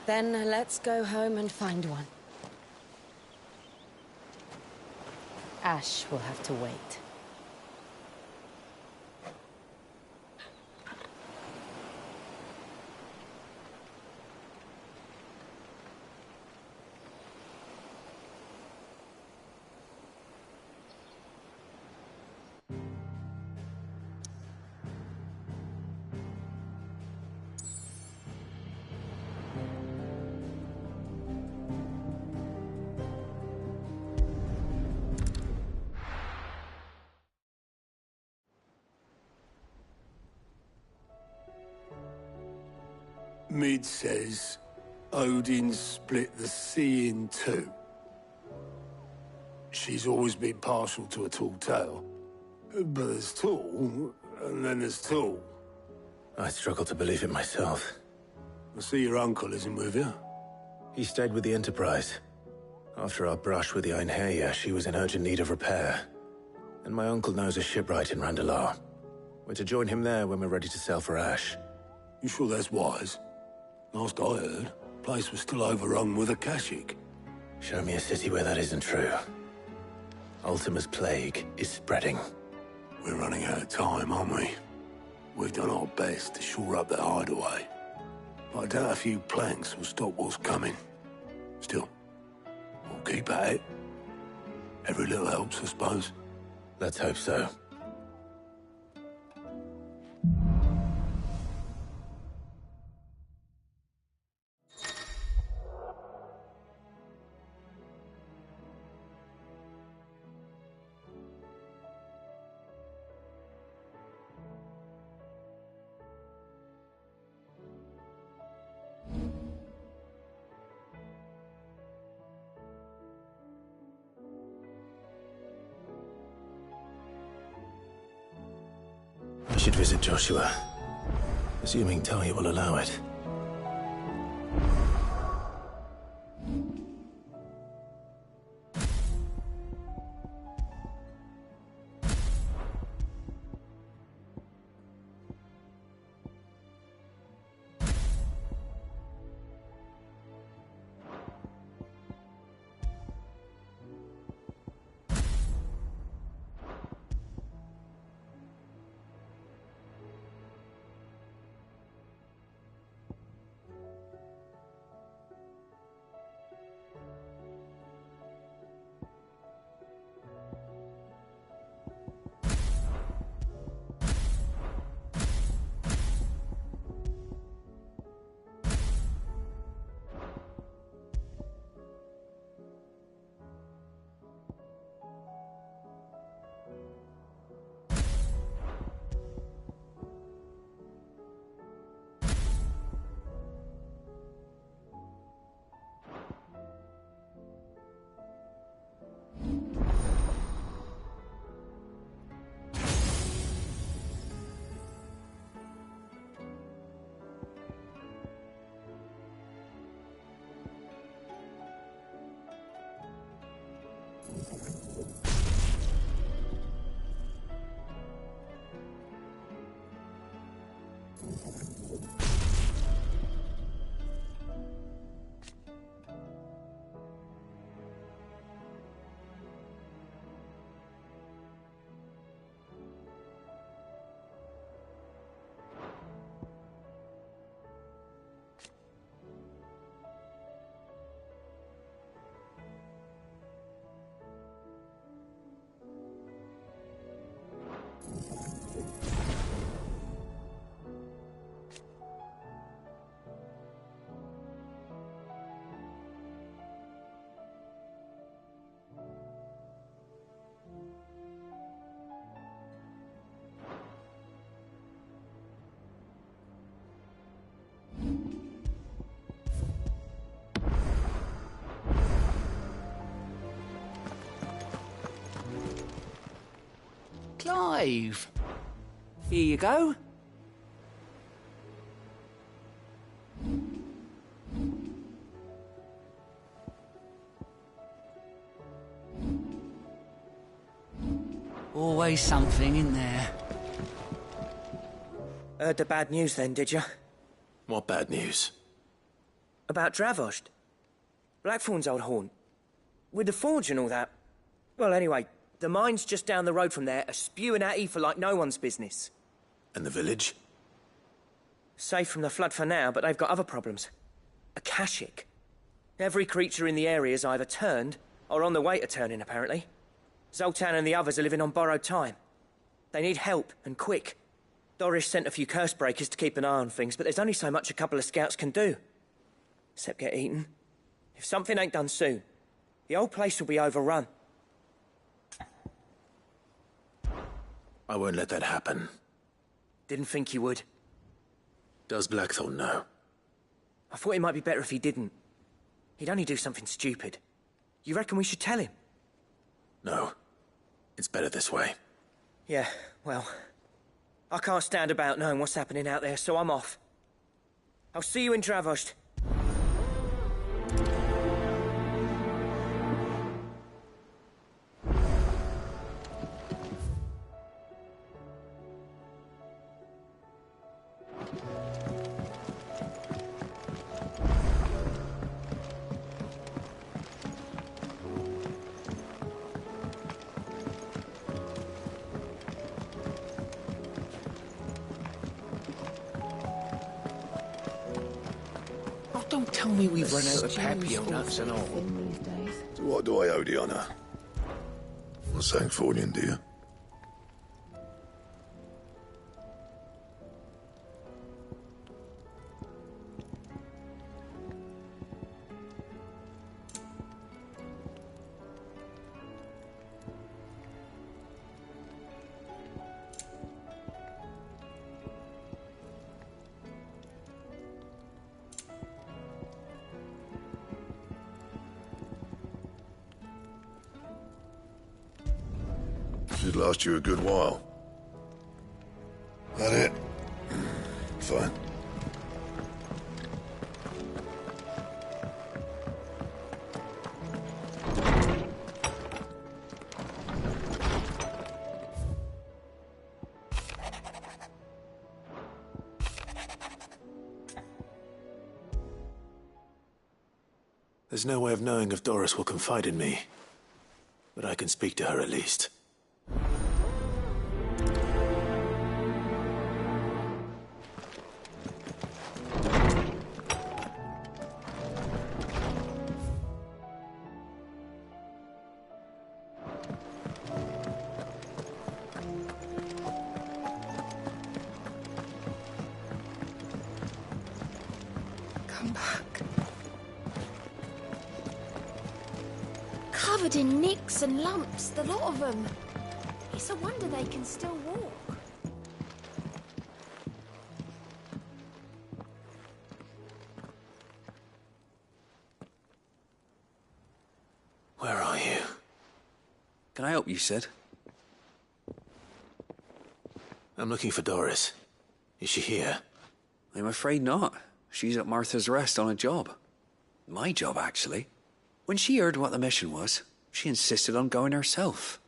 Then let's go home and find one. Ash will have to wait. Mid says Odin split the sea in two. She's always been partial to a tall tale. But there's tall, and then there's tall. I struggle to believe it myself. I see your uncle isn't with you. He stayed with the Enterprise. After our brush with the Einherjar, she was in urgent need of repair. And my uncle knows a shipwright in Randalar. We're to join him there when we're ready to sail for Ash. You sure that's wise? Last I heard, the place was still overrun with Akashic. Show me a city where that isn't true. Ultima's plague is spreading. We're running out of time, aren't we? We've done our best to shore up that hideaway. But I doubt a few planks will stop what's coming. Still, we'll keep at it. Every little helps, I suppose. Let's hope so. I should visit Joshua, assuming Talia will allow it. Clive. Here you go. Always something in there. Heard the bad news then, did you? What bad news? About Dravost. Blackthorn's old haunt. With the forge and all that. Well, anyway, the mine's just down the road from there, are spewing out ether like no one's business. And the village? Safe from the flood for now, but they've got other problems. A Kashik. Every creature in the area's either turned, or on the way to turning, apparently. Zoltan and the others are living on borrowed time. They need help, and quick. Doris sent a few curse breakers to keep an eye on things, but there's only so much a couple of scouts can do. Except get eaten. If something ain't done soon, the whole place will be overrun. I won't let that happen. Didn't think you would. Does Blackthorn know? I thought it might be better if he didn't. He'd only do something stupid. You reckon we should tell him? No. It's better this way. Yeah, well, I can't stand about knowing what's happening out there, so I'm off. I'll see you in Dravost. Don't tell me we've run out of papio nuts and all. So what do I owe the honour? Not saying fortune, do you? Should last you a good while. That it? Fine. There's no way of knowing if Doris will confide in me, but I can speak to her at least. Come back. Covered in nicks and lumps, the lot of them. It's a wonder they can still walk. Where are you? Can I help you, Sid? I'm looking for Doris. Is she here? I'm afraid not. She's at Martha's Rest on a job. My job, actually. When she heard what the mission was, she insisted on going herself.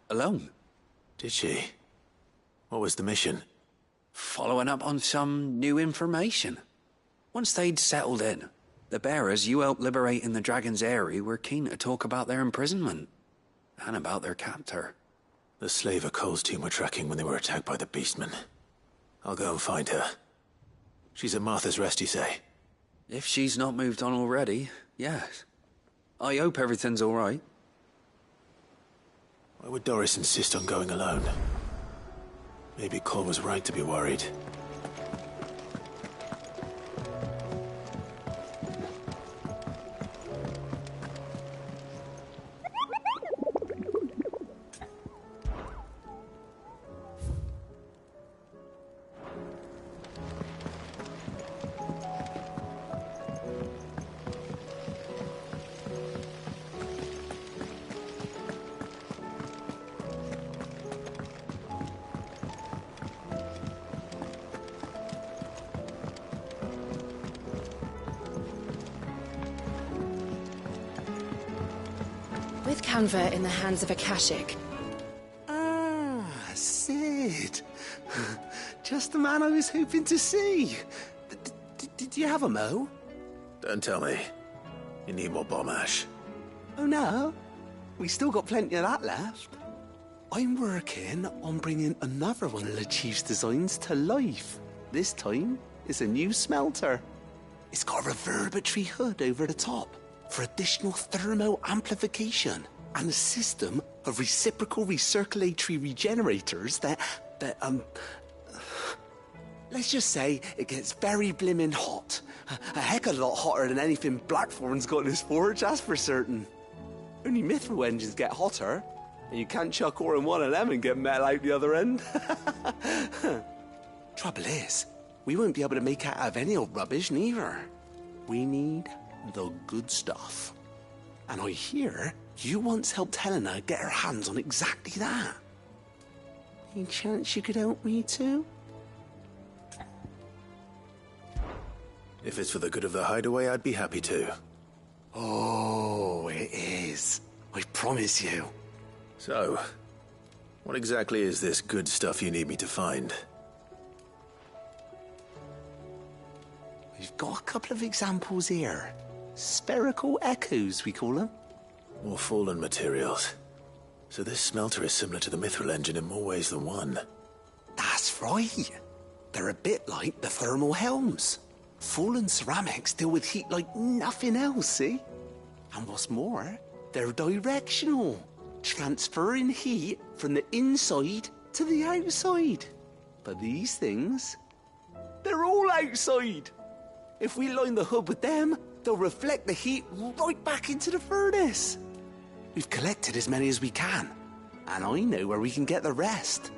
Alone. Did she? What was the mission? Following up on some new information. Once they'd settled in, the bearers you helped liberate in the Dragon's Eyrie were keen to talk about their imprisonment. And about their captor. The slaver Cole's team were tracking when they were attacked by the Beastmen. I'll go and find her. She's at Martha's Rest, you say? If she's not moved on already, yes. I hope everything's all right. Why would Doris insist on going alone? Maybe Cole was right to be worried. With Canva in the hands of Akashic. Ah, Sid. Just the man I was hoping to see. Did you have a mo? Don't tell me. You need more bomb ash. Oh no, we still got plenty of that left. I'm working on bringing another one of the Chief's designs to life. This time, it's a new smelter. It's got a reverberatory hood over the top for additional thermal amplification and a system of reciprocal recirculatory regenerators that let's just say it gets very blimmin' hot. A heck of a lot hotter than anything Blackthorn's got in his forge, that's for certain. Only mithril engines get hotter, and you can't chuck ore in one of them and get metal out the other end. Trouble is, we won't be able to make it out of any old rubbish, neither. We need the good stuff. And I hear you once helped Helena get her hands on exactly that. Any chance you could help me too? If it's for the good of the hideaway, I'd be happy to. Oh, it is. I promise you. So, what exactly is this good stuff you need me to find? We've got a couple of examples here. Spherical echoes, we call them. More fallen materials. So this smelter is similar to the mithril engine in more ways than one. That's right. They're a bit like the thermal helms. Fallen ceramics deal with heat like nothing else, see? And what's more, they're directional, transferring heat from the inside to the outside. But these things, they're all outside. If we line the hood with them, they'll reflect the heat right back into the furnace. We've collected as many as we can, and I know where we can get the rest.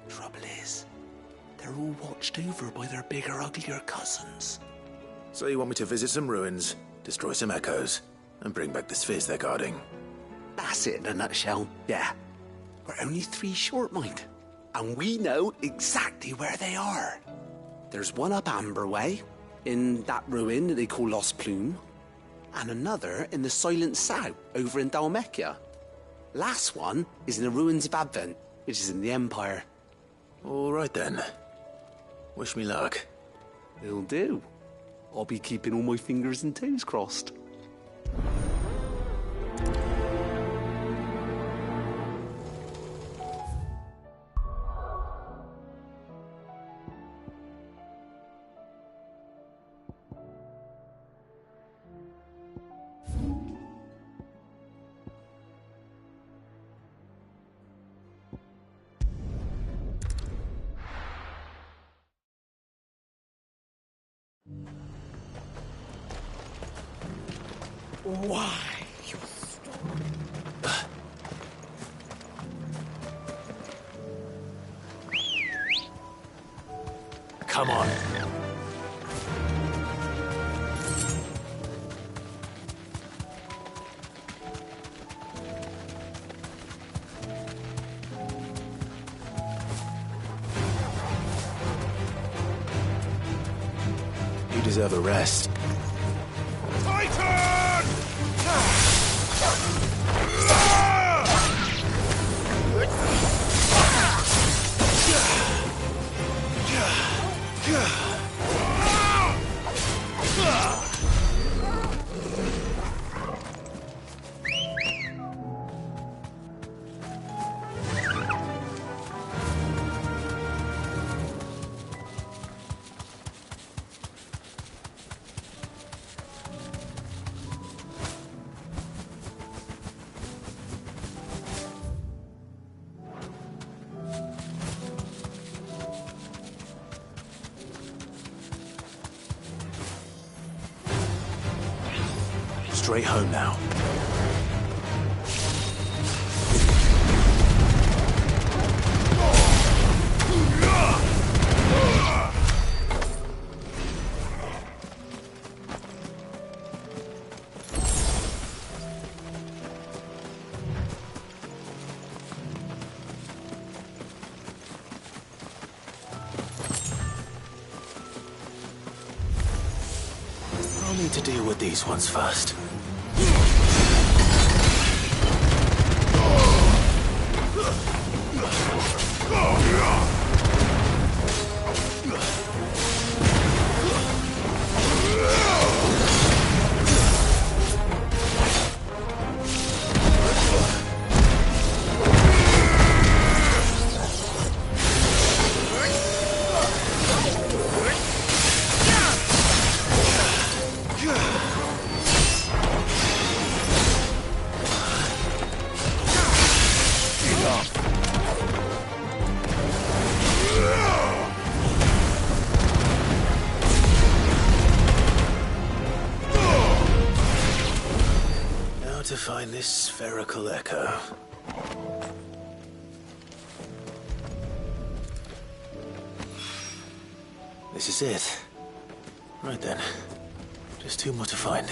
Trouble is, they're all watched over by their bigger, uglier cousins. So you want me to visit some ruins, destroy some echoes, and bring back the spheres they're guarding? That's it in a nutshell, yeah. We're only 3 short, mind. and we know exactly where they are. There's one up Amber Way, in that ruin that they call Lost Plume, and another in the Silent South, over in Dalmekia. Last one is in the ruins of Advent, which is in the Empire. All right then. Wish me luck. Will do. I'll be keeping all my fingers and toes crossed. Why? Come on. You deserve a rest. Straight home now. I'll need to deal with these ones first. To find this spherical echo. This is it. Right then. Just two more to find.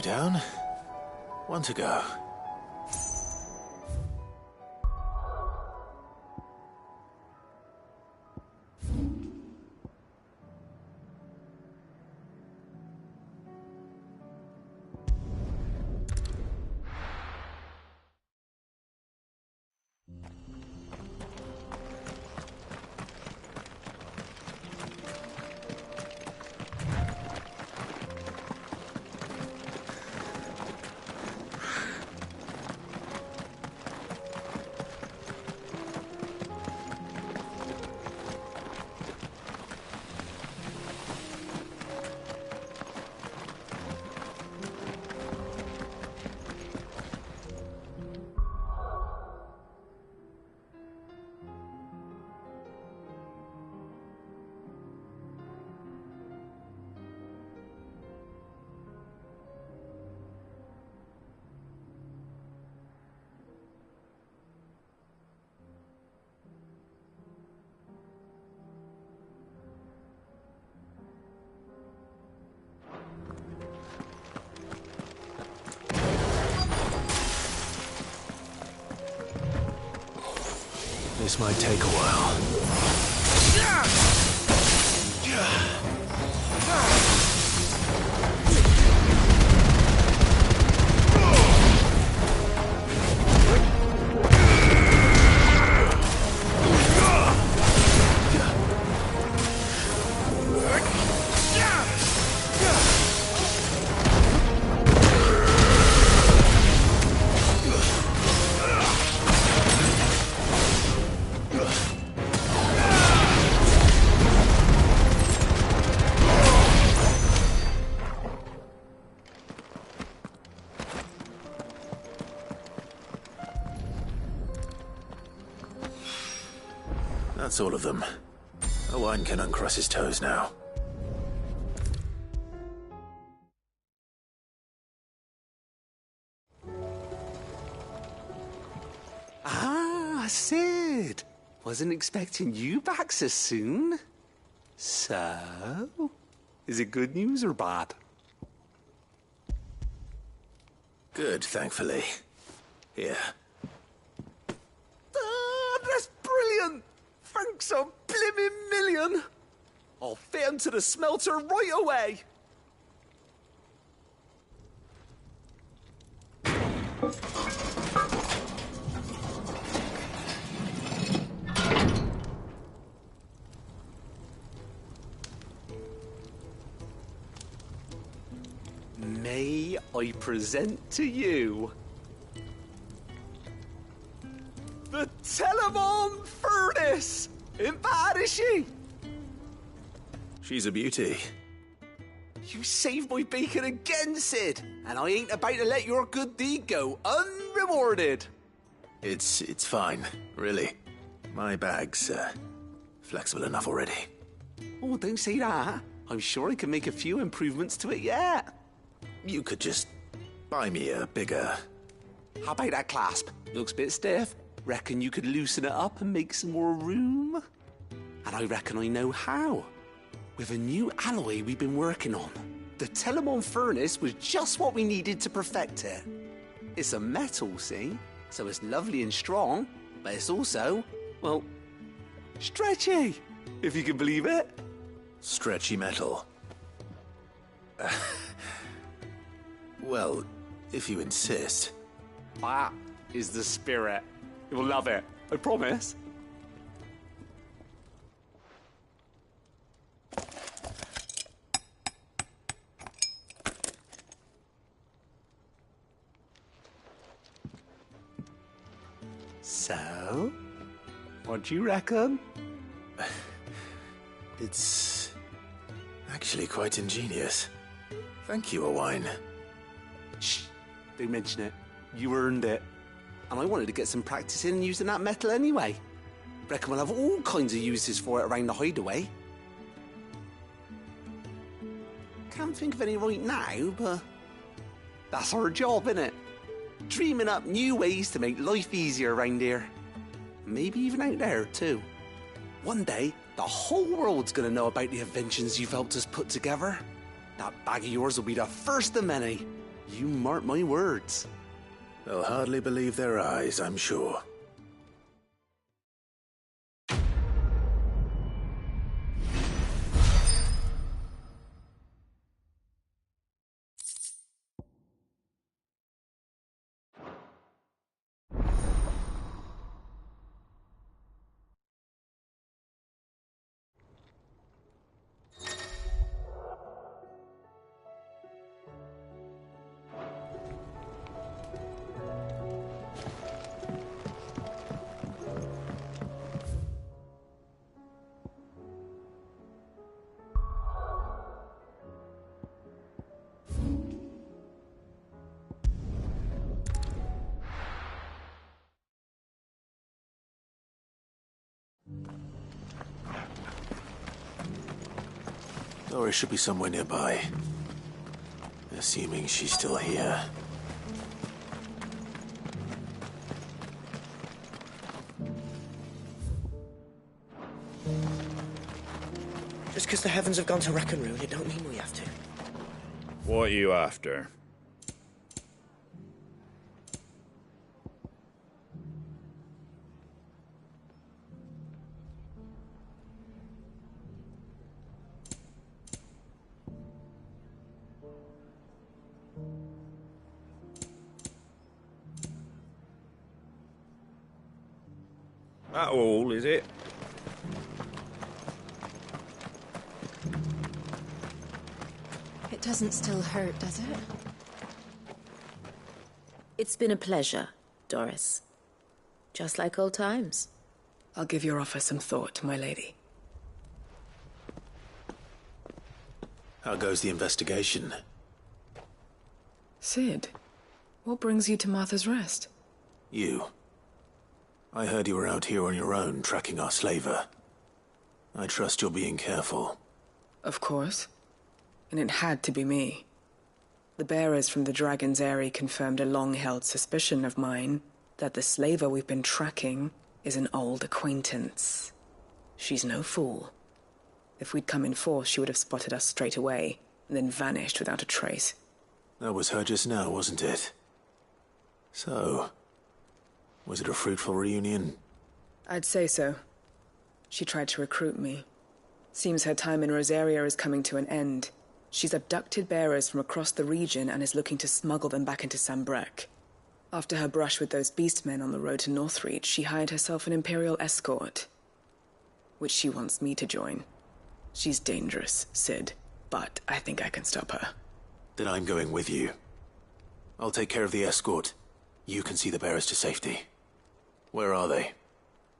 down. One to go. This might take a while. That's all of them. Owain can uncross his toes now. Ah, Sid! Wasn't expecting you back so soon. So, is it good news or bad? Good, thankfully. Here. Ah, that's brilliant! Thanks a blimmin' million! I'll fit 'em to the smelter right away! May I present to you the Telemon Furnace! Ain't bad, is she? She's a beauty. You saved my bacon again, Sid, and I ain't about to let your good deed go unrewarded. It's fine, really. My bag's flexible enough already. Oh, don't say that. I'm sure I can make a few improvements to it yet. You could just buy me a bigger... How about that clasp? Looks a bit stiff. Reckon you could loosen it up and make some more room? And I reckon I know how. With a new alloy we've been working on. The Telemon Furnace was just what we needed to perfect it. It's a metal, see? So it's lovely and strong, but it's also, well, stretchy, if you can believe it. Stretchy metal. Well, if you insist. That is the spirit. You'll love it, I promise. So, what do you reckon? It's actually quite ingenious. Thank you, Owain. Shh, don't mention it. You earned it. And I wanted to get some practice in using that metal anyway. Reckon we'll have all kinds of uses for it around the hideaway. Can't think of any right now, but that's our job, innit? Dreaming up new ways to make life easier around here. Maybe even out there, too. One day, the whole world's gonna know about the inventions you've helped us put together. That bag of yours will be the first of many. You mark my words. They'll hardly believe their eyes, I'm sure. Doris should be somewhere nearby. Assuming she's still here. Just because the heavens have gone to wreck and ruin, it don't mean we have to. What are you after? That all, is it? It doesn't still hurt, does it? It's been a pleasure, Doris. Just like old times. I'll give your offer some thought, my lady. How goes the investigation? Sid, what brings you to Martha's Rest? You. I heard you were out here on your own, tracking our slaver. I trust you're being careful. Of course. And it had to be me. The bearers from the Dragon's Eyrie confirmed a long-held suspicion of mine that the slaver we've been tracking is an old acquaintance. She's no fool. If we'd come in force, she would have spotted us straight away, and then vanished without a trace. That was her just now, wasn't it? So, was it a fruitful reunion? I'd say so. She tried to recruit me. Seems her time in Rosaria is coming to an end. She's abducted bearers from across the region and is looking to smuggle them back into Sambrec. After her brush with those beastmen on the road to Northreach, she hired herself an Imperial escort, which she wants me to join. She's dangerous, Sid, but I think I can stop her. Then I'm going with you. I'll take care of the escort. You can see the bearers to safety. Where are they?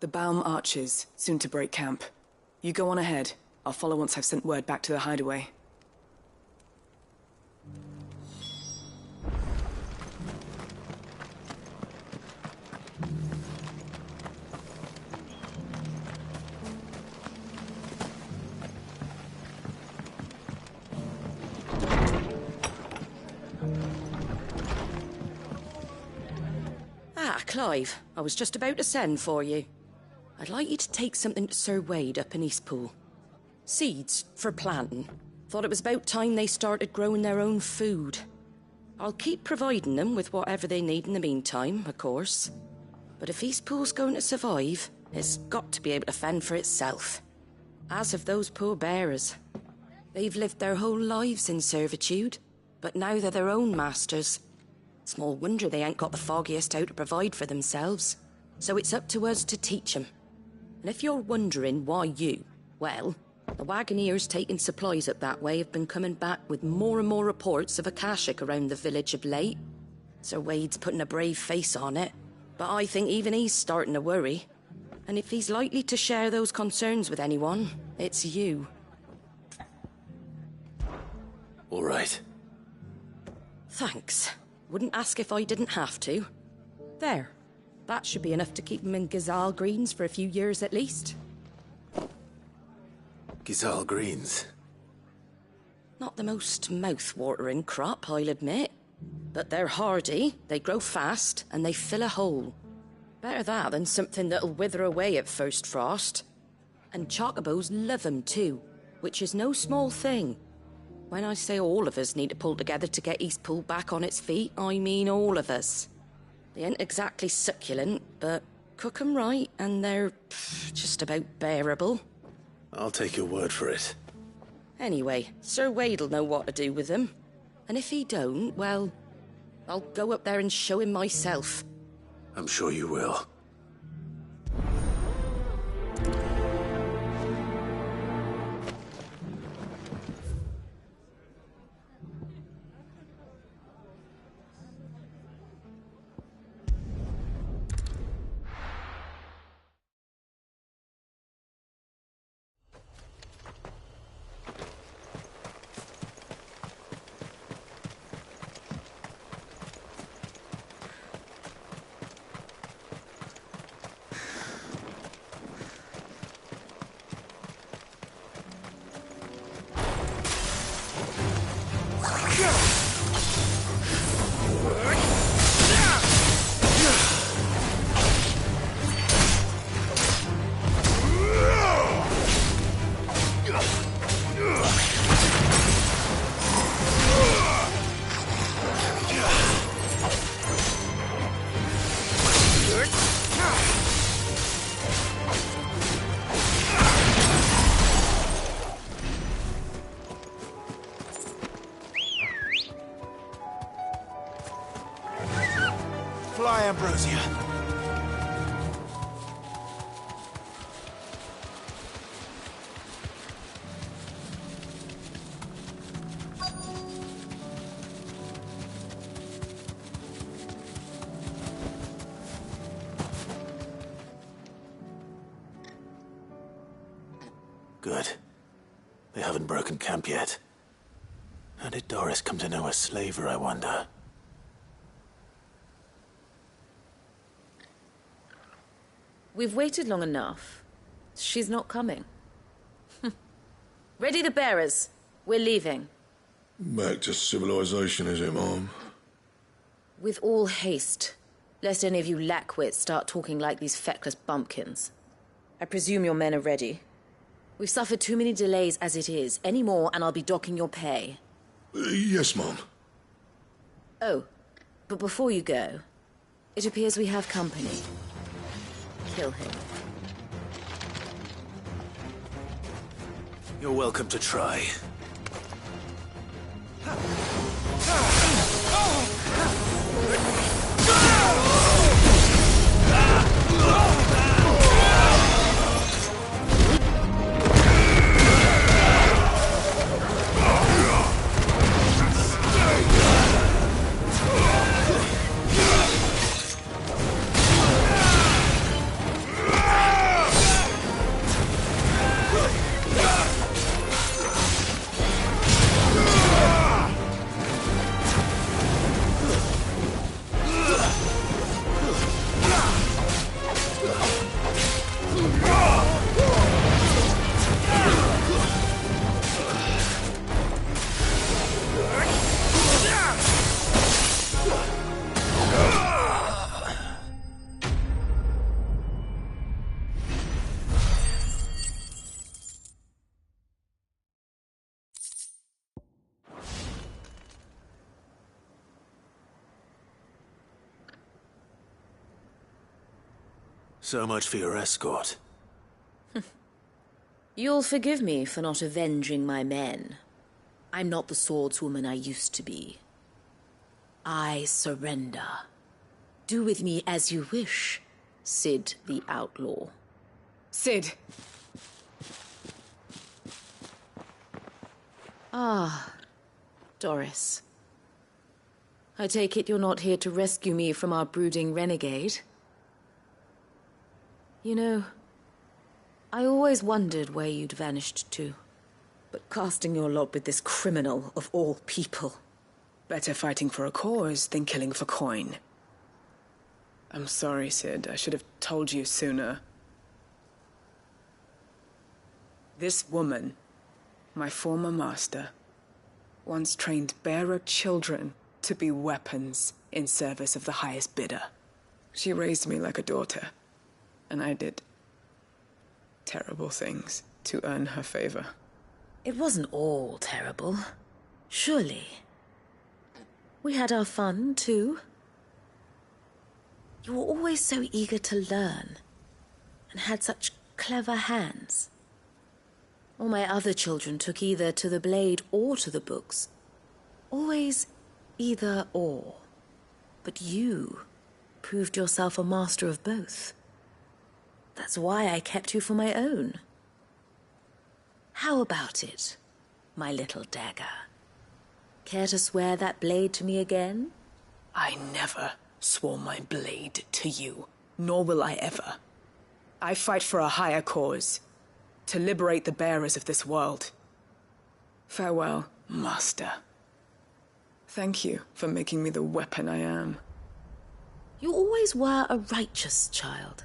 The Baum Archers, soon to break camp. You go on ahead. I'll follow once I've sent word back to the hideaway. Ah, Clive, I was just about to send for you. I'd like you to take something to Sir Wade up in Eastpool. Seeds for planting. Thought it was about time they started growing their own food. I'll keep providing them with whatever they need in the meantime, of course. But if Eastpool's going to survive, it's got to be able to fend for itself. As have those poor bearers. They've lived their whole lives in servitude, but now they're their own masters. Small wonder they ain't got the foggiest how to provide for themselves. So it's up to us to teach them. And if you're wondering why you, well, the Wagoneers taking supplies up that way have been coming back with more and more reports of Akashic around the village of late. Sir Wade's putting a brave face on it, but I think even he's starting to worry. And if he's likely to share those concerns with anyone, it's you. All right. Thanks. Wouldn't ask if I didn't have to. There. That should be enough to keep him in Gazal Greens for a few years at least. Gazal Greens? Not the most mouth-watering crop, I'll admit. But they're hardy, they grow fast, and they fill a hole. Better that than something that'll wither away at first frost. And chocobos love 'em too, which is no small thing. When I say all of us need to pull together to get Eastpool back on its feet, I mean all of us. They ain't exactly succulent, but cook 'em right and they're just about bearable. I'll take your word for it. Anyway, Sir Wade'll know what to do with them. And if he don't, well, I'll go up there and show him myself. I'm sure you will. Fly, Ambrosia. Good. They haven't broken camp yet. How did Doris come to know a slaver, I wonder? We've waited long enough. She's not coming. Ready the bearers. We're leaving. Back to civilization, is it, Mom? With all haste. Lest any of you lackwits start talking like these feckless bumpkins. I presume your men are ready. We've suffered too many delays as it is. Any more and I'll be docking your pay. Yes, Mom. Oh, but before you go, it appears we have company. Kill him. You're welcome to try. So much for your escort. You'll forgive me for not avenging my men. I'm not the swordswoman I used to be. I surrender. Do with me as you wish, Sid the Outlaw. Sid! Ah, Doris. I take it you're not here to rescue me from our brooding renegade? You know, I always wondered where you'd vanished to. But casting your lot with this criminal of all people. Better fighting for a cause than killing for coin. I'm sorry, Sid. I should have told you sooner. This woman, my former master, once trained bearer children to be weapons in service of the highest bidder. She raised me like a daughter, and I did terrible things to earn her favor. It wasn't all terrible. Surely. We had our fun, too. You were always so eager to learn, and had such clever hands. All my other children took either to the blade or to the books. Always either or. But you proved yourself a master of both. That's why I kept you for my own. How about it, my little dagger? Care to swear that blade to me again? I never swore my blade to you, nor will I ever. I fight for a higher cause, to liberate the bearers of this world. Farewell, Master. Thank you for making me the weapon I am. You always were a righteous child.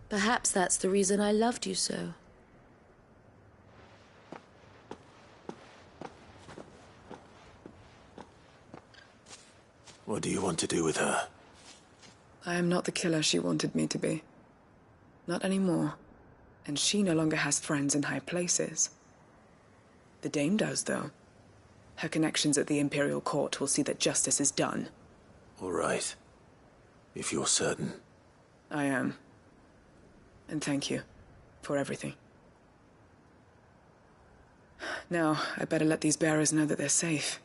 Perhaps that's the reason I loved you so. What do you want to do with her? I am not the killer she wanted me to be. Not anymore. And she no longer has friends in high places. The Dame does, though. Her connections at the Imperial Court will see that justice is done. All right. If you're certain. I am. And thank you for everything. Now, I better let these bearers know that they're safe.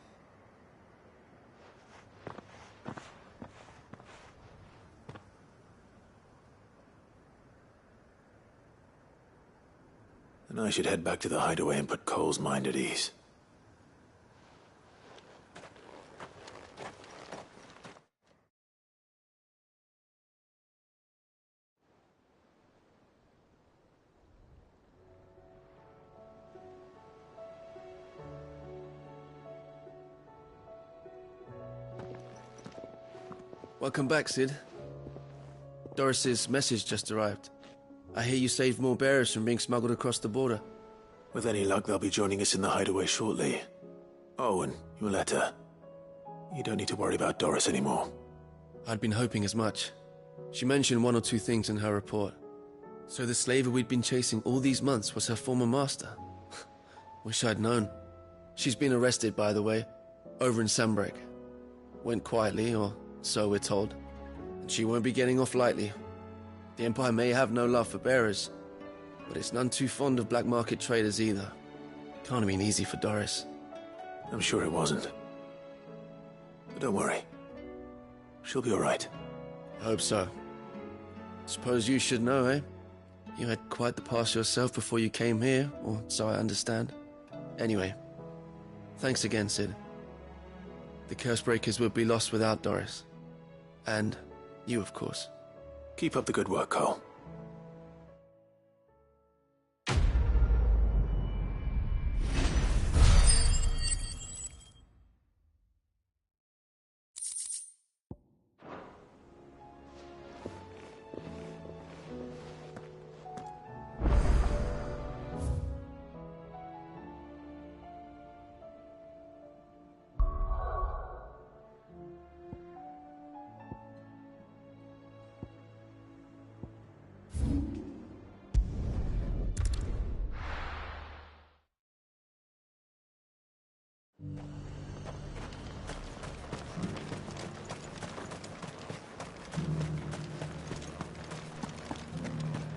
And I should head back to the hideaway and put Cole's mind at ease. Welcome back, Sid. Doris's message just arrived. I hear you saved more bearers from being smuggled across the border. With any luck, they'll be joining us in the hideaway shortly. Oh, and your letter. You don't need to worry about Doris anymore. I'd been hoping as much. She mentioned one or two things in her report. So the slaver we'd been chasing all these months was her former master. Wish I'd known. She's been arrested, by the way, over in Sambrek. Went quietly, or so we're told. And she won't be getting off lightly. The Empire may have no love for bearers, but it's none too fond of black market traders either. Can't have been easy for Doris. I'm sure it wasn't. But don't worry. She'll be all right. I hope so. Suppose you should know, eh? You had quite the past yourself before you came here, or so I understand. Anyway, thanks again, Sid. The Cursebreakers would be lost without Doris. And you, of course. Keep up the good work, Cole.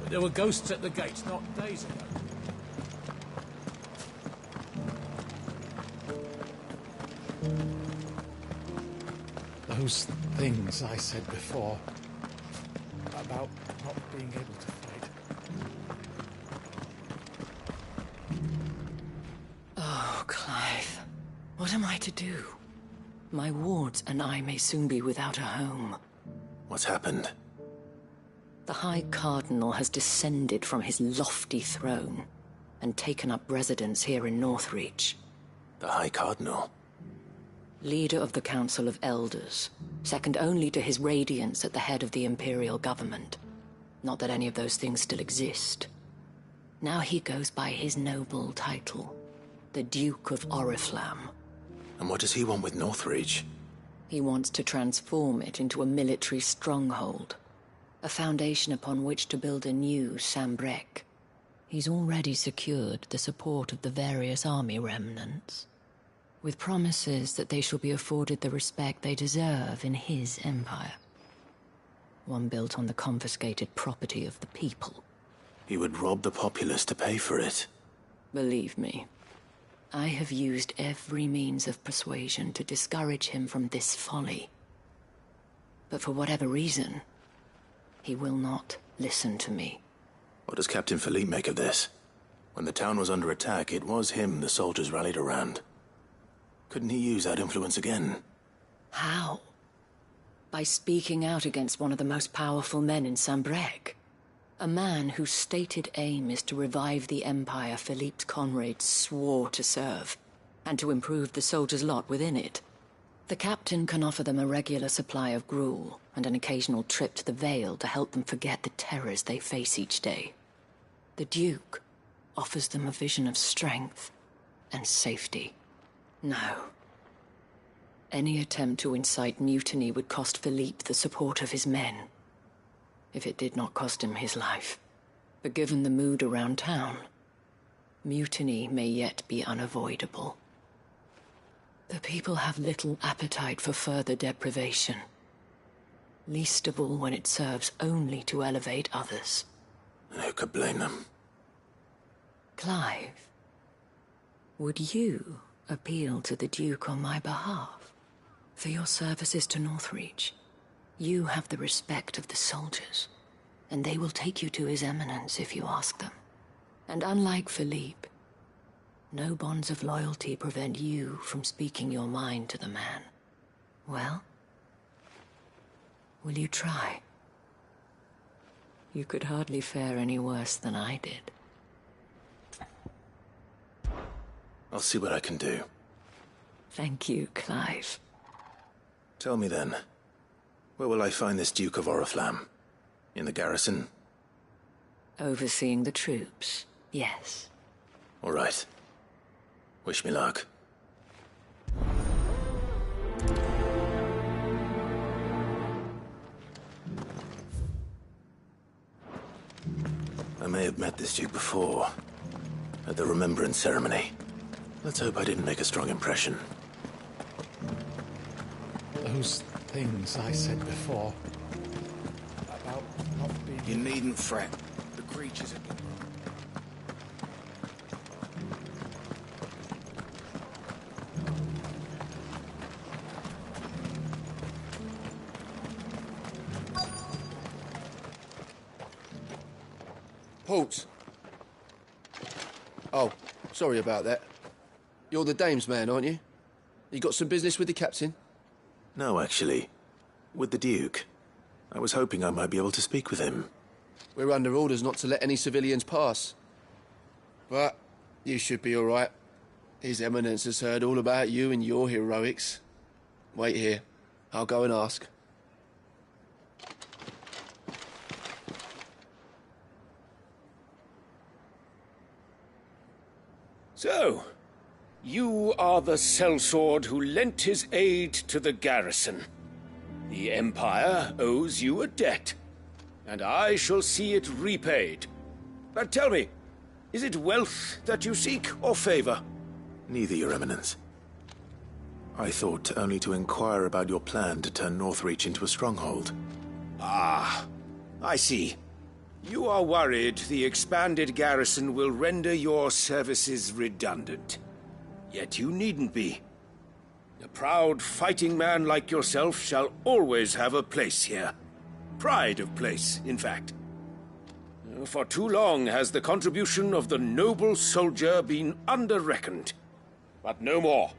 There were ghosts at the gates not days ago. Those things I said before about not being able to fight. Oh, Clive. What am I to do? My wards and I may soon be without a home. What's happened? The High Cardinal has descended from his lofty throne and taken up residence here in Northreach. The High Cardinal? Leader of the Council of Elders, second only to his Radiance at the head of the Imperial government. Not that any of those things still exist. Now he goes by his noble title, the Duke of Oriflamme. And what does he want with Northreach? He wants to transform it into a military stronghold. A foundation upon which to build a new Sambrek. He's already secured the support of the various army remnants. with promises that they shall be afforded the respect they deserve in his empire. One built on the confiscated property of the people. He would rob the populace to pay for it. Believe me, I have used every means of persuasion to discourage him from this folly. But for whatever reason, he will not listen to me. What does Captain Philippe make of this? When the town was under attack, it was him the soldiers rallied around. Couldn't he use that influence again? How? By speaking out against one of the most powerful men in Sambrec. A man whose stated aim is to revive the empire Philippe's comrades swore to serve, and to improve the soldiers' lot within it. The captain can offer them a regular supply of gruel, and an occasional trip to the Vale to help them forget the terrors they face each day. The Duke offers them a vision of strength and safety. No. Any attempt to incite mutiny would cost Philippe the support of his men, if it did not cost him his life. But given the mood around town, mutiny may yet be unavoidable. The people have little appetite for further deprivation, least of all when it serves only to elevate others. And who could blame them? Clive, would you appeal to the Duke on my behalf? For your services to Northreach, you have the respect of the soldiers, and they will take you to His Eminence if you ask them. And unlike Philippe, no bonds of loyalty prevent you from speaking your mind to the man. Well, will you try? You could hardly fare any worse than I did. I'll see what I can do. Thank you, Clive. Tell me then, where will I find this Duke of Oriflamme? In the garrison? Overseeing the troops, yes. All right. Wish me luck. I may have met this Duke before, at the Remembrance Ceremony. Let's hope I didn't make a strong impression. Those things I said before about not being... You needn't fret. The creatures have been... Halt! Oh, sorry about that. You're the dame's man, aren't you? You got some business with the captain? No, actually. With the Duke. I was hoping I might be able to speak with him. We're under orders not to let any civilians pass. But you should be all right. His Eminence has heard all about you and your heroics. Wait here. I'll go and ask. So, you are the sellsword who lent his aid to the garrison. The Empire owes you a debt, and I shall see it repaid. But tell me, is it wealth that you seek, or favor? Neither, Your Eminence. I thought only to inquire about your plan to turn Northreach into a stronghold. Ah, I see. You are worried the expanded garrison will render your services redundant. Yet you needn't be. A proud fighting man like yourself shall always have a place here. Pride of place, in fact. For too long has the contribution of the noble soldier been under-reckoned. But no more.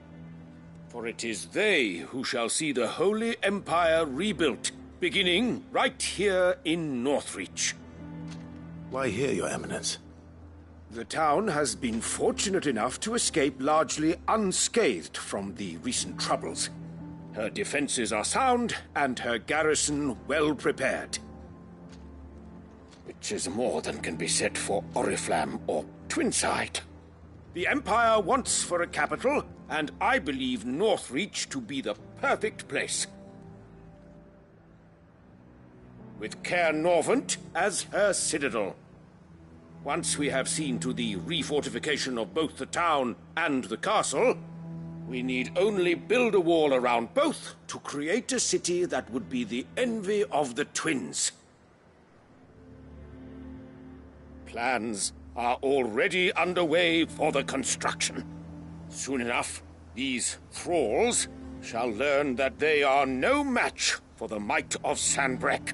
For it is they who shall see the Holy Empire rebuilt, beginning right here in Northreach. Why here, Your Eminence? The town has been fortunate enough to escape largely unscathed from the recent troubles. Her defenses are sound, and her garrison well prepared. Which is more than can be said for Oriflamme or Twinside. The Empire wants for a capital, and I believe Northreach to be the perfect place. With Caer Norvent as her citadel. Once we have seen to the refortification of both the town and the castle, We need only build a wall around both to create a city that would be the envy of the twins. Plans are already underway for the construction. Soon enough, these thralls shall learn that they are no match for the might of Sanbreque.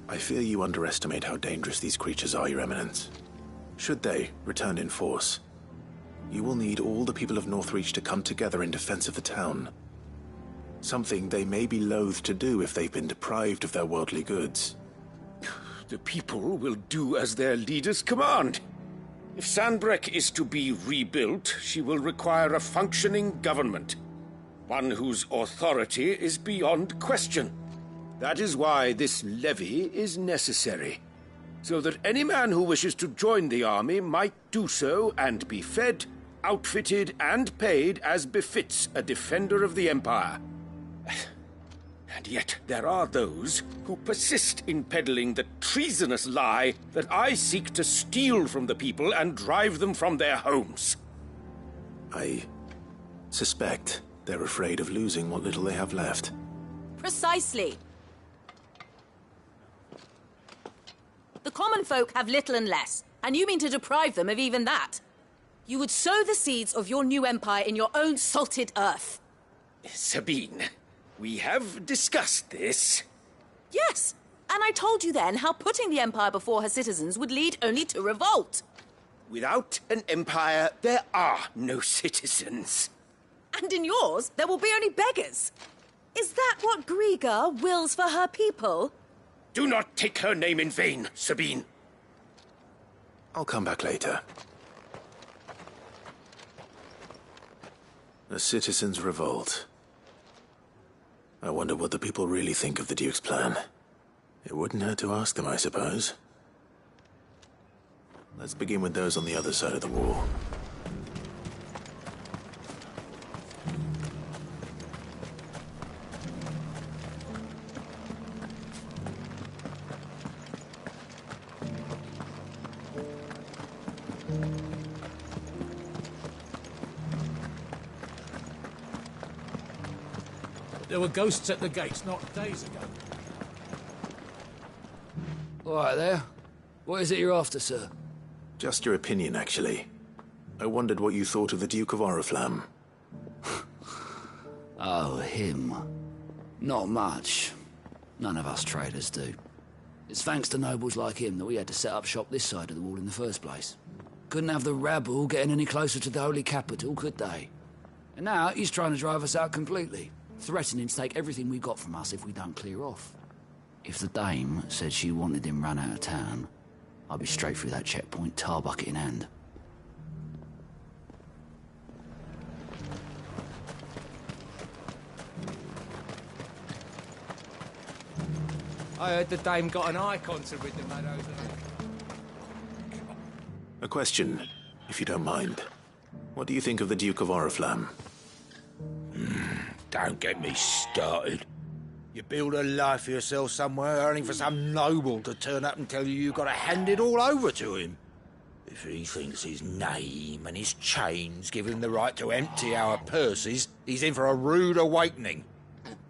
I fear you underestimate how dangerous these creatures are, Your Eminence. Should they return in force, you will need all the people of Northreach to come together in defense of the town. Something they may be loath to do if they've been deprived of their worldly goods. The people will do as their leaders command. If Sanbreque is to be rebuilt, she will require a functioning government. One whose authority is beyond question. That is why this levy is necessary. So that any man who wishes to join the army might do so and be fed, outfitted, and paid as befits a defender of the Empire. And yet there are those who persist in peddling the treasonous lie that I seek to steal from the people and drive them from their homes. I suspect they're afraid of losing what little they have left. Precisely. The common folk have little and less, and you mean to deprive them of even that. You would sow the seeds of your new empire in your own salted earth. Sabine, we have discussed this. Yes, and I told you then how putting the empire before her citizens would lead only to revolt. Without an empire, there are no citizens. And in yours, there will be only beggars. Is that what Griga wills for her people? Do not take her name in vain, Sabine. I'll come back later. A citizens' revolt. I wonder what the people really think of the Duke's plan. It wouldn't hurt to ask them, I suppose. Let's begin with those on the other side of the wall. There were ghosts at the gates not days ago. All right there. What is it you're after, sir? Just your opinion, actually. I wondered what you thought of the Duke of Oriflamme. Oh, him. Not much. None of us traders do. It's thanks to nobles like him that we had to set up shop this side of the wall in the first place. Couldn't have the rabble getting any closer to the holy capital, could they? And now he's trying to drive us out completely, threatening to take everything we got from us if we don't clear off. If the dame said she wanted him run out of town, I'd be straight through that checkpoint, tar bucket in hand. I heard the dame got an icon to rid the meadows of. A question, if you don't mind. What do you think of the Duke of Oriflamme? Don't get me started. You build a life for yourself somewhere, only for some noble to turn up and tell you you've got to hand it all over to him. If he thinks his name and his chains give him the right to empty our purses, he's in for a rude awakening.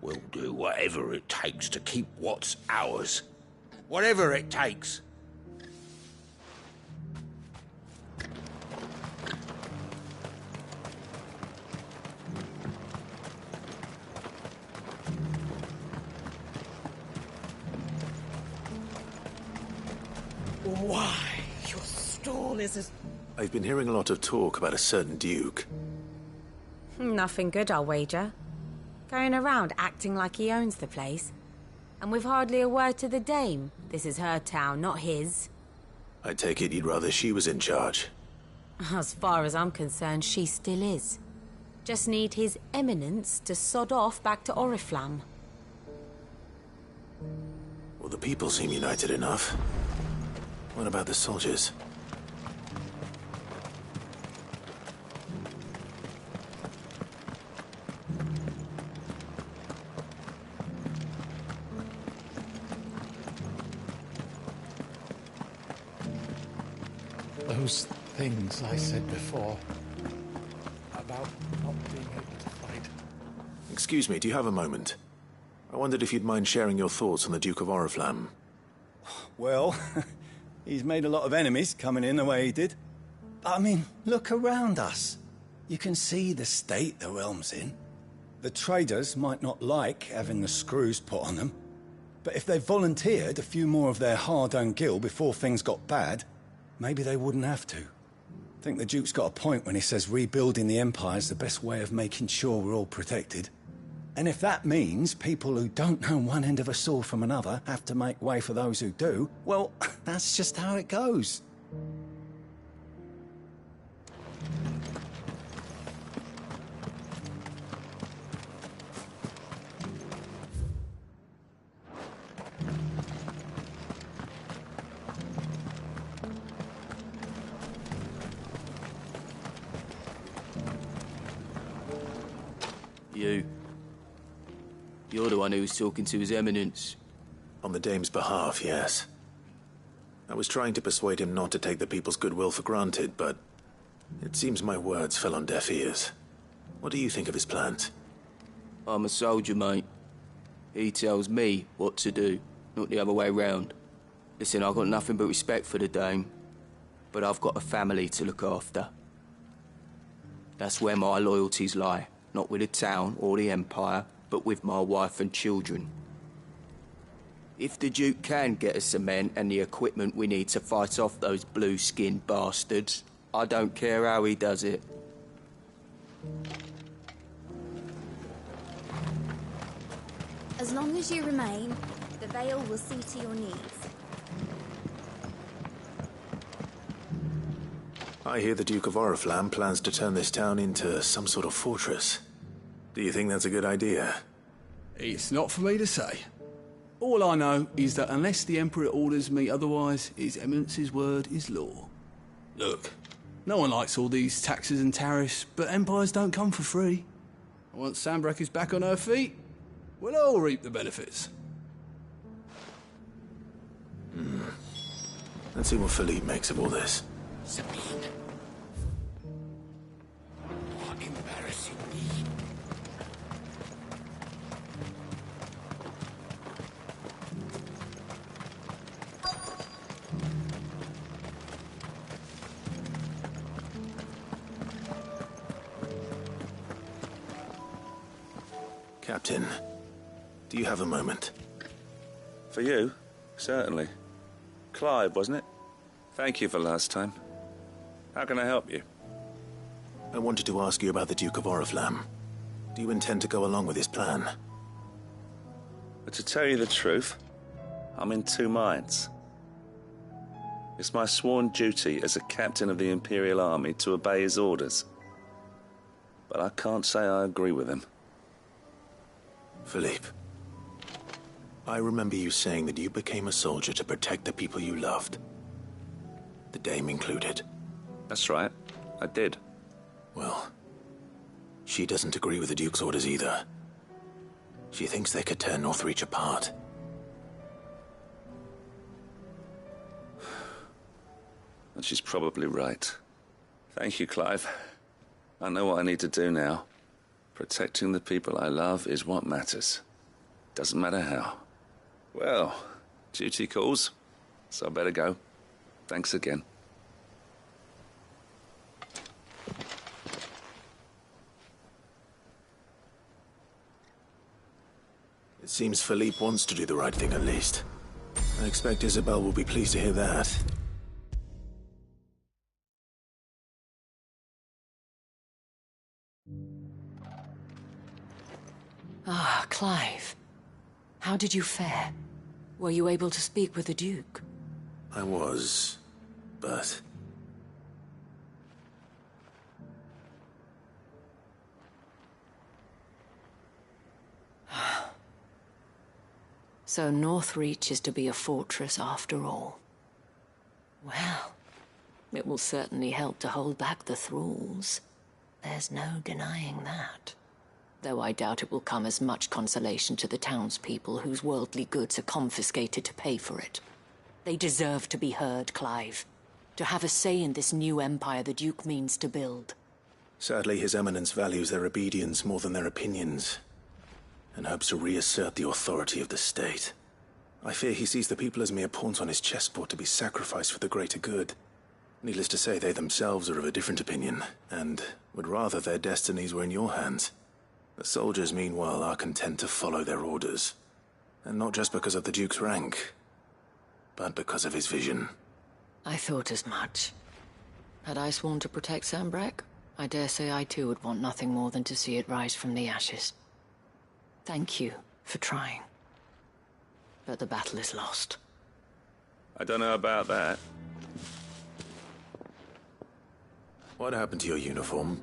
We'll do whatever it takes to keep what's ours. Whatever it takes. Why, your stall is as... I've been hearing a lot of talk about a certain Duke. Nothing good, I'll wager. Going around acting like he owns the place. And with hardly a word to the dame. This is her town, not his. I take it you'd rather she was in charge. As far as I'm concerned, she still is. Just need his eminence to sod off back to Oriflamme. Well, the people seem united enough. What about the soldiers? Those things I said before about not being able to fight. Excuse me, do you have a moment? I wondered if you'd mind sharing your thoughts on the Duke of Oriflamme. Well, he's made a lot of enemies coming in the way he did. But I mean, look around us. You can see the state the realm's in. The traders might not like having the screws put on them, but if they volunteered a few more of their hard-earned gil before things got bad, maybe they wouldn't have to. I think the Duke's got a point when he says rebuilding the Empire's the best way of making sure we're all protected. And if that means people who don't know one end of a sword from another have to make way for those who do, well, that's just how it goes. You're the one who was talking to His Eminence. On the Dame's behalf, yes. I was trying to persuade him not to take the people's goodwill for granted, but it seems my words fell on deaf ears. What do you think of his plans? I'm a soldier, mate. He tells me what to do, not the other way round. Listen, I've got nothing but respect for the Dame, but I've got a family to look after. That's where my loyalties lie, not with the town or the Empire, but with my wife and children. If the Duke can get us cement and the equipment we need to fight off those blue-skinned bastards, I don't care how he does it. As long as you remain, the Vale will see to your needs. I hear the Duke of Oriflamme plans to turn this town into some sort of fortress. Do you think that's a good idea? It's not for me to say. All I know is that unless the Emperor orders me otherwise, His Eminence's word is law. Look, no one likes all these taxes and tariffs, but empires don't come for free. And once Sanbreque is back on her feet, we'll all reap the benefits. Let's see what Philippe makes of all this. Sabine. What embarrassing me. Captain, do you have a moment? For you? Certainly. Clive, wasn't it? Thank you for last time. How can I help you? I wanted to ask you about the Duke of Oriflamme. Do you intend to go along with his plan? But to tell you the truth, I'm in two minds. It's my sworn duty as a captain of the Imperial Army to obey his orders. But I can't say I agree with him. Philippe, I remember you saying that you became a soldier to protect the people you loved. The Dame included. That's right, I did. Well, she doesn't agree with the Duke's orders either. She thinks they could tear Northreach apart. And she's probably right. Thank you, Clive. I know what I need to do now. Protecting the people I love is what matters. Doesn't matter how. Well, duty calls, so I better go. Thanks again. It seems Philippe wants to do the right thing at least. I expect Isabel will be pleased to hear that. Ah, Clive. How did you fare? Were you able to speak with the Duke? I was, but... So Northreach is to be a fortress after all. Well, it will certainly help to hold back the thralls. There's no denying that. Though I doubt it will come as much consolation to the townspeople whose worldly goods are confiscated to pay for it. They deserve to be heard, Clive. To have a say in this new empire the Duke means to build. Sadly, His Eminence values their obedience more than their opinions, and hopes to reassert the authority of the state. I fear he sees the people as mere pawns on his chessboard to be sacrificed for the greater good. Needless to say, they themselves are of a different opinion, and would rather their destinies were in your hands. The soldiers, meanwhile, are content to follow their orders. And not just because of the Duke's rank, but because of his vision. I thought as much. Had I sworn to protect Sanbreque, I dare say I too would want nothing more than to see it rise from the ashes. Thank you for trying. But the battle is lost. I don't know about that. What happened to your uniform?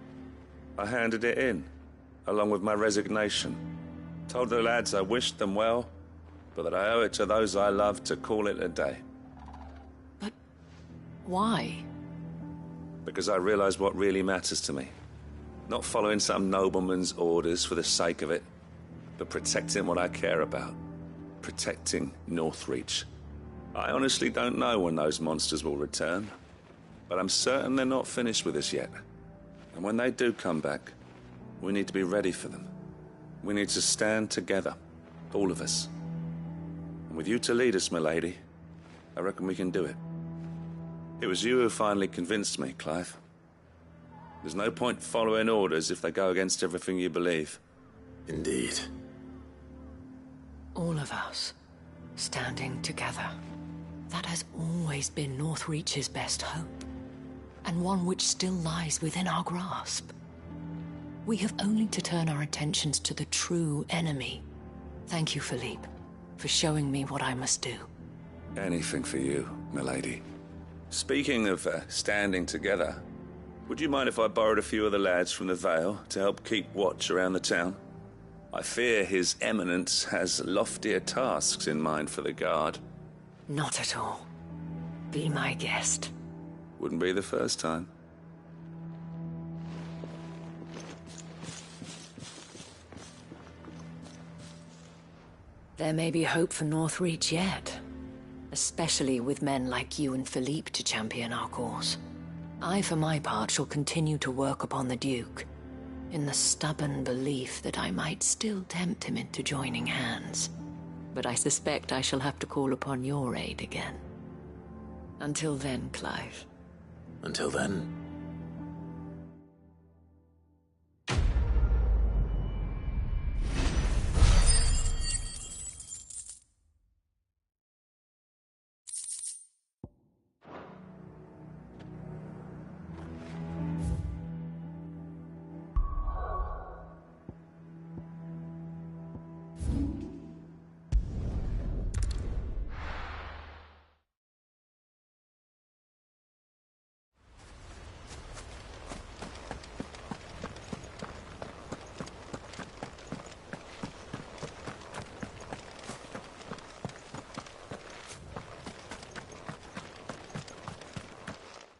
I handed it in, along with my resignation. Told the lads I wished them well, but that I owe it to those I love to call it a day. But why? Because I realize what really matters to me. Not following some nobleman's orders for the sake of it, but protecting what I care about. Protecting Northreach. I honestly don't know when those monsters will return, but I'm certain they're not finished with us yet. And when they do come back, we need to be ready for them. We need to stand together, all of us. And with you to lead us, milady, I reckon we can do it. It was you who finally convinced me, Clive. There's no point following orders if they go against everything you believe. Indeed. All of us, standing together. That has always been Northreach's best hope, and one which still lies within our grasp. We have only to turn our attentions to the true enemy. Thank you, Philippe, for showing me what I must do. Anything for you, milady. Speaking of standing together, would you mind if I borrowed a few of the lads from the Vale to help keep watch around the town? I fear His Eminence has loftier tasks in mind for the guard. Not at all. Be my guest. Wouldn't be the first time. There may be hope for Northreach yet, especially with men like you and Philippe to champion our cause. I, for my part, shall continue to work upon the Duke, in the stubborn belief that I might still tempt him into joining hands. But I suspect I shall have to call upon your aid again. Until then, Clive. Until then.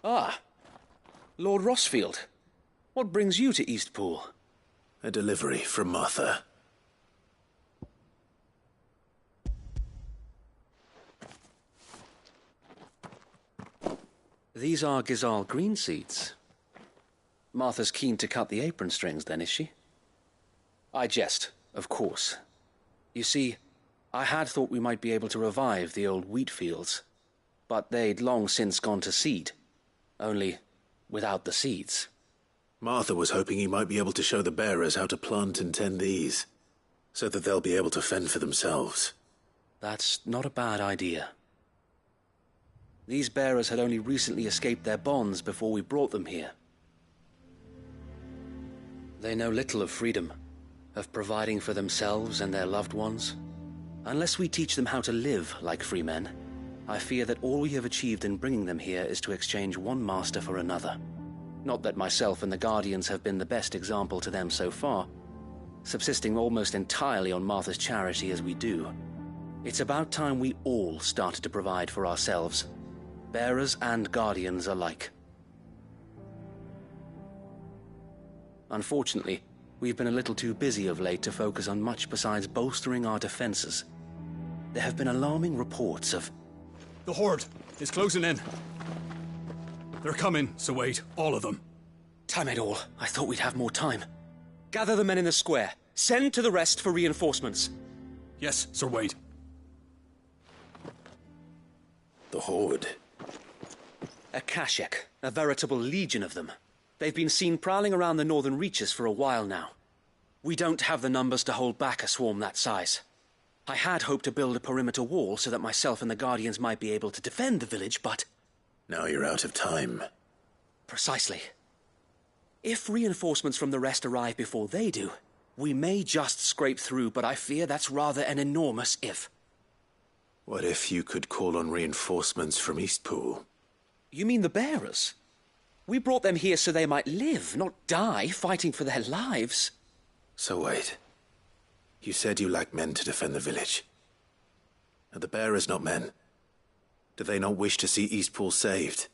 Ah, Lord Rossfield. What brings you to Eastpool? A delivery from Martha. These are Gizal green seeds. Martha's keen to cut the apron strings, then, is she? I jest, of course. You see, I had thought we might be able to revive the old wheat fields, but they'd long since gone to seed. Only without the seeds. Martha was hoping he might be able to show the bearers how to plant and tend these, so that they'll be able to fend for themselves. That's not a bad idea. These bearers had only recently escaped their bonds before we brought them here. They know little of freedom, of providing for themselves and their loved ones. Unless we teach them how to live like free men, I fear that all we have achieved in bringing them here is to exchange one master for another. Not that myself and the Guardians have been the best example to them so far, subsisting almost entirely on Martha's charity as we do. It's about time we all started to provide for ourselves, bearers and Guardians alike. Unfortunately, we've been a little too busy of late to focus on much besides bolstering our defenses. There have been alarming reports of... The Horde is closing in. They're coming, so wait, all of them. Time it all. I thought we'd have more time. Gather the men in the square. Send to the rest for reinforcements. Yes, Sir Wade. The Horde. A Kashek, a veritable legion of them. They've been seen prowling around the northern reaches for a while now. We don't have the numbers to hold back a swarm that size. I had hoped to build a perimeter wall so that myself and the Guardians might be able to defend the village, but... Now you're out of time. Precisely. If reinforcements from the rest arrive before they do, we may just scrape through, but I fear that's rather an enormous if. What if you could call on reinforcements from Eastpool? You mean the bearers? We brought them here so they might live, not die fighting for their lives. So wait. You said you lack men to defend the village. Are the bearers not men? Do they not wish to see Eastpool saved?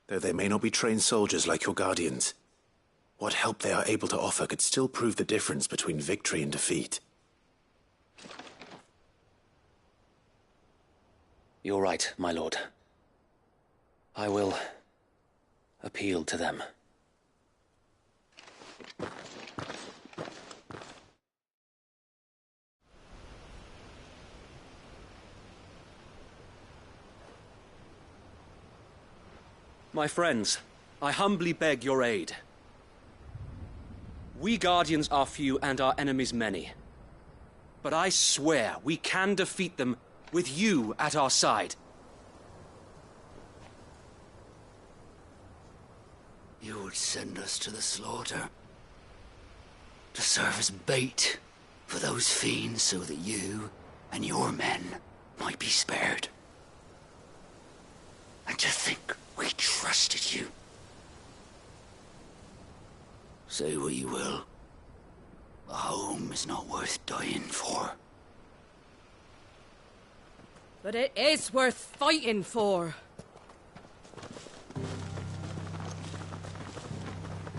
Though they may not be trained soldiers like your guardians. What help they are able to offer could still prove the difference between victory and defeat. You're right, my lord. I will appeal to them. My friends, I humbly beg your aid. We Guardians are few and our enemies many. But I swear we can defeat them with you at our side. You would send us to the slaughter, to serve as bait for those fiends so that you and your men might be spared. And to think we trusted you. Say what you will, a home is not worth dying for. But it is worth fighting for.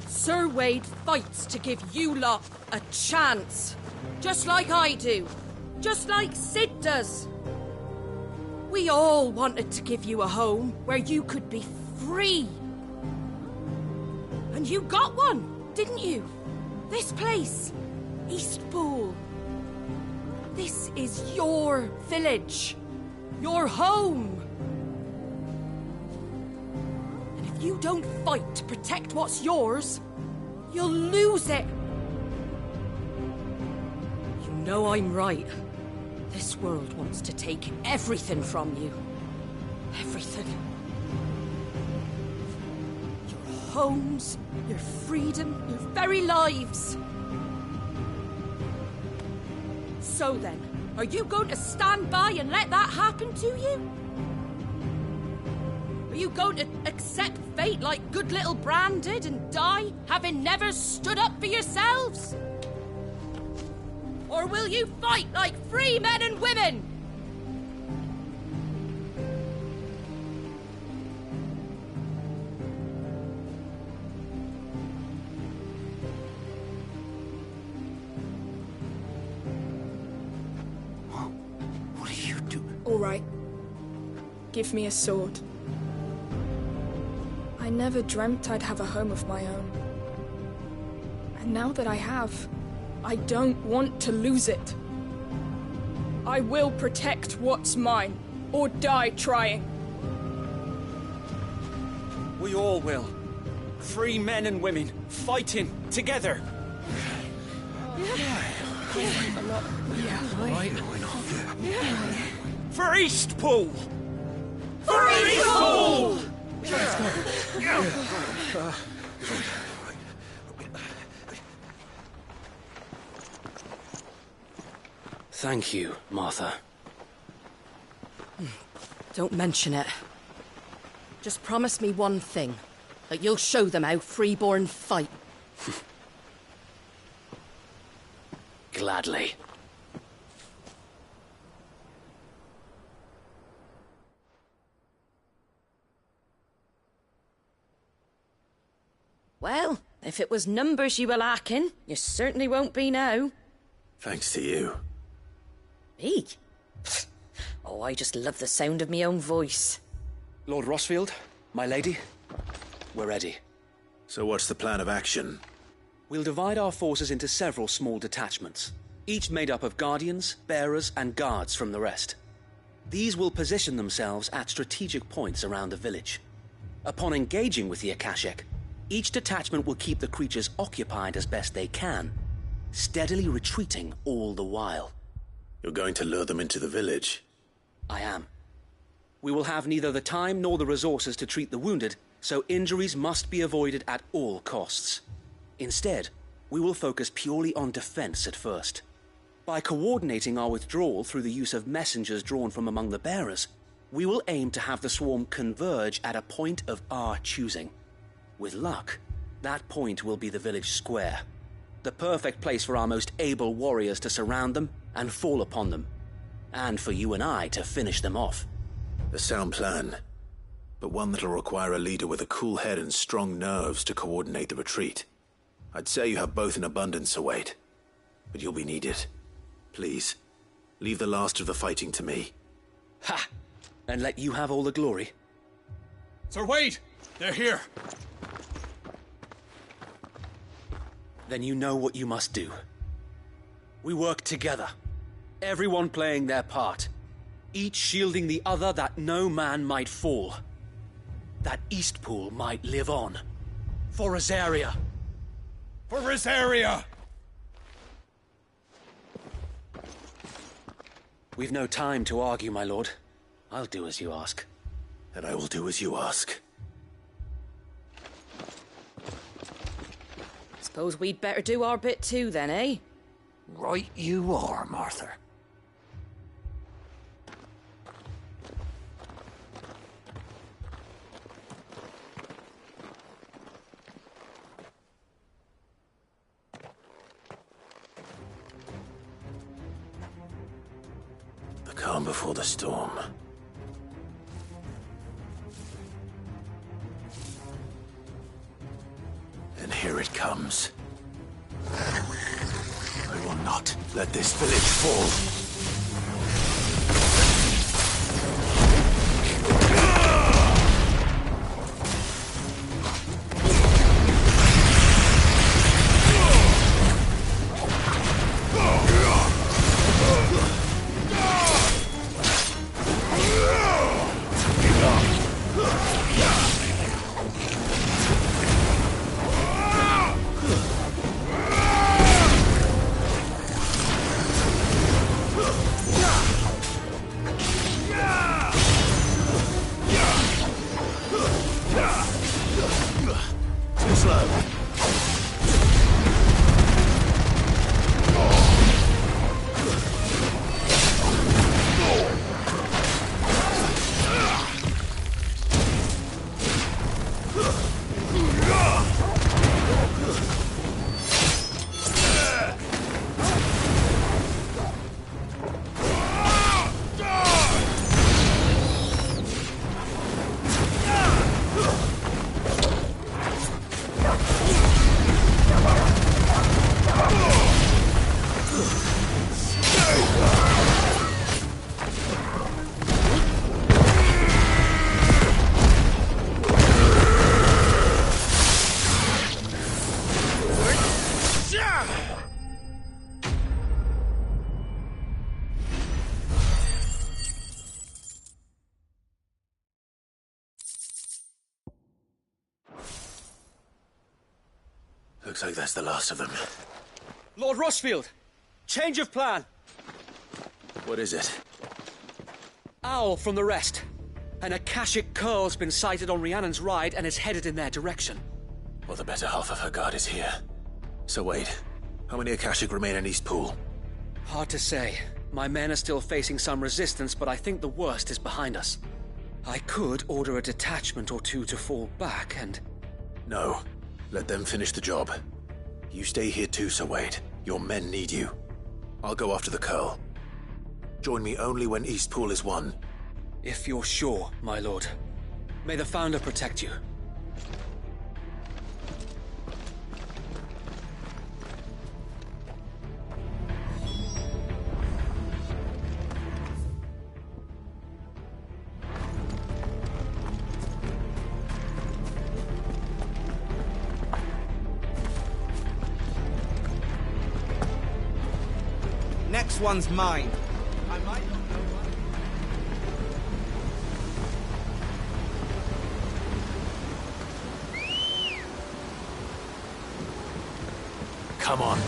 Sir Wade fights to give you lot a chance. Just like I do. Just like Sid does. We all wanted to give you a home where you could be free. And you got one, didn't you? This place, Eastpool. This is your village. Your home. And if you don't fight to protect what's yours, you'll lose it. You know I'm right. This world wants to take everything from you. Everything. Your homes, your freedom, your very lives. So then, are you going to stand by and let that happen to you? Are you going to accept fate like good little Bran did and die, having never stood up for yourselves? Or will you fight like free men and women? What are you doing? All right. Give me a sword. I never dreamt I'd have a home of my own. And now that I have, I don't want to lose it. I will protect what's mine, or die trying. We all will. Free men and women, fighting together. For Eastpool! For Eastpool! Thank you, Martha. Don't mention it. Just promise me one thing. That you'll show them how freeborn fight. Gladly. Well, if it was numbers you were lacking, you certainly won't be now. Thanks to you. Me? Oh, I just love the sound of my own voice. Lord Rossfield, my lady, we're ready. So what's the plan of action? We'll divide our forces into several small detachments, each made up of guardians, bearers, and guards from the rest. These will position themselves at strategic points around the village. Upon engaging with the Akashic, each detachment will keep the creatures occupied as best they can, steadily retreating all the while. You're going to lure them into the village? I am. We will have neither the time nor the resources to treat the wounded, so injuries must be avoided at all costs. Instead, we will focus purely on defense at first. By coordinating our withdrawal through the use of messengers drawn from among the bearers, we will aim to have the swarm converge at a point of our choosing. With luck, that point will be the village square, the perfect place for our most able warriors to surround them and fall upon them, and for you and I to finish them off. A sound plan, but one that'll require a leader with a cool head and strong nerves to coordinate the retreat. I'd say you have both in abundance, Await, but you'll be needed. Please, leave the last of the fighting to me. Ha! And let you have all the glory. Sir Wade! They're here! Then you know what you must do. We work together, everyone playing their part, each shielding the other that no man might fall, that Eastpool might live on. For Rosaria! For Rosaria! We've no time to argue, my lord. I'll do as you ask. And I will do as you ask. Suppose we'd better do our bit too, then, eh? Right you are, Martha. The calm before the storm. And here it comes. I will not let this village fall. Looks like that's the last of them. Lord Rossfield! Change of plan! What is it? Owl from the rest. An Akashic curl's been sighted on Rhiannon's ride and is headed in their direction. Well, the better half of her guard is here. So wait, how many Akashic remain in Eastpool? Hard to say. My men are still facing some resistance, but I think the worst is behind us. I could order a detachment or two to fall back and... No. Let them finish the job. You stay here too, Sir Wade. Your men need you. I'll go after the Curl. Join me only when Eastpool is won. If you're sure, my lord. May the Founder protect you. next one's mine. I might not know what... Come on.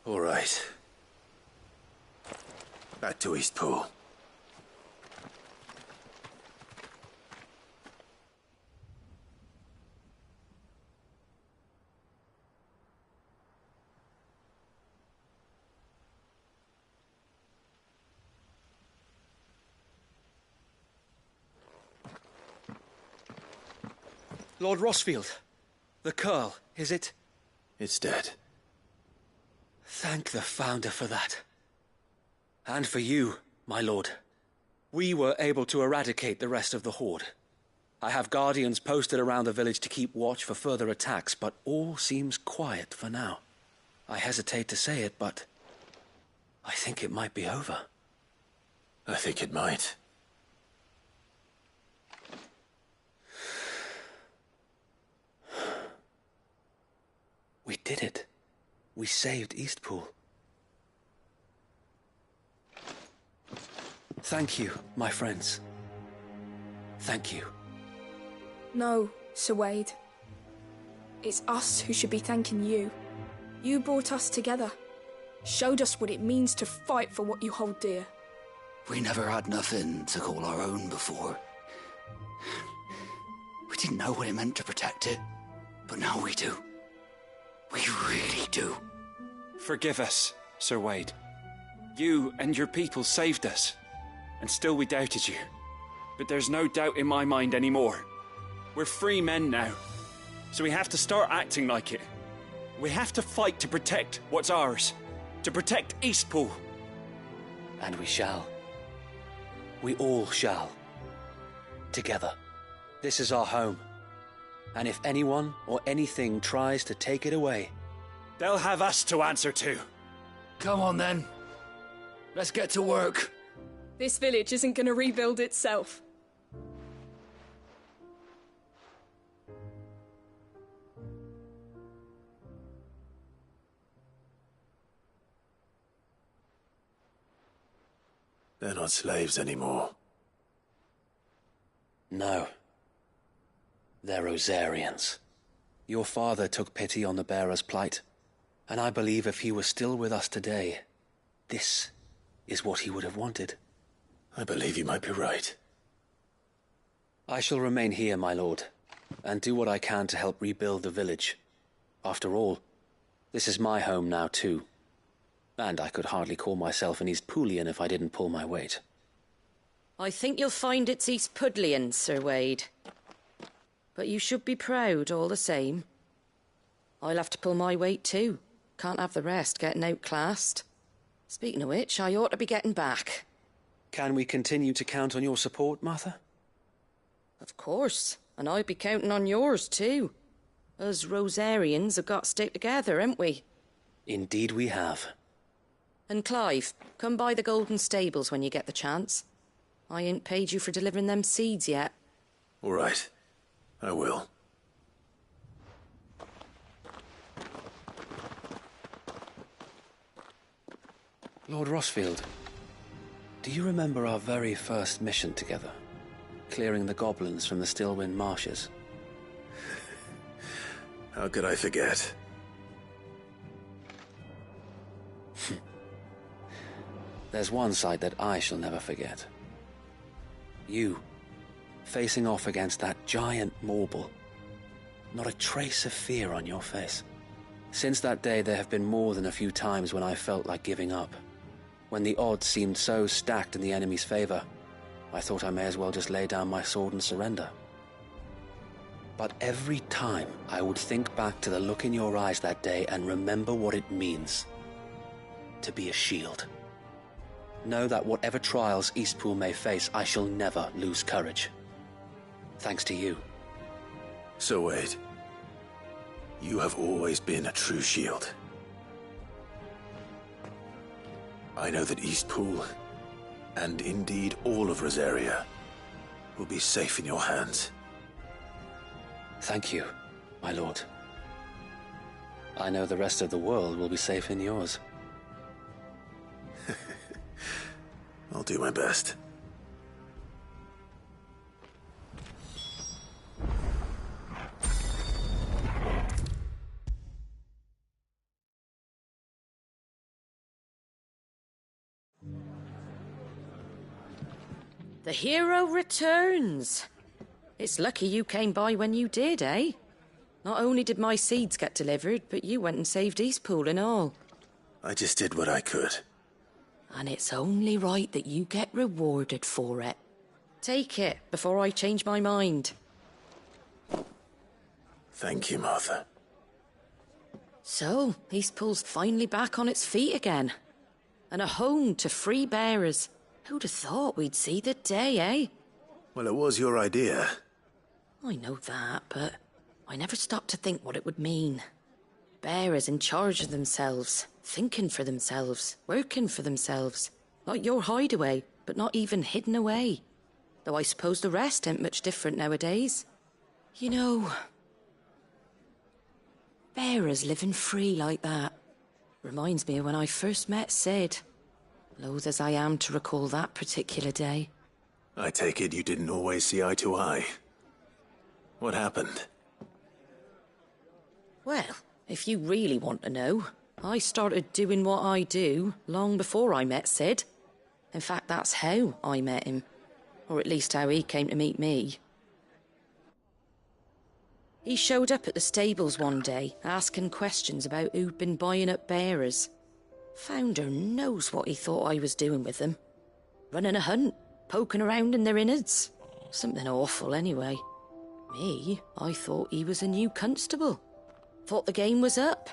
All right. Back to Eastpool. Lord Rossfield, the Curl, is it? It's dead. Thank the Founder for that. And for you, my lord. We were able to eradicate the rest of the Horde. I have guardians posted around the village to keep watch for further attacks, but all seems quiet for now. I hesitate to say it, but I think it might be over. I think it might. We did it. We saved Eastpool. Thank you, my friends. Thank you. No, Sir Wade. It's us who should be thanking you. You brought us together. Showed us what it means to fight for what you hold dear. We never had nothing to call our own before. We didn't know what it meant to protect it, but now we do. We really do. Forgive us, Sir Wade. You and your people saved us, and still we doubted you. But there's no doubt in my mind anymore. We're free men now, so we have to start acting like it. We have to fight to protect what's ours, to protect Eastpool. And we shall. We all shall. Together. This is our home. And if anyone or anything tries to take it away, they'll have us to answer to. Come on then. Let's get to work. This village isn't gonna rebuild itself. They're not slaves anymore. No. They're Rosarians. Your father took pity on the bearer's plight, and I believe if he were still with us today, this is what he would have wanted. I believe you might be right. I shall remain here, my lord, and do what I can to help rebuild the village. After all, this is my home now too. And I could hardly call myself an East Poolian if I didn't pull my weight. I think you'll find it's East Pudlian, Sir Wade. But you should be proud all the same. I'll have to pull my weight too. Can't have the rest getting outclassed. Speaking of which, I ought to be getting back. Can we continue to count on your support, Martha? Of course, and I'd be counting on yours too. Us Rosarians have got to stick together, haven't we? Indeed we have. And Clive, come by the Golden Stables when you get the chance. I ain't paid you for delivering them seeds yet. All right. I will. Lord Rossfield, do you remember our very first mission together? Clearing the goblins from the Stillwind Marshes? How could I forget? There's one sight that I shall never forget. You, facing off against that giant Morble. Not a trace of fear on your face. Since that day, there have been more than a few times when I felt like giving up. When the odds seemed so stacked in the enemy's favor, I thought I may as well just lay down my sword and surrender. But every time I would think back to the look in your eyes that day and remember what it means to be a shield. Know that whatever trials Eastpool may face, I shall never lose courage. Thanks to you. So Wade, you have always been a true shield. I know that Eastpool, and indeed all of Rosaria, will be safe in your hands. Thank you, my lord. I know the rest of the world will be safe in yours. I'll do my best. The hero returns. It's lucky you came by when you did, eh? Not only did my seeds get delivered, but you went and saved Eastpool and all. I just did what I could. And it's only right that you get rewarded for it. Take it before I change my mind. Thank you, Martha. So, Eastpool's finally back on its feet again. And a home to free bearers. Who'd have thought we'd see the day, eh? Well, it was your idea. I know that, but I never stopped to think what it would mean. Bearers in charge of themselves, thinking for themselves, working for themselves. Like your hideaway, but not even hidden away. Though I suppose the rest ain't much different nowadays. You know, bearers living free like that reminds me of when I first met Sid. Loath as I am to recall that particular day. I take it you didn't always see eye to eye. What happened? Well, if you really want to know, I started doing what I do long before I met Sid. In fact, that's how I met him. Or at least how he came to meet me. He showed up at the stables one day, asking questions about who'd been buying up bearers. Founder knows what he thought I was doing with them. Running a hunt, poking around in their innards. Something awful, anyway. Me, I thought he was a new constable. Thought the game was up.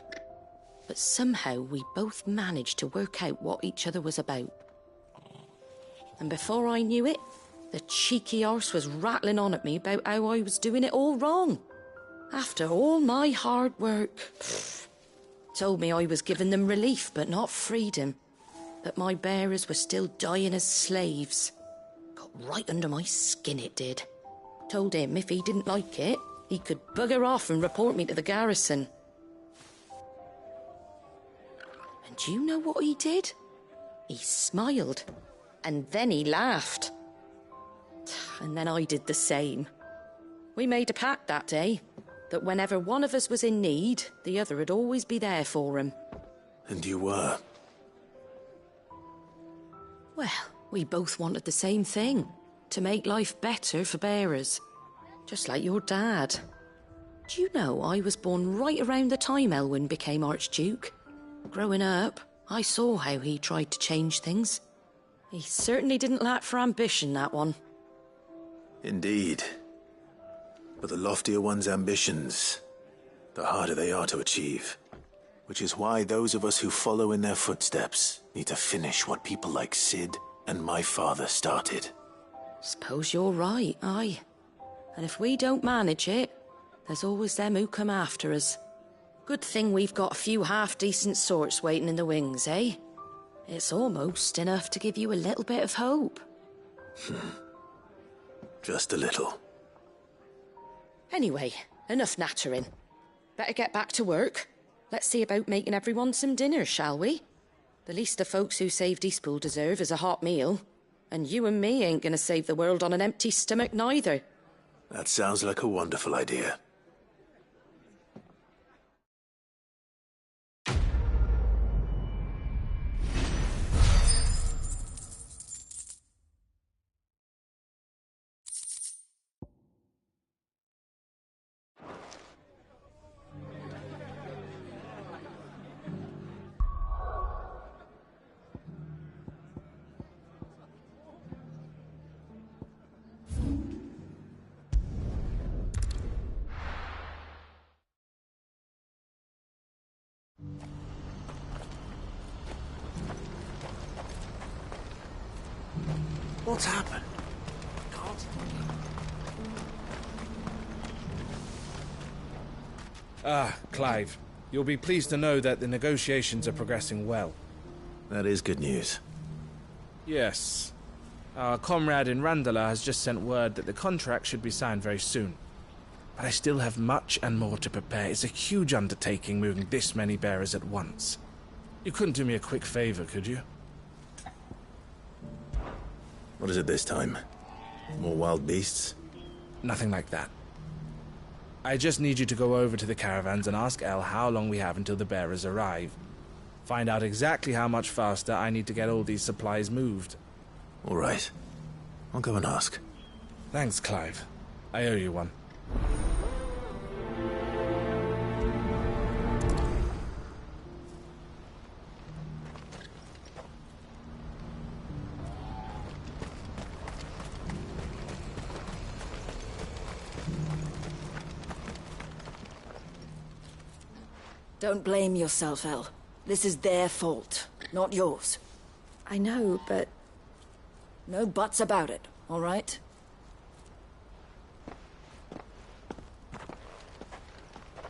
But somehow we both managed to work out what each other was about. And before I knew it, the cheeky arse was rattling on at me about how I was doing it all wrong. After all my hard work. Told me I was giving them relief, but not freedom. That my bearers were still dying as slaves. Got right under my skin, it did. Told him if he didn't like it, he could bugger off and report me to the garrison. And do you know what he did? He smiled. And then he laughed. And then I did the same. We made a pact that day. That whenever one of us was in need, the other would always be there for him. And you were? Well, We both wanted the same thing, to make life better for bearers. Just like your dad. Do you know I was born right around the time Elwyn became Archduke? Growing up, I saw how he tried to change things. He certainly didn't lack for ambition, that one. Indeed. But the loftier one's ambitions, the harder they are to achieve. Which is why those of us who follow in their footsteps need to finish what people like Sid and my father started. Suppose you're right, aye. And if we don't manage it, there's always them who come after us. Good thing we've got a few half-decent sorts waiting in the wings, eh? It's almost enough to give you a little bit of hope. Just a little. Anyway, enough nattering. Better get back to work. Let's see about making everyone some dinner, shall we? The least the folks who saved Eastpool deserve is a hot meal. And you and me ain't gonna save the world on an empty stomach neither. That sounds like a wonderful idea. What's happened? Clive. You'll be pleased to know that the negotiations are progressing well. That is good news. Yes. Our comrade in Randala has just sent word that the contract should be signed very soon. But I still have much and more to prepare. It's a huge undertaking moving this many bearers at once. You couldn't do me a quick favor, could you? What is it this time? More wild beasts? Nothing like that. I just need you to go over to the caravans and ask El how long we have until the bearers arrive. Find out exactly how much faster I need to get all these supplies moved. All right. I'll go and ask. Thanks, Clive. I owe you one. Don't blame yourself, El. This is their fault, not yours. I know, but... No buts about it, all right?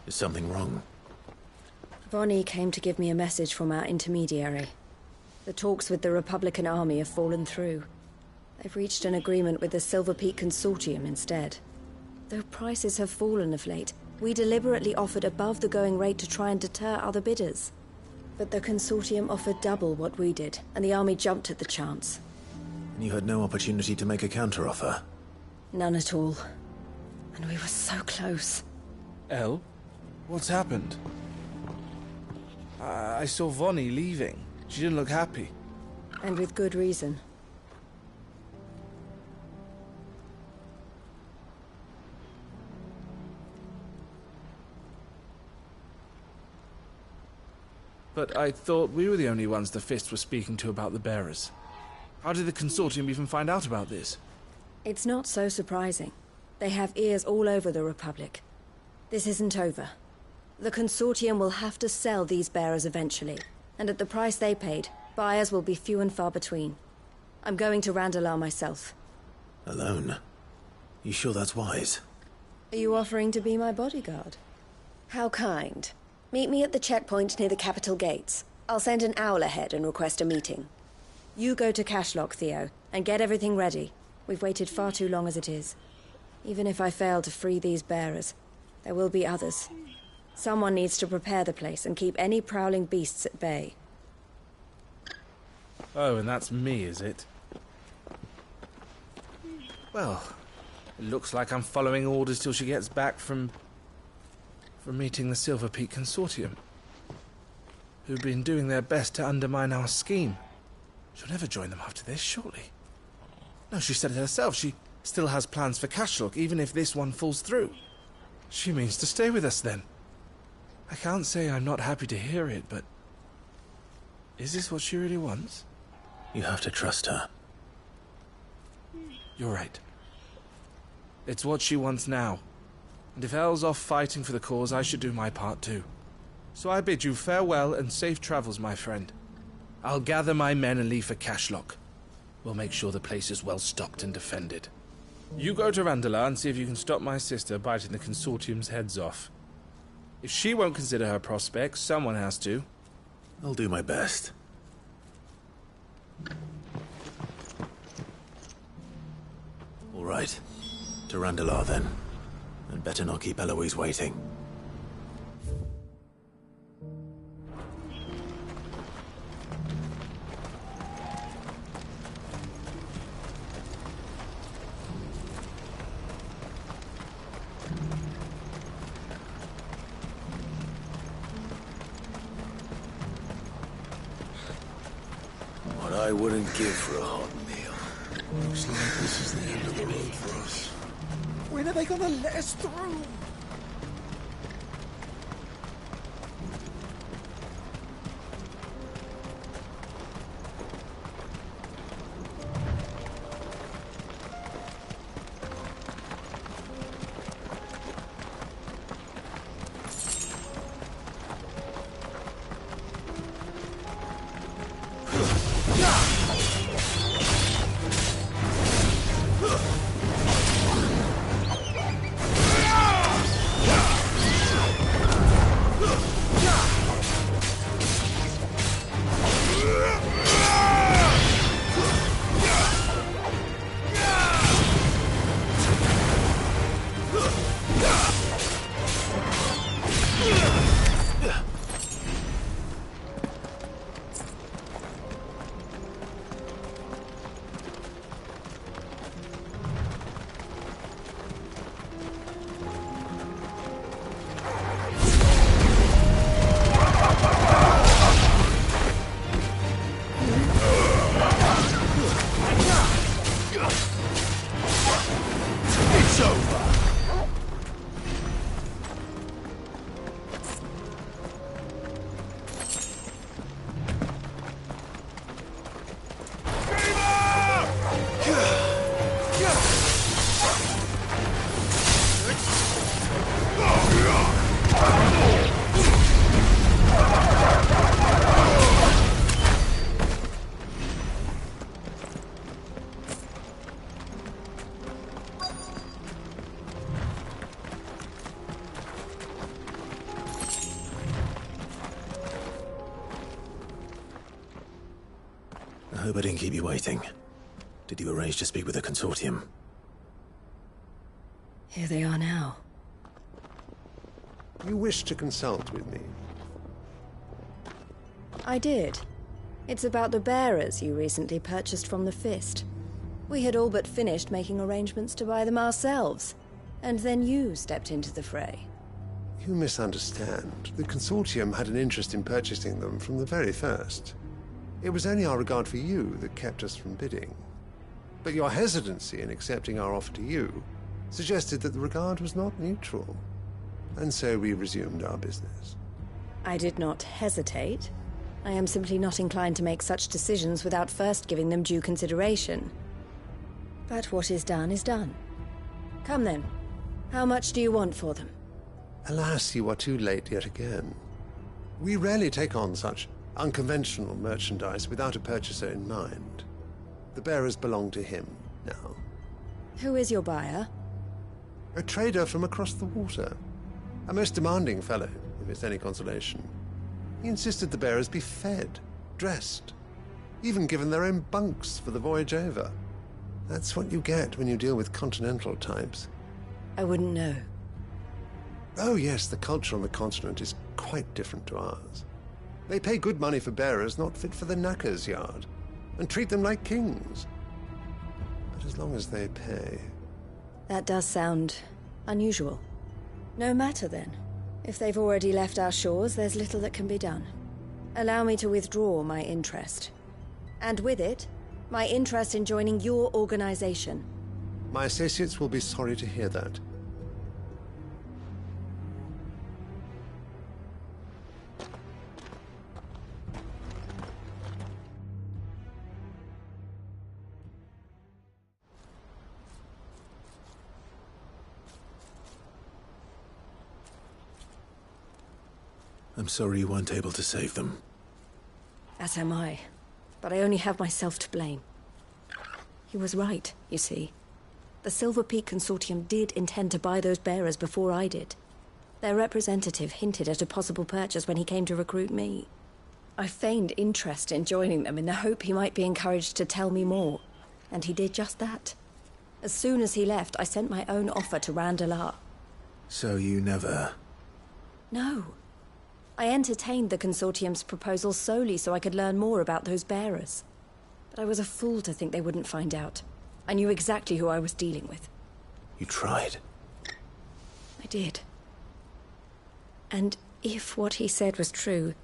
Is something wrong? Vonnie came to give me a message from our intermediary. The talks with the Republican army have fallen through. They've reached an agreement with the Silver Peak Consortium instead. Though prices have fallen of late, we deliberately offered above the going rate to try and deter other bidders. But the Consortium offered double what we did, and the army jumped at the chance. And you had no opportunity to make a counteroffer? None at all. And we were so close. El? What's happened? I saw Vonnie leaving. She didn't look happy. And with good reason. But I thought we were the only ones the Fist was speaking to about the bearers. How did the Consortium even find out about this? It's not so surprising. They have ears all over the Republic. This isn't over. The Consortium will have to sell these bearers eventually, and at the price they paid, buyers will be few and far between. I'm going to Randalar myself. Alone? You sure that's wise? Are you offering to be my bodyguard? How kind. Meet me at the checkpoint near the capital gates. I'll send an owl ahead and request a meeting. You go to Cashlock, Theo, and get everything ready. We've waited far too long as it is. Even if I fail to free these bearers, there will be others. Someone needs to prepare the place and keep any prowling beasts at bay. Oh, and that's me, is it? Well, it looks like I'm following orders till she gets back from meeting the Silver Peak Consortium, who've been doing their best to undermine our scheme. She'll never join them after this, surely. No, she said it herself. She still has plans for Cashlock, even if this one falls through. She means to stay with us then. I can't say I'm not happy to hear it, but... is this what she really wants? You have to trust her. You're right. It's what she wants now. And if Elle's off fighting for the cause, I should do my part too. So I bid you farewell and safe travels, my friend. I'll gather my men and leave for Cashlock. We'll make sure the place is well stocked and defended. You go to Randala and see if you can stop my sister biting the Consortium's heads off. If she won't consider her prospects, someone has to. I'll do my best. All right. To Randala then. And better not keep Eloise waiting. What I wouldn't give for a hot meal. Looks like this is the end of the road for us. When are they gonna let us through? I hope I didn't keep you waiting. Did you arrange to speak with the Consortium? Here they are now. You wish to consult with me? I did. It's about the bearers you recently purchased from the Fist. We had all but finished making arrangements to buy them ourselves. And then you stepped into the fray. You misunderstand. The Consortium had an interest in purchasing them from the very first. It was only our regard for you that kept us from bidding. But your hesitancy in accepting our offer to you suggested that the regard was not mutual. And so we resumed our business. I did not hesitate. I am simply not inclined to make such decisions without first giving them due consideration. But what is done is done. Come then. How much do you want for them? Alas, you are too late yet again. We rarely take on such unconventional merchandise without a purchaser in mind. The bearers belong to him now. Who is your buyer? A trader from across the water. A most demanding fellow, if it's any consolation. He insisted the bearers be fed, dressed, even given their own bunks for the voyage over. That's what you get when you deal with continental types. I wouldn't know. Oh yes, the culture on the continent is quite different to ours. They pay good money for bearers not fit for the knacker's yard, and treat them like kings. But as long as they pay... That does sound unusual. No matter then. If they've already left our shores, there's little that can be done. Allow me to withdraw my interest. And with it, My interest in joining your organization. My associates will be sorry to hear that. I'm sorry you weren't able to save them. As am I. But I only have myself to blame. He was right, you see. The Silver Peak Consortium did intend to buy those bearers before I did. Their representative hinted at a possible purchase when he came to recruit me. I feigned interest in joining them in the hope he might be encouraged to tell me more. And he did just that. As soon as he left, I sent my own offer to Randalar. So you never... No. I entertained the Consortium's proposal solely so I could learn more about those bearers. But I was a fool to think they wouldn't find out. I knew exactly who I was dealing with. You tried. I did. And if what he said was true,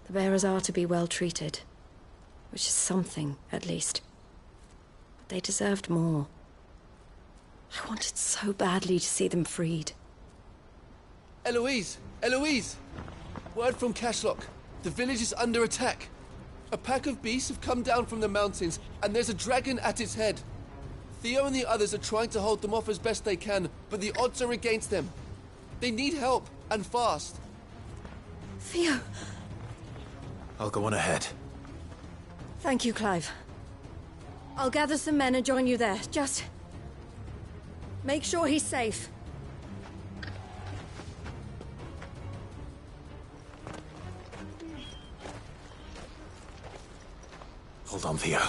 the bearers are to be well treated. Which is something, at least. But they deserved more. I wanted so badly to see them freed. Eloise! Eloise! Word from Cashlock. The village is under attack. A pack of beasts have come down from the mountains, and there's a dragon at its head. Theo and the others are trying to hold them off as best they can, but the odds are against them. They need help, and fast. Theo! I'll go on ahead. Thank you, Clive. I'll gather some men and join you there. Just... make sure he's safe. Hold on, Theo.